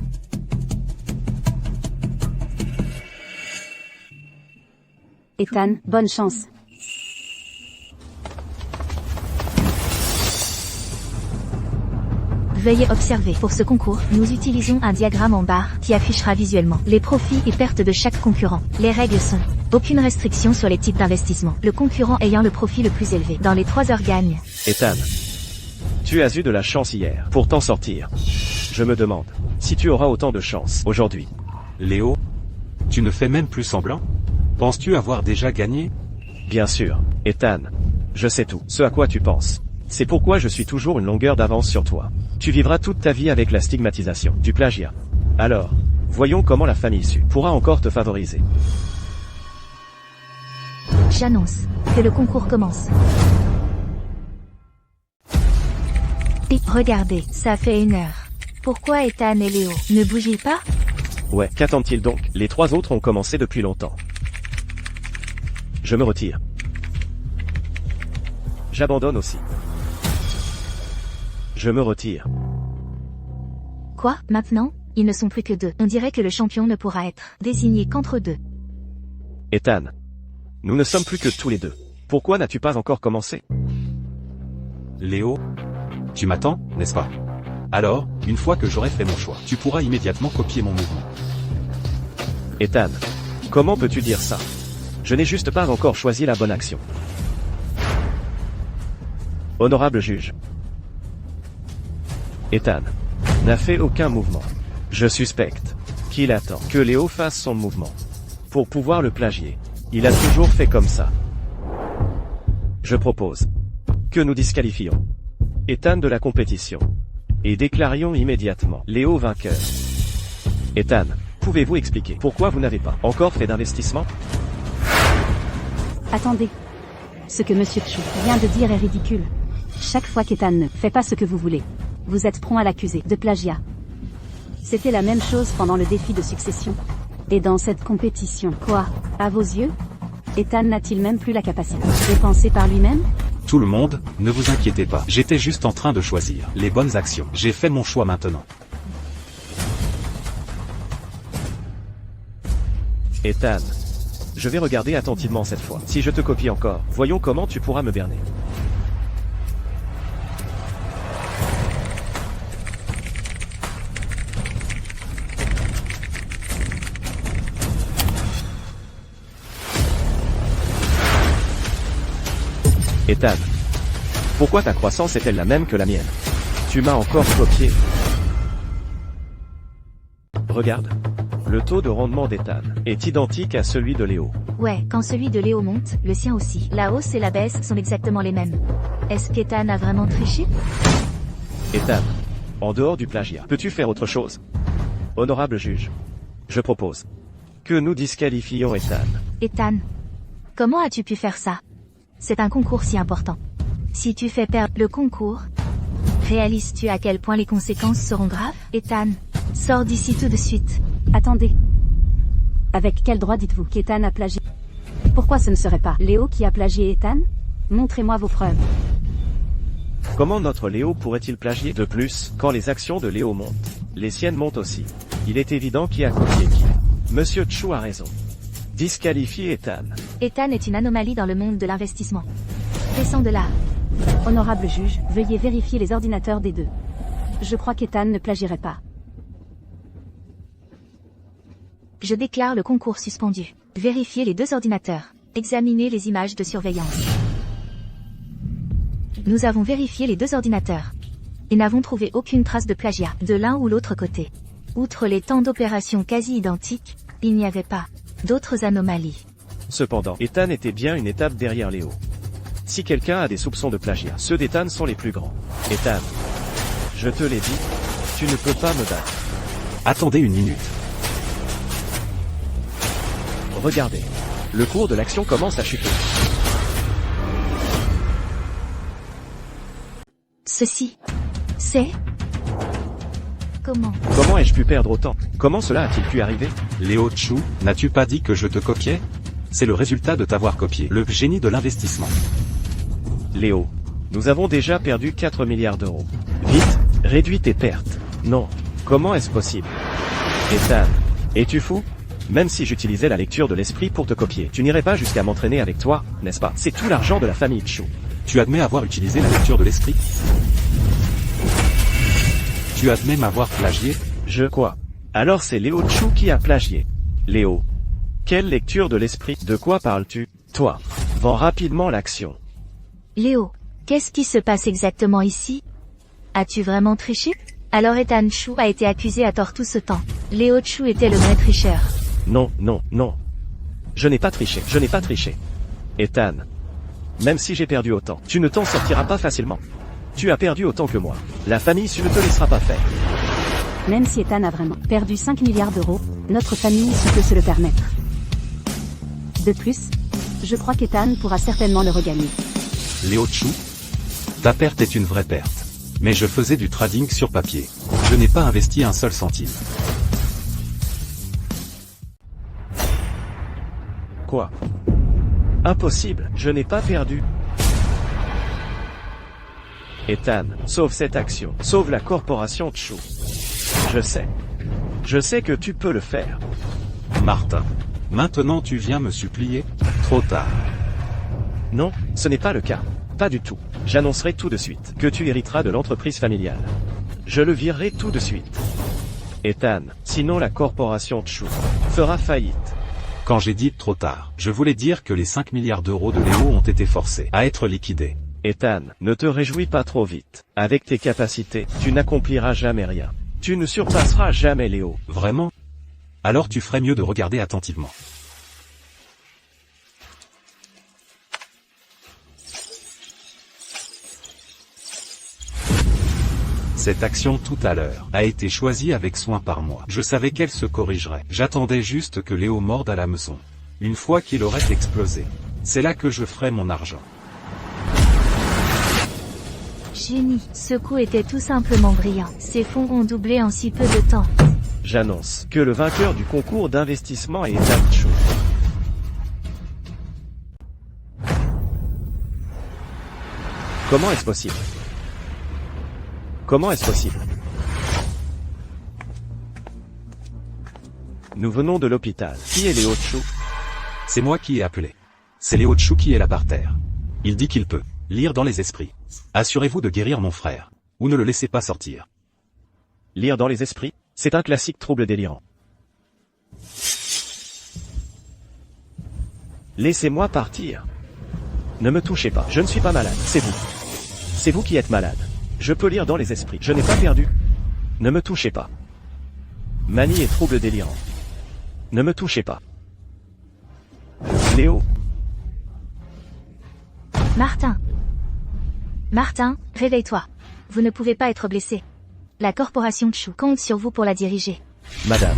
[SPEAKER 4] Ethan, bonne chance.
[SPEAKER 3] Veuillez observer. Pour ce concours, nous utilisons un diagramme en barre qui affichera visuellement les profits et pertes de chaque concurrent. Les règles sont: aucune restriction sur les types d'investissement. Le concurrent ayant le profit le plus élevé dans les 3 heures gagne.
[SPEAKER 1] Ethan. Tu as eu de la chance hier pour t'en sortir. Je me demande si tu auras autant de chance aujourd'hui.
[SPEAKER 2] Léo, tu ne fais même plus semblant? Penses-tu avoir déjà gagné?
[SPEAKER 1] Bien sûr, Ethan. Je sais tout ce à quoi tu penses. C'est pourquoi je suis toujours une longueur d'avance sur toi. Tu vivras toute ta vie avec la stigmatisation du plagiat. Alors, voyons comment la famille Su pourra encore te favoriser.
[SPEAKER 3] J'annonce que le concours commence. Et regardez, ça fait 1 heure. Pourquoi Ethan et Léo ne bougent pas?
[SPEAKER 1] Ouais, qu'attendent-ils donc? Les 3 autres ont commencé depuis longtemps. Je me retire. J'abandonne aussi. Je me retire.
[SPEAKER 3] Quoi? Maintenant? Ils ne sont plus que 2. On dirait que le champion ne pourra être désigné qu'entre 2.
[SPEAKER 1] Ethan. Nous ne sommes plus que tous les 2. Pourquoi n'as-tu pas encore commencé?
[SPEAKER 2] Léo, tu m'attends, n'est-ce pas? Alors, une fois que j'aurai fait mon choix, tu pourras immédiatement copier mon mouvement.
[SPEAKER 1] Ethan. Comment peux-tu dire ça? Je n'ai juste pas encore choisi la bonne action. Honorable juge. Ethan n'a fait aucun mouvement. Je suspecte qu'il attend que Léo fasse son mouvement pour pouvoir le plagier. Il a toujours fait comme ça. Je propose que nous disqualifions Ethan de la compétition et déclarions immédiatement Léo vainqueur. Ethan, pouvez-vous expliquer pourquoi vous n'avez pas encore fait d'investissement?
[SPEAKER 4] Attendez. Ce que Monsieur Chu vient de dire est ridicule. Chaque fois qu'Ethan ne fait pas ce que vous voulez, vous êtes prompt à l'accuser de plagiat. C'était la même chose pendant le défi de succession. Et dans cette compétition, quoi? À vos yeux? Ethan n'a-t-il même plus la capacité de penser par lui-même?
[SPEAKER 2] Tout le monde, ne vous inquiétez pas. J'étais juste en train de choisir les bonnes actions. J'ai fait mon choix maintenant.
[SPEAKER 1] Ethan, je vais regarder attentivement cette fois. Si je te copie encore, voyons comment tu pourras me berner. Ethan, pourquoi ta croissance est-elle la même que la mienne? Tu m'as encore copié. Regarde. Le taux de rendement d'Ethan est identique à celui de Léo.
[SPEAKER 3] Ouais, quand celui de Léo monte, le sien aussi. La hausse et la baisse sont exactement les mêmes. Est-ce qu'Ethan a vraiment triché?
[SPEAKER 1] Ethan, en dehors du plagiat, peux-tu faire autre chose? Honorable juge, je propose que nous disqualifions Ethan.
[SPEAKER 3] Ethan, comment as-tu pu faire ça? C'est un concours si important. Si tu fais perdre le concours, réalises-tu à quel point les conséquences seront graves? Ethan, sors d'ici tout de suite.
[SPEAKER 4] Attendez. Avec quel droit dites-vous qu'Ethan a plagié? Pourquoi ce ne serait pas Léo qui a plagié Ethan? Montrez-moi vos preuves.
[SPEAKER 1] Comment notre Léo pourrait-il plagier? De plus, quand les actions de Léo montent, les siennes montent aussi. Il est évident qui a copié qui. Monsieur Chu a raison. Disqualifiez Ethan.
[SPEAKER 3] Ethan est une anomalie dans le monde de l'investissement. Descends de là.
[SPEAKER 4] Honorable juge, veuillez vérifier les ordinateurs des 2. Je crois qu'Ethan ne plagierait pas.
[SPEAKER 3] Je déclare le concours suspendu. Vérifiez les 2 ordinateurs. Examinez les images de surveillance. Nous avons vérifié les 2 ordinateurs. Et n'avons trouvé aucune trace de plagiat de l'un ou l'autre côté. Outre les temps d'opération quasi identiques, il n'y avait pas d'autres anomalies.
[SPEAKER 1] Cependant, Ethan était bien une étape derrière Léo. Si quelqu'un a des soupçons de plagiat, ceux d'Ethan sont les plus grands. Ethan, je te l'ai dit, tu ne peux pas me battre.
[SPEAKER 2] Attendez une minute.
[SPEAKER 1] Regardez. Le cours de l'action commence à chuter.
[SPEAKER 3] Ceci, c'est... Comment?
[SPEAKER 1] Comment ai-je pu perdre autant? Comment cela a-t-il pu arriver?
[SPEAKER 2] Léo Chu, n'as-tu pas dit que je te copiais? C'est le résultat de t'avoir copié. Le génie de l'investissement.
[SPEAKER 1] Léo, nous avons déjà perdu 4 milliards d'euros. Vite, réduis tes pertes. Non. Comment est-ce possible? Ethan, es-tu fou? Même si j'utilisais la lecture de l'esprit pour te copier, tu n'irais pas jusqu'à m'entraîner avec toi, n'est-ce pas? C'est tout l'argent de la famille Chu.
[SPEAKER 2] Tu admets avoir utilisé la lecture de l'esprit? Tu admets m'avoir plagié?
[SPEAKER 1] Je quoi? Alors c'est Léo Chu qui a plagié. Léo. Quelle lecture de l'esprit? De quoi parles-tu? Toi. Vends rapidement l'action.
[SPEAKER 3] Léo, qu'est-ce qui se passe exactement ici? As-tu vraiment triché? Alors Ethan Chu a été accusé à tort tout ce temps. Léo Chu était le vrai tricheur.
[SPEAKER 1] Non, non, non. Je n'ai pas triché, je n'ai pas triché. Ethan. Même si j'ai perdu autant, tu ne t'en sortiras pas facilement. Tu as perdu autant que moi. La famille Su ne te laissera pas faire.
[SPEAKER 4] Même si Ethan a vraiment perdu 5 milliards d'euros, notre famille peut se le permettre. De plus, je crois qu'Ethan pourra certainement le regagner.
[SPEAKER 2] Léo Chu, ta perte est une vraie perte. Mais je faisais du trading sur papier. Je n'ai pas investi un seul centime.
[SPEAKER 1] Quoi? Impossible, je n'ai pas perdu. Ethan, sauve cette action, sauve la corporation Chu. Je sais que tu peux le faire.
[SPEAKER 2] Martin, maintenant tu viens me supplier? Trop tard.
[SPEAKER 1] Non, ce n'est pas le cas. Pas du tout. J'annoncerai tout de suite que tu hériteras de l'entreprise familiale. Je le virerai tout de suite. Ethan, sinon la corporation Chu fera faillite.
[SPEAKER 2] Quand j'ai dit trop tard, je voulais dire que les 5 milliards d'euros de Léo ont été forcés à être liquidés.
[SPEAKER 1] Ethan, ne te réjouis pas trop vite. Avec tes capacités, tu n'accompliras jamais rien. Tu ne surpasseras jamais Léo.
[SPEAKER 2] Vraiment? Alors tu ferais mieux de regarder attentivement. Cette action tout à l'heure a été choisie avec soin par moi. Je savais qu'elle se corrigerait. J'attendais juste que Léo morde à l'hameçon. Une fois qu'il aurait explosé, c'est là que je ferai mon argent.
[SPEAKER 3] Génie, ce coup était tout simplement brillant. Ces fonds ont doublé en si peu de temps.
[SPEAKER 1] J'annonce que le vainqueur du concours d'investissement est Ethan Chu. Comment est-ce possible? Comment est-ce possible? Nous venons de l'hôpital. Qui est Léo Chu?
[SPEAKER 2] C'est moi qui ai appelé. C'est Léo Chu qui est là par terre. Il dit qu'il peut lire dans les esprits. Assurez-vous de guérir mon frère. Ou ne le laissez pas sortir.
[SPEAKER 1] Lire dans les esprits? C'est un classique trouble délirant. Laissez-moi partir. Ne me touchez pas. Je ne suis pas malade. C'est vous. C'est vous qui êtes malade. Je peux lire dans les esprits. Je n'ai pas perdu. Ne me touchez pas. Manie et trouble délirant. Ne me touchez pas. Léo.
[SPEAKER 3] Martin. Martin, réveille-toi. Vous ne pouvez pas être blessé. La corporation Chu compte sur vous pour la diriger.
[SPEAKER 1] Madame.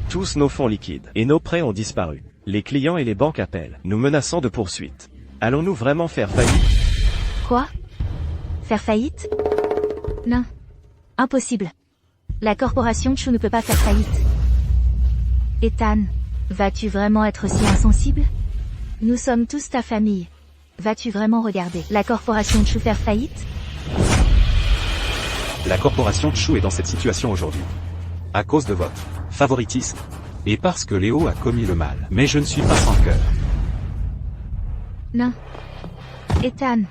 [SPEAKER 1] Tous nos fonds liquides et nos prêts ont disparu. Les clients et les banques appellent, nous menaçant de poursuites. Allons-nous vraiment faire faillite?
[SPEAKER 3] Quoi? Faire faillite? Non. Impossible. La corporation Chu ne peut pas faire faillite. Ethan, vas-tu vraiment être si insensible? Nous sommes tous ta famille. Vas-tu vraiment regarder la corporation Chu faire faillite?
[SPEAKER 2] La corporation Chu est dans cette situation aujourd'hui. À cause de votre favoritisme. Et parce que Léo a commis le mal. Mais je ne suis pas sans cœur.
[SPEAKER 3] Non. Ethan.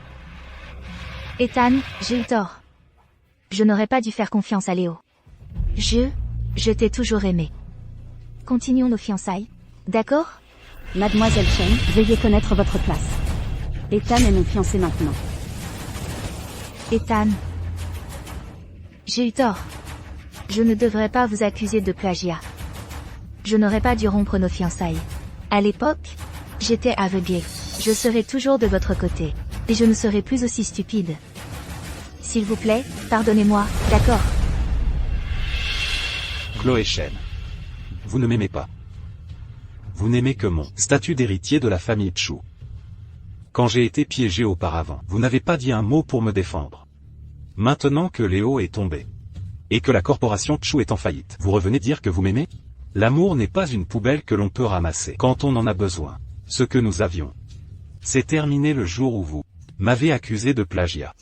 [SPEAKER 3] Ethan, j'ai eu tort. Je n'aurais pas dû faire confiance à Léo. Je t'ai toujours aimé. Continuons nos fiançailles. D'accord?
[SPEAKER 4] Mademoiselle Chen, veuillez connaître votre place. Ethan est mon fiancé maintenant.
[SPEAKER 3] Ethan. J'ai eu tort. Je ne devrais pas vous accuser de plagiat. Je n'aurais pas dû rompre nos fiançailles. À l'époque, j'étais aveuglé. Je serai toujours de votre côté. Et je ne serai plus aussi stupide. S'il vous plaît, pardonnez-moi, d'accord?
[SPEAKER 2] Chloé Chen. Vous ne m'aimez pas. Vous n'aimez que mon statut d'héritier de la famille Chu. Quand j'ai été piégé auparavant, vous n'avez pas dit un mot pour me défendre. Maintenant que Léo est tombé, et que la corporation Chu est en faillite, vous revenez dire que vous m'aimez? L'amour n'est pas une poubelle que l'on peut ramasser quand on en a besoin. Ce que nous avions. C'est terminé le jour où vous m'avez accusé de plagiat.